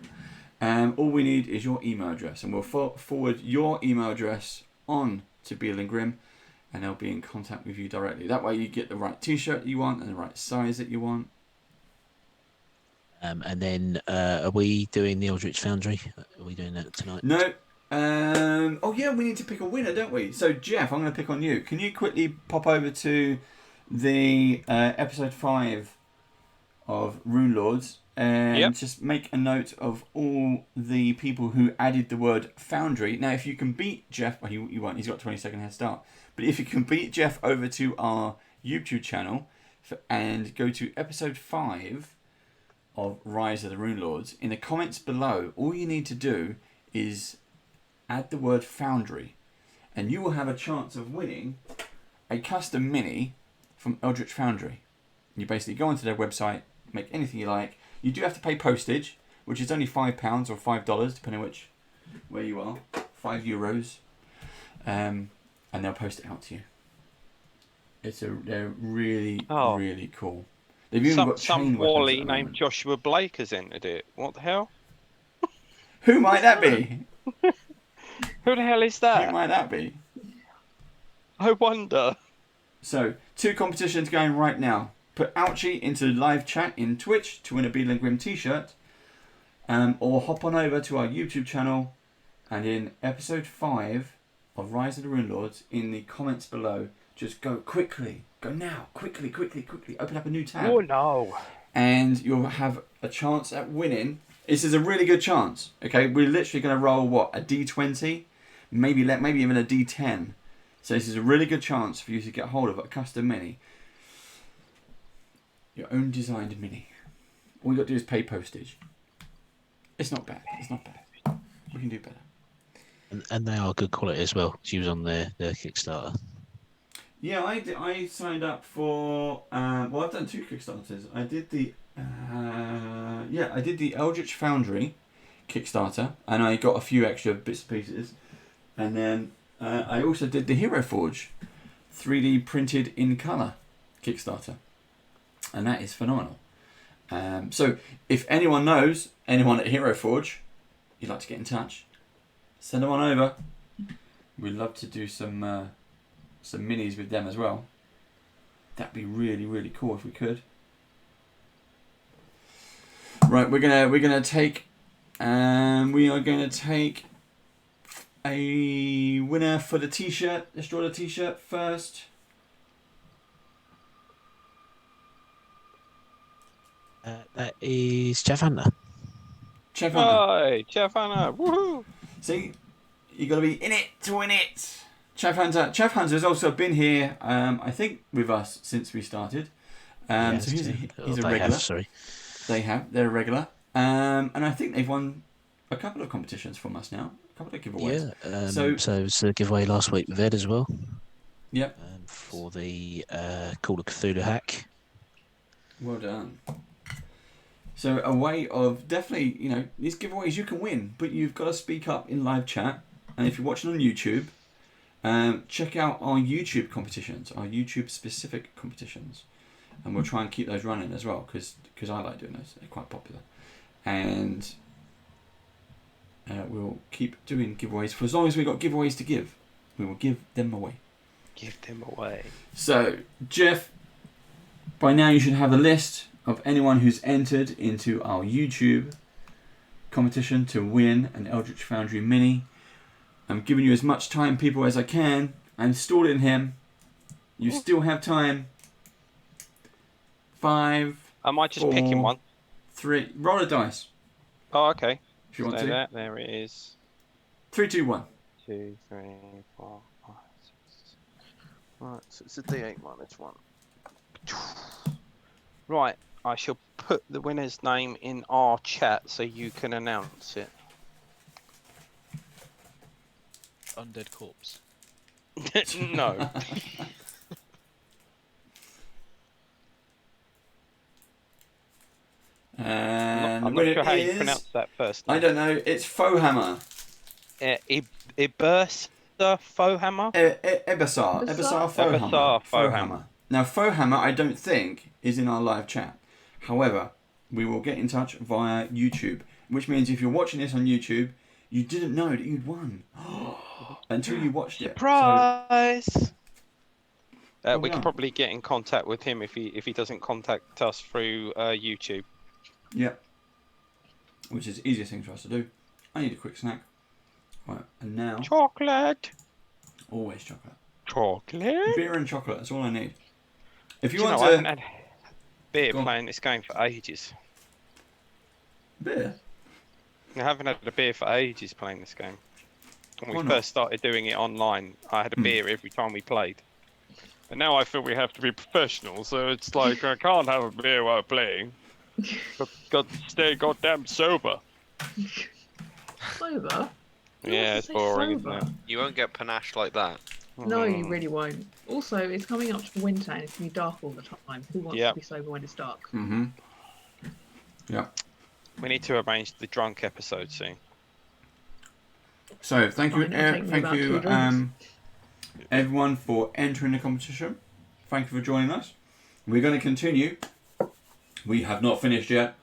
All we need is your email address, and we'll forward your email address on to Beadle and Grimm, and they'll be in contact with you directly. That way you get the right t-shirt you want and the right size that you want. And then, are we doing the Eldritch Foundry? Are we doing that tonight? No. Oh yeah, we need to pick a winner, don't we? So Jeff, I'm going to pick on you. Can you quickly pop over to the episode 5 of Runelords and just make a note of all the people who added the word Foundry. Now, if you can beat Jeff, well, you won't. He's got a 20-second head start. But if you can beat Jeff over to our YouTube channel and go to episode 5 of Rise of the Runelords, in the comments below, all you need to do is add the word Foundry, and you will have a chance of winning a custom mini from Eldritch Foundry. You basically go onto their website, make anything you like. You do have to pay postage, which is only £5 or $5, depending on where you are. €5, and they'll post it out to you. They're really really cool. They've even got some wally named Joshua Blake has entered it. What the hell? Who might that be? Who the hell is that? Who might that be? I wonder. So, 2 competitions going right now. Put Ouchie into live chat in Twitch to win a Beadle and Grimm t-shirt. Or hop on over to our YouTube channel, and in episode 5 of Rise of the Runelords, in the comments below, just go quickly. Go now. Quickly. Open up a new tab. Oh no. And you'll have a chance at winning. This is a really good chance. Okay, we're literally going to roll, a D20? Maybe even a D10. So this is a really good chance for you to get hold of a custom mini. Your own designed mini. All you got to do is pay postage. It's not bad. We can do better. And they are good quality as well. She was on their Kickstarter. Yeah, I signed up for. Well, I've done 2 Kickstarters. I did the. I did the Eldritch Foundry Kickstarter, and I got a few extra bits and pieces. And then I also did the Hero Forge 3D printed in colour Kickstarter, and that is phenomenal. So if anyone knows anyone at Hero Forge, you'd like to get in touch, send them on over. We'd love to do some minis with them as well. That'd be really, really cool if we could. Right, we are gonna take a winner for the t-shirt. Let's draw the t-shirt first. That is Chavanda. Hi, Chavanda. Woohoo! See, you got to be in it to win it. Chav Hunter has also been here, I think, with us since we started. So he's a regular. They're a regular. And I think they've won a couple of competitions from us now. A couple of giveaways. Yeah. So it was a giveaway last week with Ed as well. Yep. For the Call of Cthulhu hack. Well done. So a way of definitely, these giveaways you can win, but you've got to speak up in live chat. And if you're watching on YouTube, check out our YouTube competitions, our YouTube specific competitions. And we'll try and keep those running as well, because I like doing those. They're quite popular. And we'll keep doing giveaways for as long as we've got giveaways to give. We will give them away. Give them away. So, Jeff, by now you should have a list of anyone who's entered into our YouTube competition to win an Eldritch Foundry Mini. I'm giving you as much time, people, as I can. I'm stalling him. You still have time. 5. Am I just picking one? 3. Roll a dice. Oh, okay. If you want so to. There it is. 3, 2, 1. 2, 3, 4, 5, 6. Right, so it's a D8 minus 1. Right, I shall put the winner's name in our chat so you can announce it. Undead corpse. No. And I'm not sure how you pronounce that first name. I don't know. It's Fohammer. Ibersa Fohammer? Ebasar Fohammer. Now, Fohammer, I don't think, is in our live chat. However, we will get in touch via YouTube, which means if you're watching this on YouTube, you didn't know that you'd won until you watched it. Surprise! We can probably get in contact with him if he doesn't contact us through YouTube. Yeah. Which is the easiest thing for us to do. I need a quick snack. Right, and now... Chocolate! Always chocolate. Chocolate? Beer and chocolate, that's all I need. If you want to... I haven't had beer playing this game for ages. Beer? I haven't had a beer for ages playing this game. When we first started doing it online, I had a beer every time we played. And now I feel we have to be professional, so it's like I can't have a beer while playing. I've got to stay goddamn sober. Sober? Yeah, it's boring, sober? isn't it? You won't get panache like that. No, you really won't. Also, it's coming up to winter and it's going to be dark all the time. Who wants to be sober when it's dark? Mm-hmm. Yeah. We need to arrange the drunk episode soon. So, thank you, everyone, for entering the competition. Thank you for joining us. We're going to continue. We have not finished yet.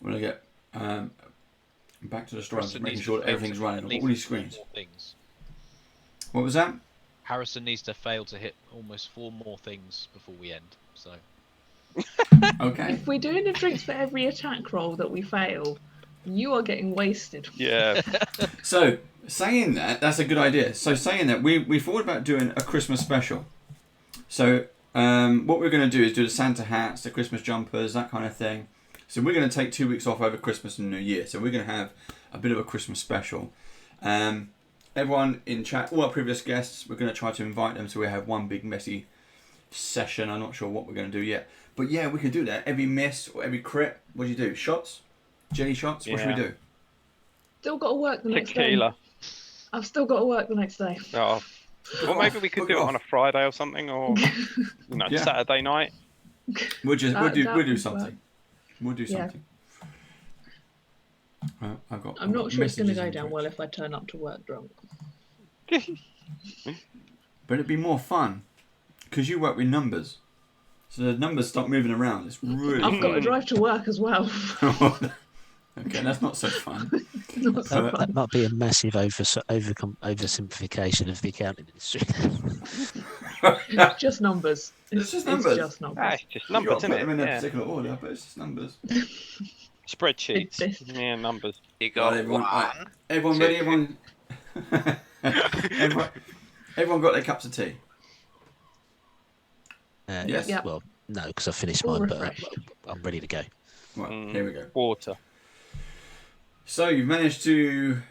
We're going to get back to the story, making sure that everything's running on all these screens. What was that? Harrison needs to fail to hit almost 4 more things before we end. So. Okay. If we're doing the drinks for every attack roll that we fail, you are getting wasted. Yeah. So, saying that, that's a good idea. So, saying that, we thought about doing a Christmas special. So, what we're going to do is do the Santa hats, the Christmas jumpers, that kind of thing. So, we're going to take 2 weeks off over Christmas and New Year. So, we're going to have a bit of a Christmas special. Everyone in chat, all our previous guests, we're going to try to invite them so we have one big messy session. I'm not sure what we're going to do yet. But yeah, we could do that. Every miss or every crit, what do you do? Shots? Jelly shots? What should we do? Still got to work the next day. Tequila. I've still got to work the next day. Oh, Well, maybe we could do it on a Friday or something, or Yeah. Saturday night. We'll do would something. work. We'll do Yeah. something. I've got. I'm I've not got sure it's going to messages go on down Twitch. well if I turn up to work drunk. But it'd be more fun because you work with numbers, so the numbers start moving around. It's really. I've got to fun. drive to work as well. Okay, that's not so fun. Not so That fun. might be a massive oversimplification of the accounting industry. It's just numbers. It's just numbers. It's just numbers. It's just You've numbers, got to put isn't them it? in a Yeah. particular order, but it's just numbers. Spreadsheets. This- Yeah, numbers. You got Right, everyone, right, one. everyone ready? Everyone got their cups of tea. Yes. Yep. Well, no, because I finished All mine, but refreshed. I'm ready to go. Right, here we go. Water. So you've managed to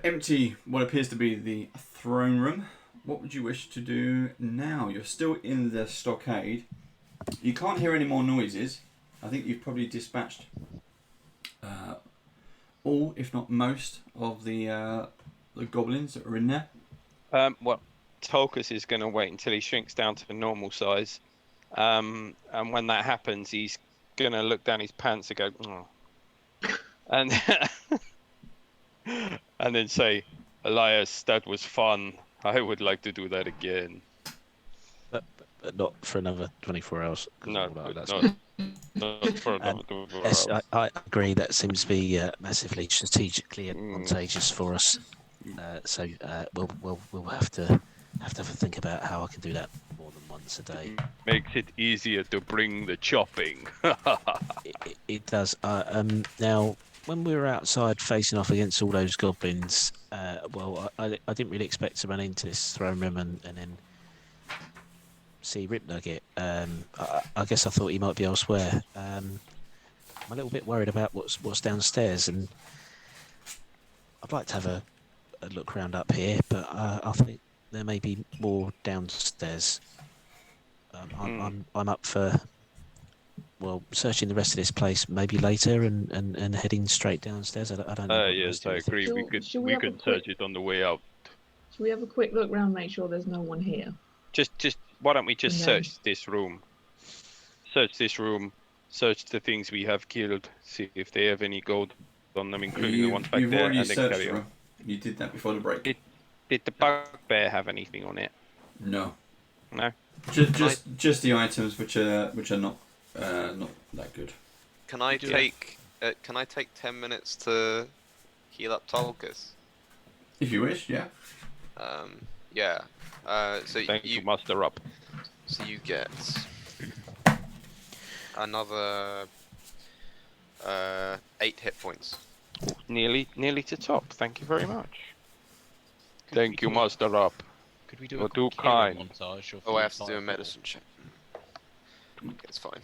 empty what appears to be the throne room. What would you wish to do now? You're still in the stockade. You can't hear any more noises. I think you've probably dispatched all, if not most, of the goblins that are in there. Well, Tolkus is going to wait until he shrinks down to the normal size. And when that happens, he's going to look down his pants and go, oh. And and then say, Elias, that was fun. I would like to do that again. But not for another 24 hours. 'cause No, all that- that's- not for another 24 Yes, hours. I agree. That seems to be massively strategically advantageous for us. So we'll have to have a think about how I can do that more than once a day. Makes it easier to bring the chopping. It does. Now, when we were outside facing off against all those goblins, I didn't really expect to run into this throne room and then see Rip Nugget. I guess I thought he might be elsewhere. I'm a little bit worried about what's downstairs, and I'd like to have a look round up here, but I think there may be more downstairs. I'm up for searching the rest of this place maybe later and heading straight downstairs. I don't know. what Yes, the I rest of you agree. think. We Shall could we we have a could quick- search it on the way out. Should we have a quick look round, make sure there's no one here? Just why don't we just And then- search this room? Search this room. Search the things we have killed. See if they have any gold on them, including the ones back You've there, already and then searched carry for on. them. You did that before the break. Did the Bugbear have anything on it? No. No. Just the items which are not that good. Can I take 10 minutes to heal up Tolkus? If you wish, yeah. Yeah. So Thank you, Master Up. So you get another 8 hit points. Nearly to top. Thank you very much. Could Thank we you, do a- Master Up. Could we do Well, a do quick hero kind. montage of Oh, the I have to do entire a floor? medicine check. Okay, it's fine.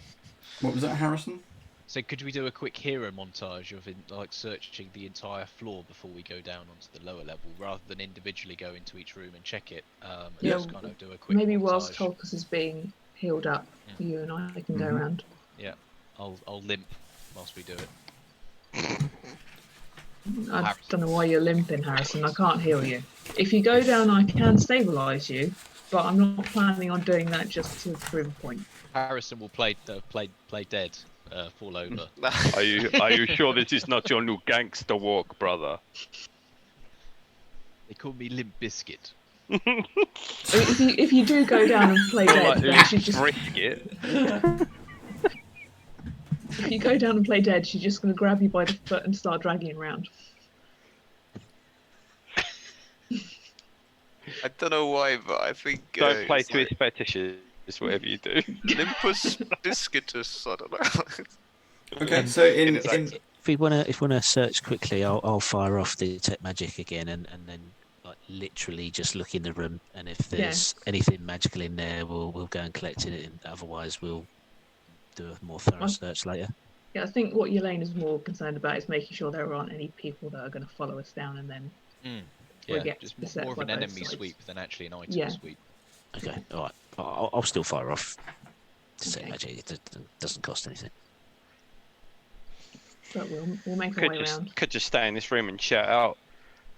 What was that, Harrison? So could we do a quick hero montage of searching the entire floor before we go down onto the lower level, rather than individually go into each room and check it? And Yeah, just kind of do a quick Maybe montage. whilst Tolkus is being healed up, you and I can go Mhm. around. Yeah, I'll limp whilst we do it. I don't know why you're limping, Harrison. I can't heal you. If you go down, I can stabilise you, but I'm not planning on doing that just to prove a point. Harrison will play dead, fall over. Are you sure this is not your new gangster walk, brother? They call me Limp Biscuit. If you do go down and play dead, then she just. Brisket. If you go down and play dead, she's just going to grab you by the foot and start dragging you around. I don't know why, but I think Don't play it's to like his fetishes, whatever you do. Limpus Biscuitus. I don't know. Okay, so in If we wanna search quickly, I'll fire off the detect magic again and then like literally just look in the room, and if there's anything magical in there, we'll go and collect it, and otherwise we'll do a more thorough search later. Yeah, I think what Elaine is more concerned about is making sure there aren't any people that are going to follow us down and then. Yeah, get just beset more of by an both enemy sides. sweep than actually an item Yeah. sweep. Okay, all right. I'll still fire off detect magic. It doesn't cost anything. But we'll make our way around. Could just stay in this room and shout out,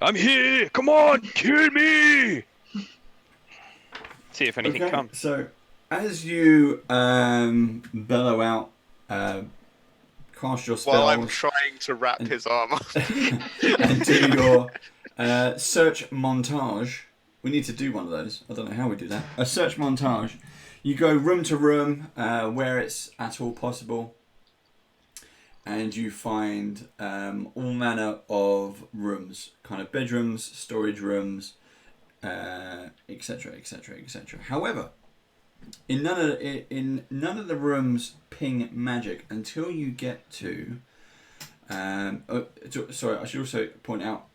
"I'm here! Come on, kill me!" See if anything comes. So, as you bellow out, cast your spells. While I'm trying to wrap his arm up. And do your search montage. We need to do one of those. I don't know how we do that. A search montage. You go room to room where it's at all possible. And you find all manner of rooms. Kind of bedrooms, storage rooms, etc, etc, etc. However, in none of the rooms ping magic until you get to. Sorry, I should also point out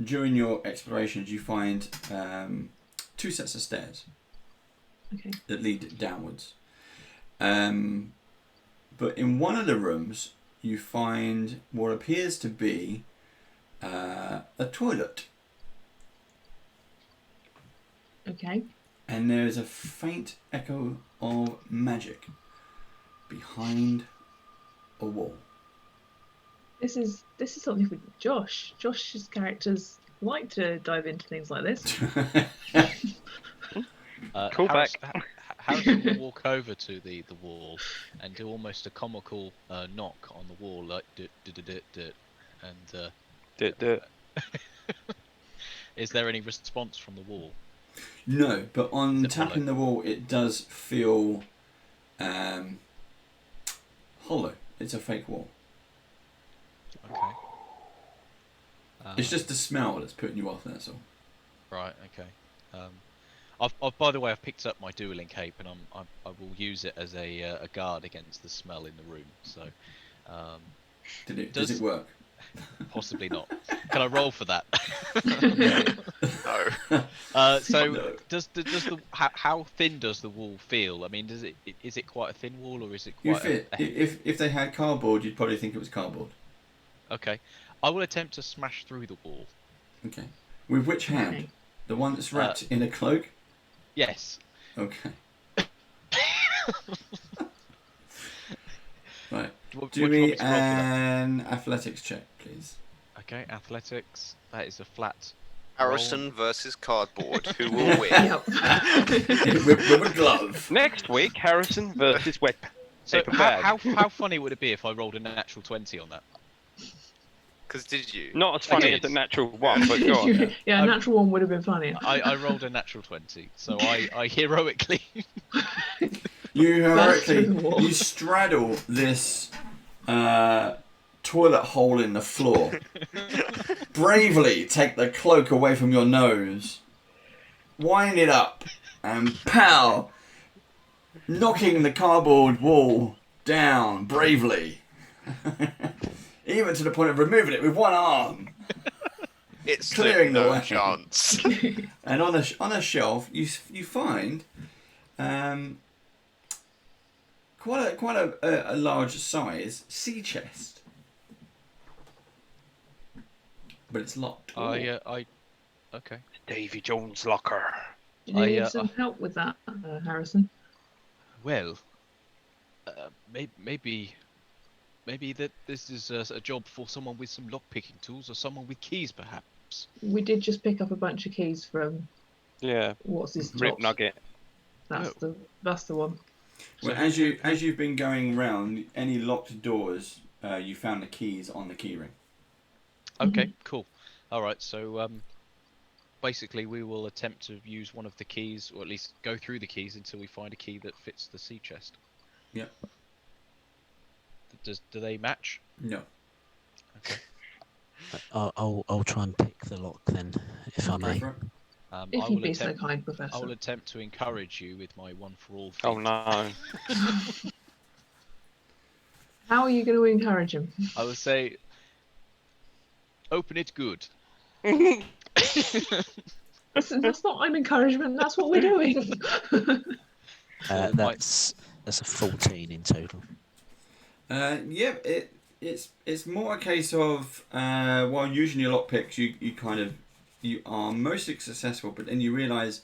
during your explorations you find 2 sets of stairs that lead downwards. But in one of the rooms you find what appears to be a toilet. Okay. And there is a faint echo of magic behind a wall. This is something for Josh. Josh's characters like to dive into things like this. Callback. Harrison will walk over to the wall and do almost a comical knock on the wall, like and is there any response from the wall? No, but on tapping the wall, it does feel hollow. It's a fake wall. Okay. It's just the smell that's putting you off. That's all. Right. Okay. I've by the way, I've picked up my dueling cape, and I will use it as a guard against the smell in the room. So, does it work? Possibly not. Can I roll for that? No. So No. does the how thin does the wall feel? I mean, is it quite a thin wall, or is it quite? If they had cardboard, you'd probably think it was cardboard. Okay, I will attempt to smash through the wall. Okay. With which hand? Okay. The one that's wrapped in a cloak? Yes. Okay. Right. What Do do you want me me to roll for that? an athletics check, please. Okay, athletics. That is a flat. Harrison versus cardboard. Who will win? Yep. with a glove. Next week, Harrison versus wet So paper bag. how funny would it be if I rolled a natural 20 on that? Because did you? Not as funny as the natural one, but go on. Yeah, a natural one would have been funnier. I rolled a natural 20, so I heroically. You heroically, through the wall. you straddle this toilet hole in the floor. Bravely take the cloak away from your nose. Wind it up and pow! Knocking the cardboard wall down bravely. Even to the point of removing it with one arm. It's Clearing the no way. chance. And on a shelf, you find quite a large size sea chest, but it's locked. Okay. Davy Jones' locker. Do you need some help with that, Harrison? Well, maybe that this is a job for someone with some lock-picking tools, or someone with keys, perhaps. We did just pick up a bunch of keys from what's his Rib tops. Nugget. That's the one. Well, as you've been going round any locked doors, you found the keys on the keyring. Okay, cool. All right, so basically we will attempt to use one of the keys, or at least go through the keys until we find a key that fits the sea chest. Yep. Do they match? No. Okay. I'll try and pick the lock then, if I may. If you'd be so kind, Professor. I will attempt to encourage you with my one for all. Oh no. How are you going to encourage him? I will say, open it good. That's not an encouragement. That's what we're doing. That's a 14 in total. It's more a case of while using your lockpicks, you are mostly successful, but then you realise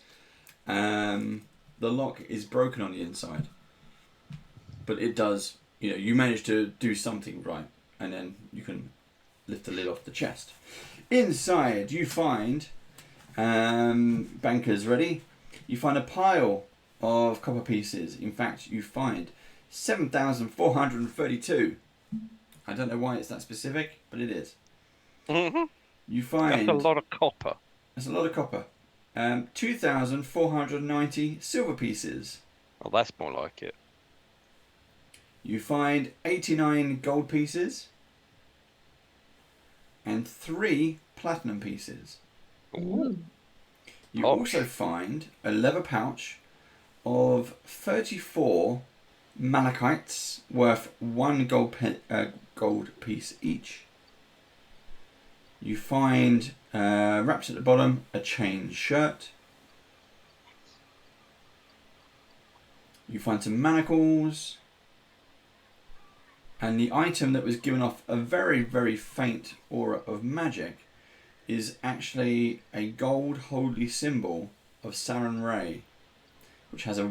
the lock is broken on the inside. But it does, you manage to do something right, and then you can lift the lid off the chest. Inside, you find bankers ready. You find a pile of copper pieces. In fact, you find 7,432. I don't know why it's that specific, but it is. Mm-hmm. You find... That's a lot of copper. That's a lot of copper. 2,490 silver pieces. Oh, that's more like it. You find 89 gold pieces. And 3 platinum pieces. Ooh. You Posh. also find a leather pouch of 34 malachites worth 1 gold piece each. You find, wrapped at the bottom, a chain shirt. You find some manacles. And the item that was given off a very, very faint aura of magic is actually a gold holy symbol of Saran Ray, which has a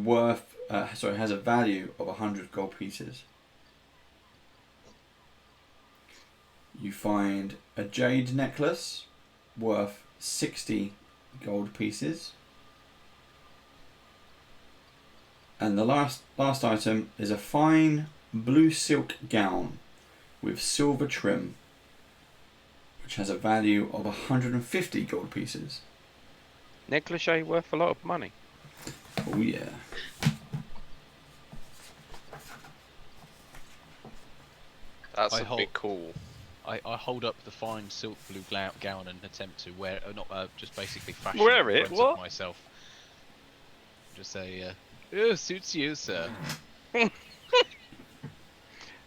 has a value of 100 gold pieces. You find a jade necklace worth 60 gold pieces. And the last item is a fine blue silk gown with silver trim, which has a value of 150 gold pieces. Negligee worth a lot of money. Oh yeah. That's I a hold- big call. I hold up the fine silk blue gown and attempt to wear, just basically fashion Wear in it, front what? of myself. Just say, "Oh, suits you, sir."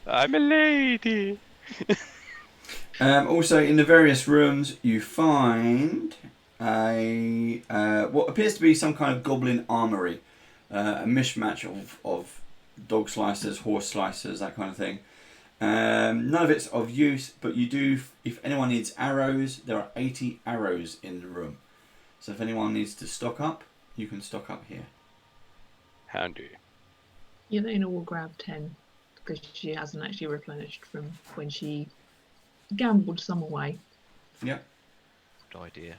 I'm a lady. Also, in the various rooms, you find a what appears to be some kind of Goblin Armory, a mishmash of dog slicers, horse slicers, that kind of thing. None of it's of use, but you do. If anyone needs arrows, there are 80 arrows in the room. So if anyone needs to stock up, you can stock up here. Handy. Yelena will grab 10 because she hasn't actually replenished from when she gambled some away. Yep. Good idea.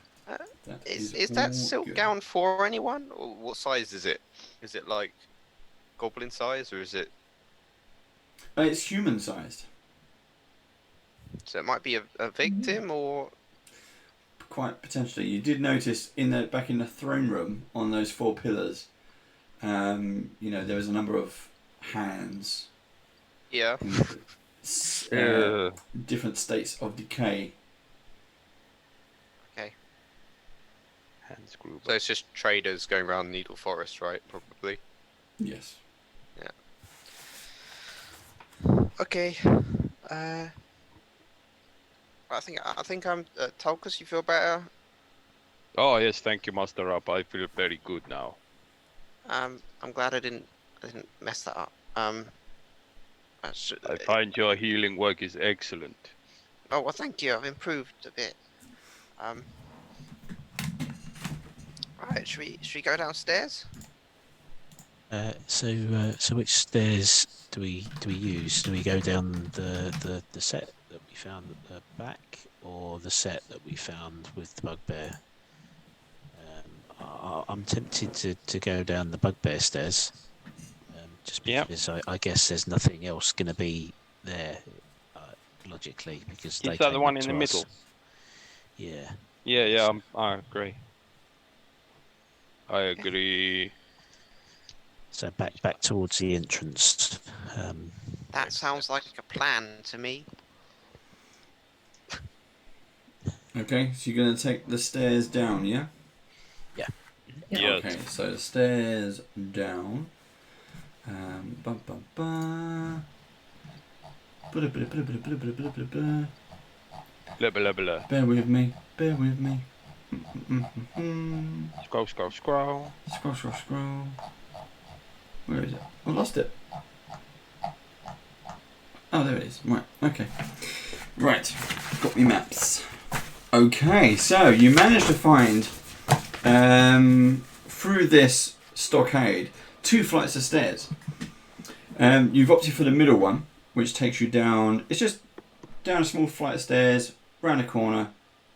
Is that all silk good. gown for anyone? Or What size is it? Is it like goblin size, or is it? It's human sized. So it might be a victim, or Quite potentially. You did notice back in the throne room on those 4 pillars, there was a number of hands yeah. in different states of decay. Okay. Hand screw. So it's just traders going around Needle Forest, right? Probably. Yes. Okay. I think I'm Tulkas. You feel better? Oh yes, thank you, Master Up. I feel very good now. I'm glad I didn't mess that up. I find your healing work is excellent. Oh well, thank you. I've improved a bit. Right, should we go downstairs? So which stairs do we use? Do we go down the set that we found at the back, or the set that we found with the Bugbear? I'm tempted to go down the Bugbear stairs, just because I guess there's nothing else going to be there, logically, because they Is that the came one up in to the us. middle? Yeah. Yeah, I agree. I agree. So back towards the entrance. That sounds like a plan to me. Okay, so you're going to take the stairs down, yeah? Yeah. Yes. Okay, so the stairs down. Bum, bum, bum. Blah, blah, blah, blah, blah, blah, blah, blah, blah. Blah blah blah. Bear with me. Scroll, scroll, scroll. Scroll. Where is it? I lost it. Oh, there it is. Right, okay. Right, got me maps. Okay, so you managed to find, through this stockade, 2 flights of stairs. You've opted for the middle one, which takes you down. It's just down a small flight of stairs, round a corner,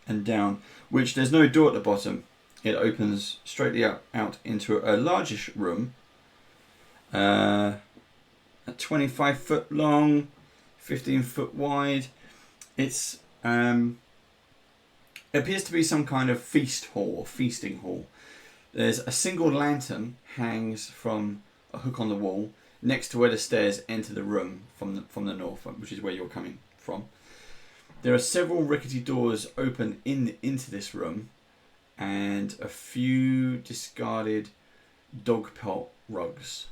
and down. Which there's no door at the bottom. It opens straightly out into a largish room a 25 foot long, 15 foot wide. It's it appears to be some kind of feasting hall. There's a single lantern hangs from a hook on the wall next to where the stairs enter the room from the north, which is where you're coming from. There are several rickety doors open into this room, and a few discarded dog pelt rugs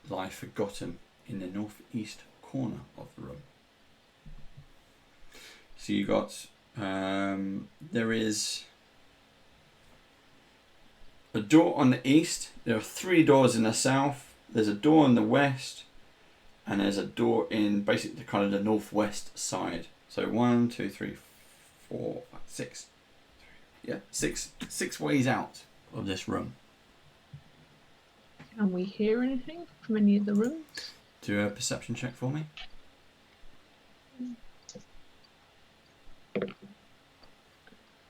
lie forgotten in the northeast corner of the room. So you got there is a door on the east. There are 3 doors in the south. There's a door in the west, and there's a door in basically kind of the northwest side. So 1, 2, 3, 4, 5, 6. Yeah, six ways out of this room. Can we hear anything from any of the rooms? Do a perception check for me.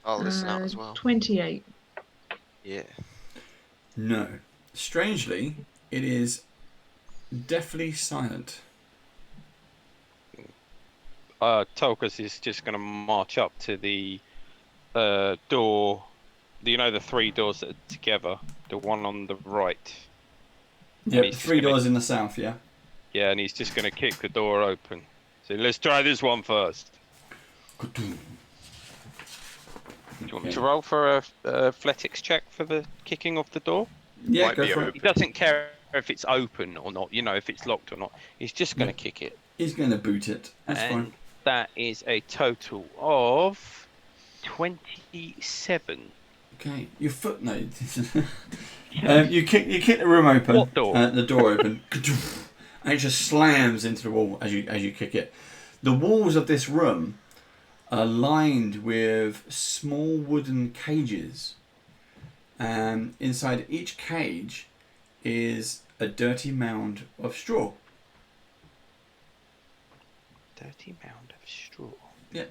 I'll listen out as well. 28. Yeah. No. Strangely, it is deathly silent. Tolkus is just going to march up to the door. You know the 3 doors that are together? The one on the right. Yeah, 3 doors in the south, yeah? Yeah, and he's just going to kick the door open. So let's try this one first. Do you want me to roll for a athletics check for the kicking of the door? Yeah, Might go be for open. it. He doesn't care if it's open or not, you know, if it's locked or not. He's just going to kick it. He's going to boot it. That's And fine. that is a total of 27. Okay, your footnote. You kick the room open. What door? The door open, and it just slams into the wall as you kick it. The walls of this room are lined with small wooden cages. Inside each cage is a dirty mound of straw. Dirty mound of straw. Yeah.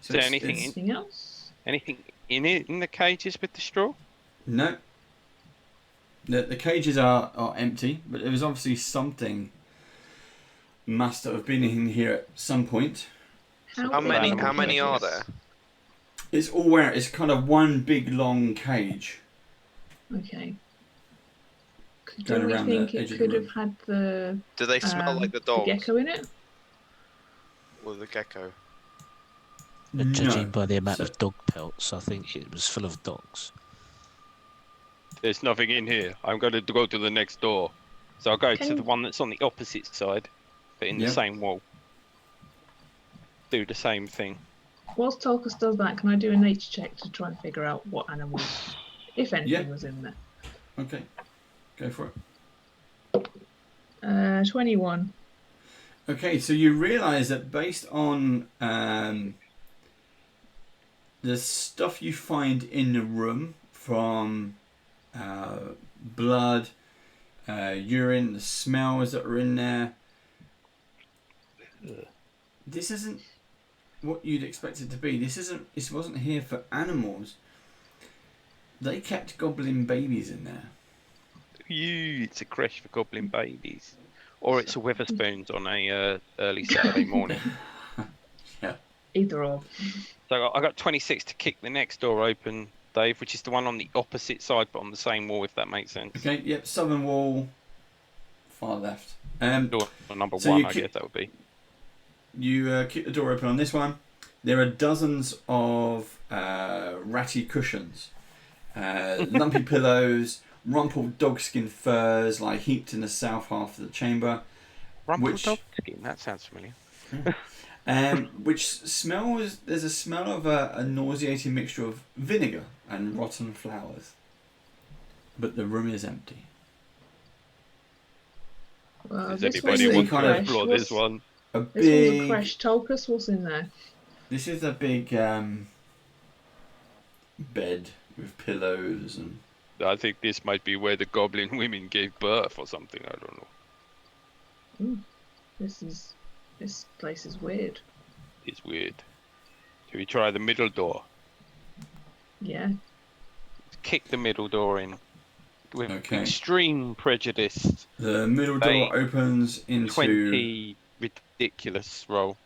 Is there anything Anything else? anything in it in the cages with the straw? No. The cages are empty, but there was obviously something must have been in here at some point. How many are there? It's all where it's kind of one big long cage. Okay. Going Do we around think the edge it of the could room. have had the Do they smell like the dogs? gecko in it? Or the gecko? But judging No. by the amount So- of dog pelts, I think it was full of dogs. There's nothing in here. I'm going to go to the next door. So I'll go Okay. to the one that's on the opposite side, but in Yeah. the same wall. Do the same thing. Whilst Tolkus does that, can I do a nature check to try and figure out what animals, if anything, Yeah. was in there? Okay, go for it. 21. Okay, so you realise that based on the stuff you find in the room from blood, urine, the smells that are in there, this isn't what you'd expect it to be. This wasn't here for animals. They kept goblin babies in there. It's a creche for goblin babies. Or it's a Witherspoons on a early Saturday morning. Either or. So I got 26 to kick the next door open, Dave, which is the one on the opposite side, but on the same wall, if that makes sense. Okay, yep, southern wall, far left. Door number So 1, you I kick- guess that would be. You kick the door open on this one. There are dozens of ratty cushions, lumpy pillows, rumpled dogskin furs lie heaped in the south half of the chamber. Rumpled Which- dog skin, that sounds familiar. Which smells. There's a smell of a nauseating mixture of vinegar and rotten flowers. But the room is empty. Well, Does this anybody one's want a kind to of creche. explore What's- this one? A This big. one's a creche. Tolkus, what's in there? This is a big bed with pillows and. I think this might be where the goblin women gave birth or something, I don't know. This place is weird. It's weird. Should we try the middle door? Yeah. Kick the middle door in. with Okay. extreme prejudice. The middle They- door opens into. 20 ridiculous roll.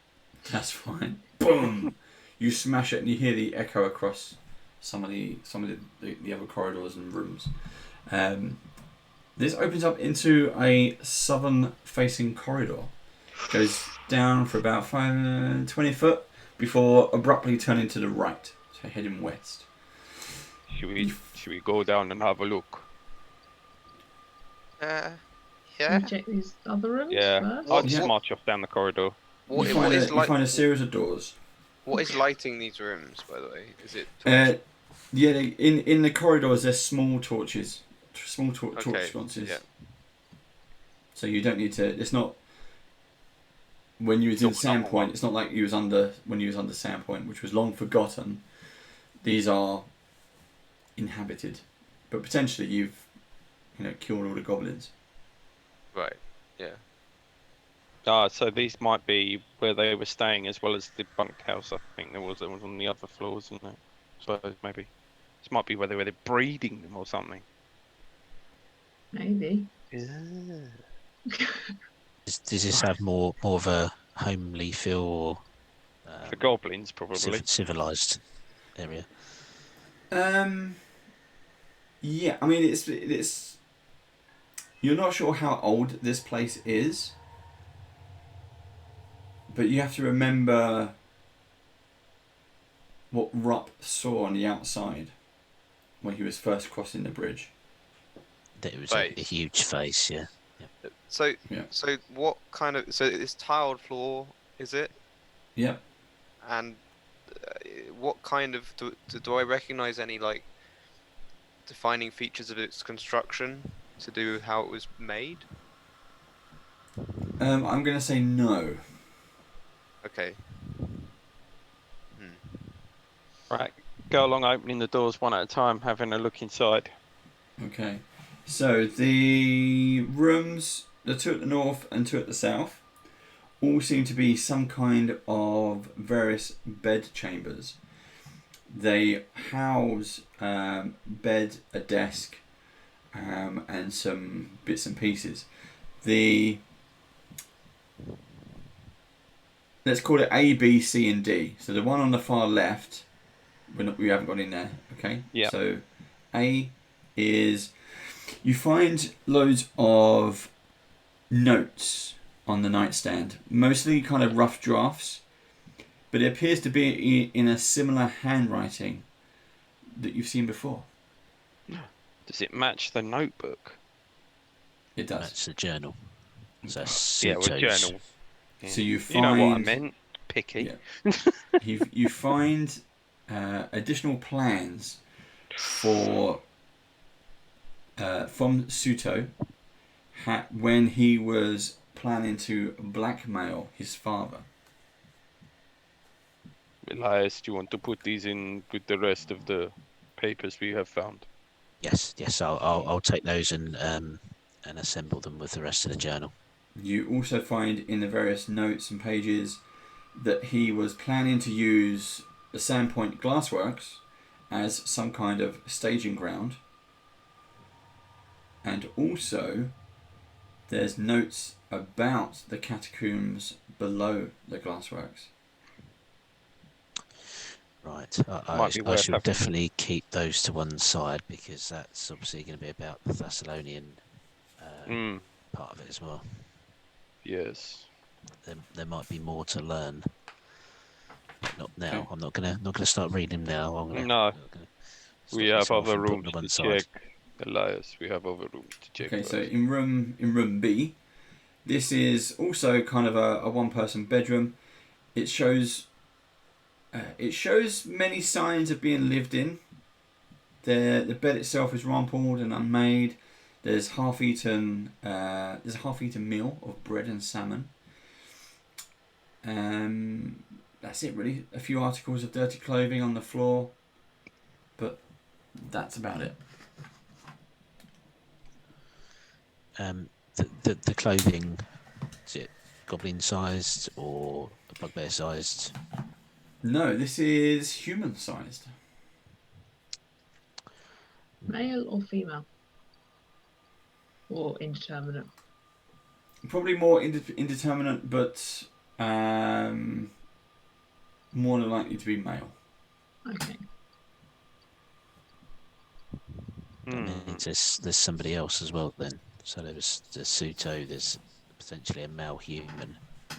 That's fine. Boom! You smash it, and you hear the echo across some of the other corridors and rooms. This opens up into a southern-facing corridor. Goes down for about 20 foot before abruptly turning to the right, so heading west. Should we go down and have a look? Can Yeah. we check these other rooms Yeah, first? I'll just Yeah. march off down the corridor. What, You what find, is you like? find a series of doors. What is lighting these rooms, by the way? Is it? Yeah, in the corridors there's small torches, torch Okay, sconces. yeah. So you don't need to. It's not when you was in Sandpoint. It's not like you was under when you was under Sandpoint, which was long forgotten. These are inhabited, but potentially you've killed all the goblins. Right. Yeah. So these might be where they were staying as well as the bunkhouse. I think there was on the other floors, isn't there? So maybe this might be where they were breeding them or something. Maybe. Does this have more of a homely feel or For goblins, probably. civilized area? Yeah, I mean it's. You're not sure how old this place is, but you have to remember what Rupp saw on the outside when he was first crossing the bridge. That it was a huge face, yeah. So, Yeah. so what kind of? So it's tiled floor, is it? Yep. And what kind of? Do I recognize any like defining features of its construction to do with how it was made? I'm gonna say no. Okay. Right, go along opening the doors one at a time, having a look inside. Okay. So the rooms, the two at the north and two at the south, all seem to be some kind of various bed chambers. They house bed, a desk, and some bits and pieces. Let's call it A, B, C, and D. So the one on the far left, we haven't got in there. Okay. Yeah. So A is you find loads of notes on the nightstand, mostly kind of rough drafts, but it appears to be in a similar handwriting that you've seen before. Does it match the notebook? It does. That's the journal. So Yeah, with Suto's. journal. Yeah. So you find. You know what I meant. Picky. Yeah. you find additional plans for from Suto when he was planning to blackmail his father. Elias, do you want to put these in with the rest of the papers we have found? Yes. I'll take those and assemble them with the rest of the journal. You also find in the various notes and pages that he was planning to use the Sandpoint Glassworks as some kind of staging ground. And also, there's notes about the catacombs below the Glassworks. Right. I Might be worth should having. definitely keep those to one side because that's obviously going to be about the Thessalonian part of it as well. Yes. There might be more to learn. But not now. Okay. I'm not gonna start reading them now. No. We have other rooms to one to side. check. Elias, we have other rooms to check. Okay, so first. in room B, this is also kind of a one-person bedroom. It shows many signs of being lived in. The bed itself is rumpled and unmade. There's a half-eaten meal of bread and salmon. That's it really. A few articles of dirty clothing on the floor, but that's about it. The clothing, is it goblin sized or bugbear sized? No, this is human-sized. Male or female? Or indeterminate? Probably more indeterminate, but more than likely to be male. Okay. That means there's somebody else as well then. So there's Suto, there's potentially a male human. I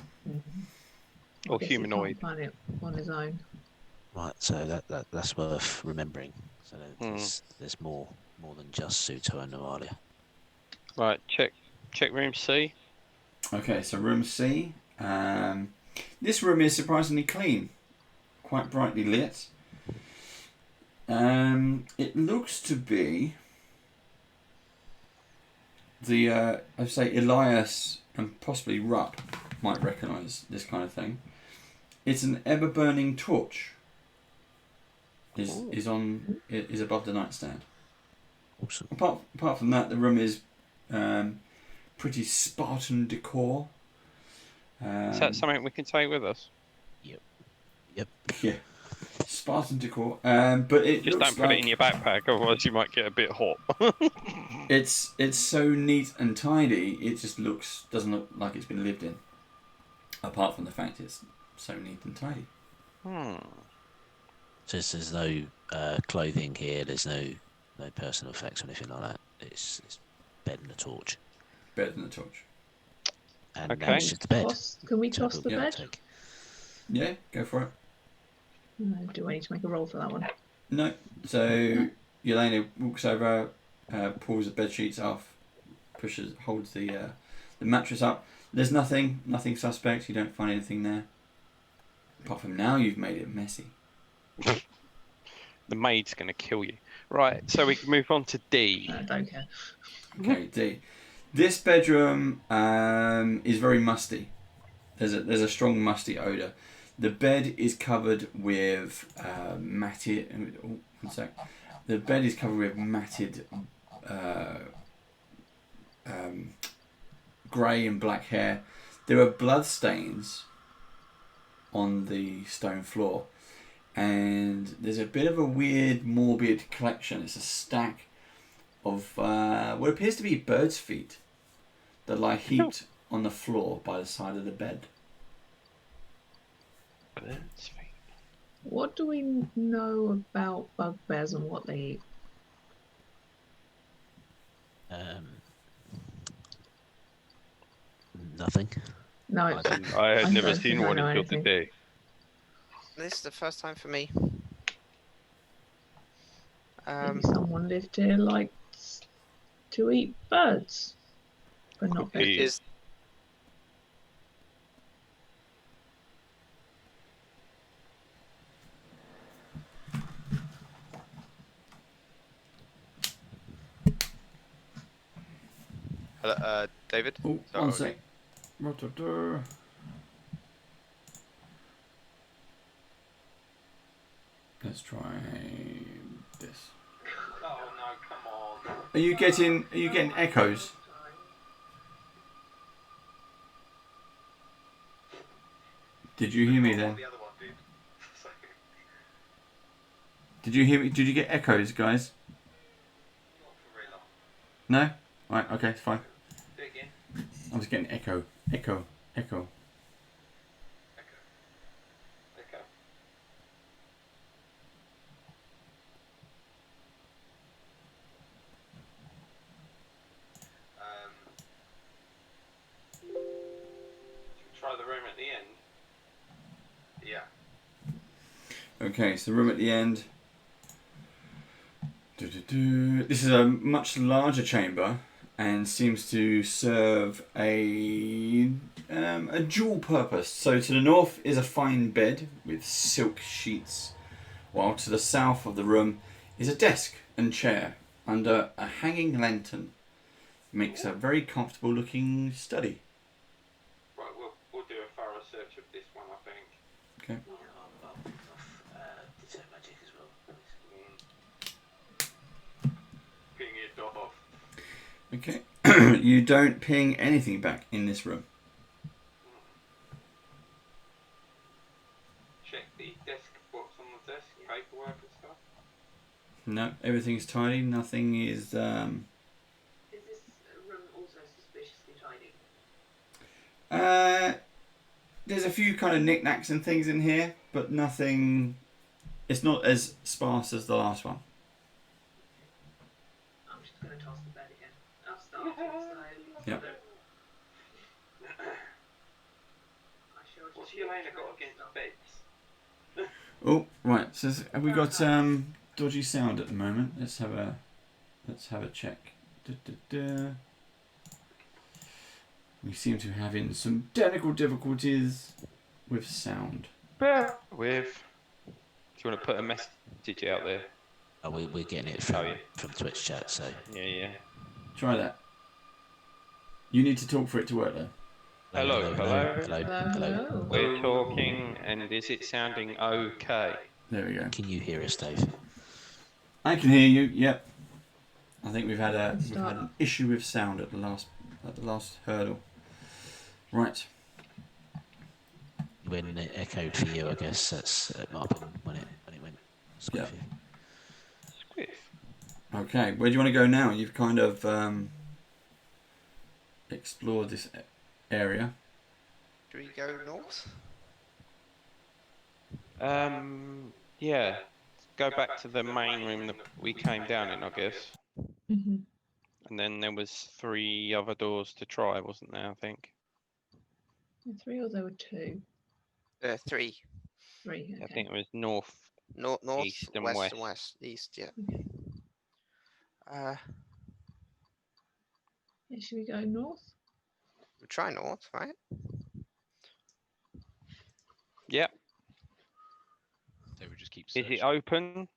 Or guess he humanoid. can't find it on his own. Right, so that's worth remembering. So there's more than just Suto and Noalia. Right, check room C. Okay, so room C. This room is surprisingly clean, quite brightly lit. It looks to be the I'd say Elias and possibly Rupp might recognise this kind of thing. It's an ever-burning torch. Is above the nightstand. Awesome. Apart from that, the room is pretty Spartan decor. Is that something we can take with us? Yep. Yeah, Spartan decor. But it Just looks don't put like it in your backpack, otherwise you might get a bit hot. it's so neat and tidy. It just doesn't look like it's been lived in. Apart from the fact it's so neat and tidy. So there's no clothing here. There's no personal effects or anything like that. It's bed and a torch. Bed and a torch. And Okay. now it's just the bed. Can we toss the bed? Yeah, go for it. Do I need to make a roll for that one? No. So Yelena walks over, pulls the bed sheets off, holds the mattress up. There's nothing suspect. You don't find anything there. Apart from now, you've made it messy. The maid's going to kill you. Right, so we can move on to D. I don't care. Okay, D. This bedroom is very musty. There's a strong musty odour. The bed is covered with matted. Oh, one sec. The bed is covered with matted grey and black hair. There are blood stains on the stone floor, and there's a bit of a weird, morbid collection. It's a stack of what appears to be birds' feet that lie heaped on the floor by the side of the bed. Birds' feet. What do we know about bugbears and what they eat? Nothing. No, I had never don't seen think I one know until anything. today. This is the first time for me. Maybe someone lived here likes to eat birds, but not Could be. veggies. Is Hello, David? Oh, Sorry. one sec. Let's try this. Oh no, come on. Are you getting echoes? Did you hear me then? Did you hear me? Did you get echoes, guys? No? Right, okay, it's fine. I was getting echo. Try the room at the end. Yeah. Okay, so the room at the end. This is a much larger chamber and seems to serve a dual purpose. So to the north is a fine bed with silk sheets, while to the south of the room is a desk and chair under a hanging lantern. Makes a very comfortable looking study. Right, we'll do a thorough search of this one, I think. Okay. Detect magic as well. Ping it off. Okay. You don't ping anything back in this room. Check the desk, what's on the desk, paperwork and stuff. No, everything's tidy. Nothing is. Is this a room There's a few kind of knickknacks and things in here, but nothing. It's not as sparse as the last one. I'm just going to toss the bed again. I've started, so... Yep. What's Yelena got against beds? Oh, right. So have we got dodgy sound at the moment? Let's have a check. We seem to be having some technical difficulties with sound. Bear with. Do you want to put a message out there? Oh, we're getting it from Twitch chat, so. Yeah. Try that. You need to talk for it to work though. Hello. We're talking, and is it sounding okay? There we go. Can you hear us, Dave? I can hear you. Yep. I think we've had an issue with sound at the last hurdle. Right. When it echoed for you, I guess that's might have been when it went squiffy. Yeah. Okay, where do you want to go now? You've kind of explored this area. Do we go north? Yeah. Go back to the main room that we came down in, I guess. Mm-hmm. And then there was 3 other doors to try, wasn't there? I think. 3 or there were 2? 3. 3. Okay. I think it was north, North, east, and west, west. East. Yeah. Okay. Yeah, should we go north? We'll try north, right? Yep. They would just keep Is searching. it open?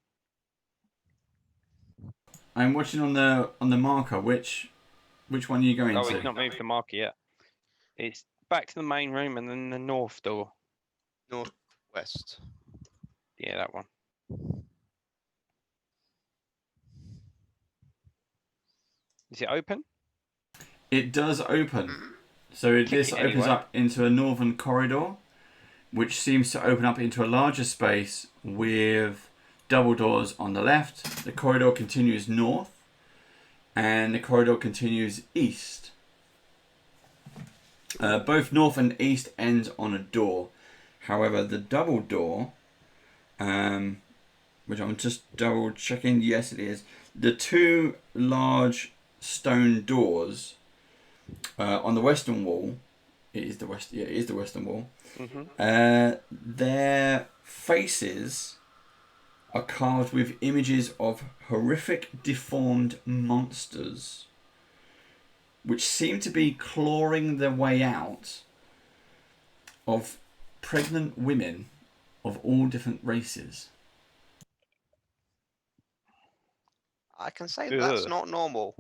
I'm watching on the marker. Which one are you going Oh, to? it's not moved the marker yet. It's back to the main room and then the north door. Northwest. Yeah, that one. Is it open? It does open. So this it opens anyway. up into a northern corridor, which seems to open up into a larger space with double doors on the left. The corridor continues north, and the corridor continues east. Both north and east end on a door. However, the double door, which I'm just double checking, yes it is, the 2 large stone doors on the western wall, it is the western wall. Mm-hmm. Their faces are carved with images of horrific deformed monsters, which seem to be clawing their way out of pregnant women of all different races. I can say that's Ugh. not normal.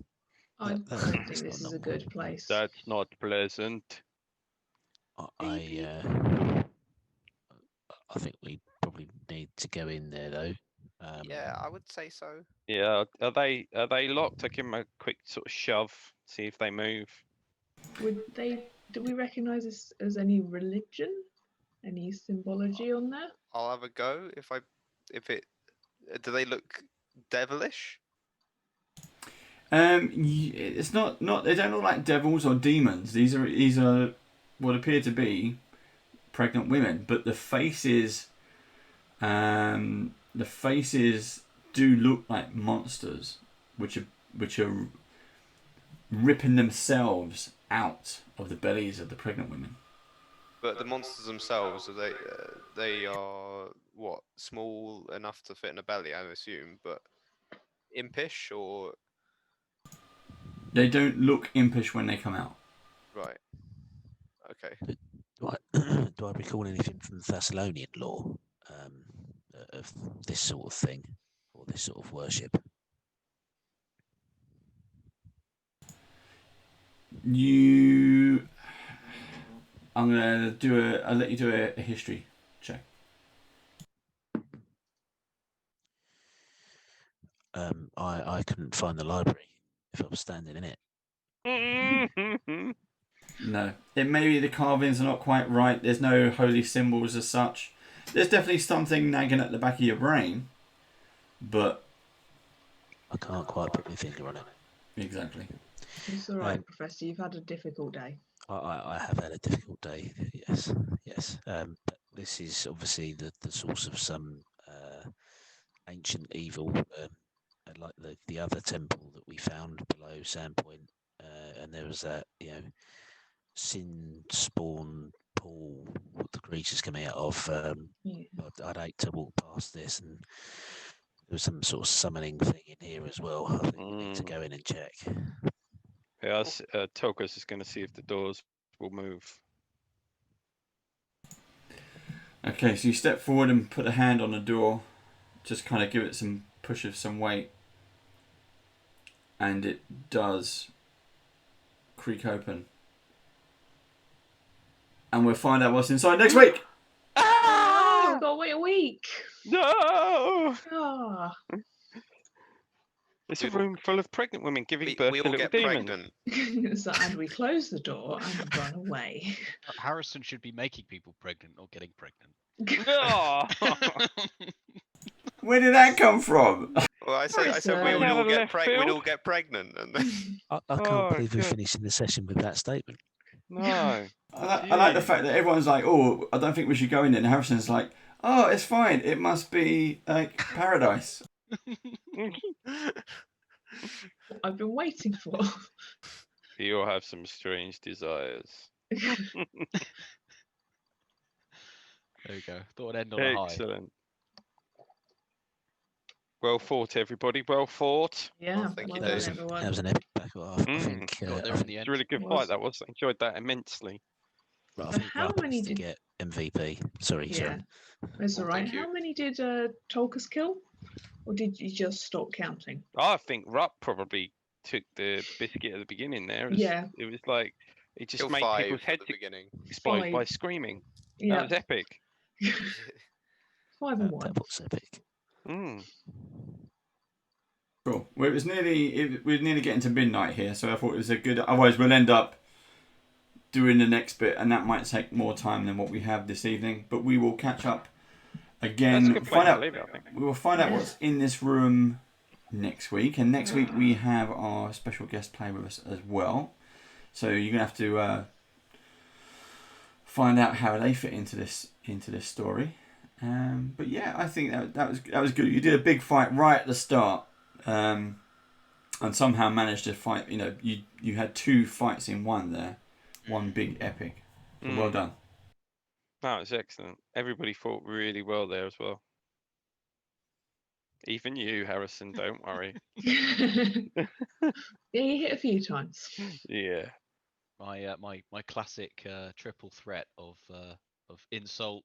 I don't think this is a good place. That's not pleasant. I think we probably need to go in there though. Yeah, I would say so. Yeah, are they locked? I give them a quick sort of shove, see if they move. Do we recognise this as any religion? Any symbology on there? I'll have a go if it. Do they look devilish? It's not. They don't look like devils or demons. These are what appear to be pregnant women, but the faces do look like monsters, which are ripping themselves out of the bellies of the pregnant women. But the monsters themselves, they are what, small enough to fit in a belly, I assume, but impish or They don't look impish when they come out. right? Okay. Do I recall anything from Thessalonian lore of this sort of thing or this sort of worship? I'll let you do a history check. I couldn't find the library if I was standing in it. No, it may be the carvings are not quite right. There's no holy symbols as such. There's definitely something nagging at the back of your brain, but I can't quite put my finger on it. Exactly. It's all right, Professor. You've had a difficult day. I have had a difficult day. Yes, yes. But this is obviously the source of some ancient evil, like the other temple that we found below Sandpoint, and there was that sin spawn pool the creatures coming out of. I'd hate to walk past this, and there was some sort of summoning thing in here as well. I think we need to go in and check. Yeah, Tokus is going to see if the doors will move. Okay, so you step forward and put a hand on the door, just kind of give it some push of some weight, and it does creak open. And we'll find out what's inside next week. Oh, we've got to wait a week. No! Ah. It's a room full of pregnant women giving We birth to all little get demons. pregnant. So, and we close the door and run away. Harrison should be making people pregnant, not getting pregnant. No! Where did that come from? Well, I said Harrison. we'd all get Left field. we'd all get pregnant, and then I Oh, can't believe we're good. finishing the session with that statement. No. I like the fact that everyone's like, oh, I don't think we should go in there. And Harrison's like, oh, it's fine. It must be like paradise. I've been waiting for. You all have some strange desires. There we go. Thought I'd end on a high. Excellent. Well fought, everybody. Well fought. Yeah, thank you, well done, Dave. everyone. That was an epic battle. I think. Got there I in the It's end. a really good It fight, was. that was. I enjoyed that immensely. Right, I So think how Rupp many is to did- get MVP. Sorry, Yeah, Sharon. that's all Well, right. thank you. How many did Tolkus kill? Or did you just stop counting? I think Rupp probably took the biscuit at the beginning there. Yeah. It was like, it just kill made 5 people's at heads the beginning. explode by 5. screaming. Yeah. That was epic. 5 and 1. That was epic. Mm. Cool. Well, we're nearly getting to midnight here, so I thought it was a good. Otherwise, we'll end up doing the next bit, and that might take more time than what we have this evening. But we will catch up That's a again. good place to leave it, I think. We will find out what's in this room next week, and next week we have our special guest player with us as well. So you're gonna have to find out how they fit into this story. But yeah, I think that was good. You did a big fight right at the start, and somehow managed to fight. You had 2 fights in one there, one big epic. So well done. That was excellent. Everybody fought really well there as well. Even you, Harrison, don't worry. Yeah, you hit a few times. Yeah. My classic triple threat of insult,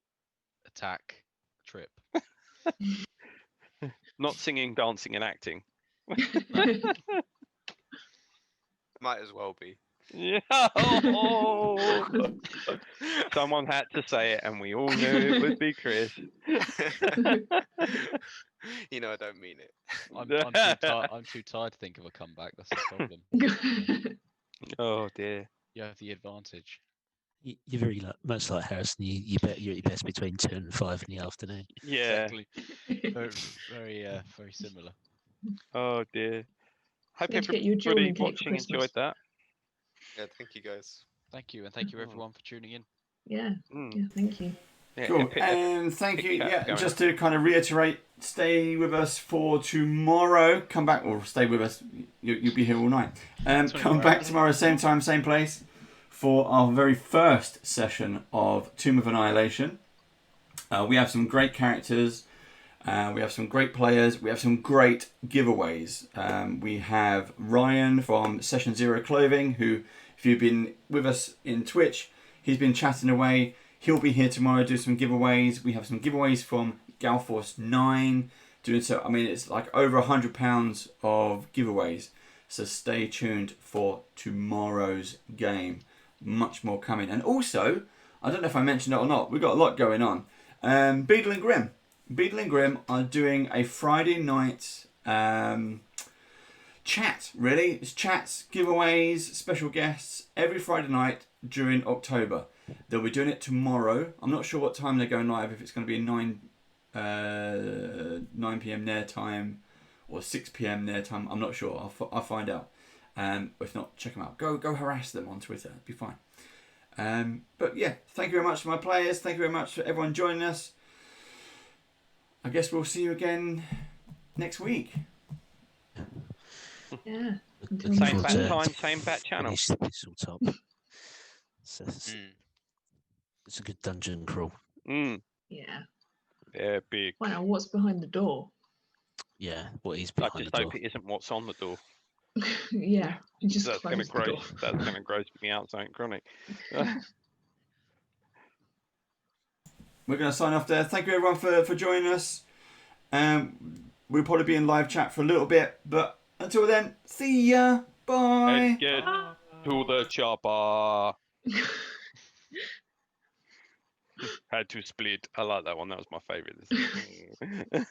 attack, trip. Not singing, dancing, and acting. Might as well be. Yeah. Someone had to say it, and we all knew it would be Chris. You know I don't mean it. I'm too tired to think of a comeback. That's the problem. Oh dear. You have the advantage. You're very much like Harrison. You're at your best between 2 and 5 in the afternoon. Yeah. Exactly. Very similar. Oh dear. Hope Need to get you a everybody Jordan cake for watching Christmas. enjoyed that. Yeah, thank you guys. Thank you, and thank you everyone for tuning in. Yeah, Mm. yeah, thank you. Yeah, Cool. epic- And thank you. chat Yeah, going just to kind of reiterate, stay with us for tomorrow. Come back or stay with us. You'll be here all night. Come back tomorrow, same time, same place, for our very first session of Tomb of Annihilation. We have some great characters. We have some great players. We have some great giveaways. We have Ryan from Session Zero Clothing, who, if you've been with us in Twitch, he's been chatting away. He'll be here tomorrow, do some giveaways. We have some giveaways from Galforce 9. Doing so, I mean, it's like over £100 of giveaways. So stay tuned for tomorrow's game. Much more coming. And also, I don't know if I mentioned it or not, we've got a lot going on. Beadle and Grim. Beadle and Grim are doing a Friday night chat, really. It's chats, giveaways, special guests, every Friday night during October. They'll be doing it tomorrow. I'm not sure what time they're going live, if it's going to be 9 p.m. their time or 6 p.m. their time. I'm not sure. I'll find out. If not, check them out. Go harass them on Twitter. It'd be fine. But yeah, thank you very much to my players. Thank you very much for everyone joining us. I guess we'll see you again next week. Yeah. Looking Same forward bat to time, same bat channel. finish Thistletop. So it's a good dungeon crawl. Yeah. They're big. Wow, what's behind the door? Yeah, what is I behind just the door? hope it isn't what's on the door. Yeah, you just That's gonna close the door. gross. That's gonna gross me out. Something chronic. We're going to sign off there. Thank you everyone for joining us. We'll probably be in live chat for a little bit, but until then, see ya. Bye. And get to the chopper. Had to split. I like that one. That was my favourite.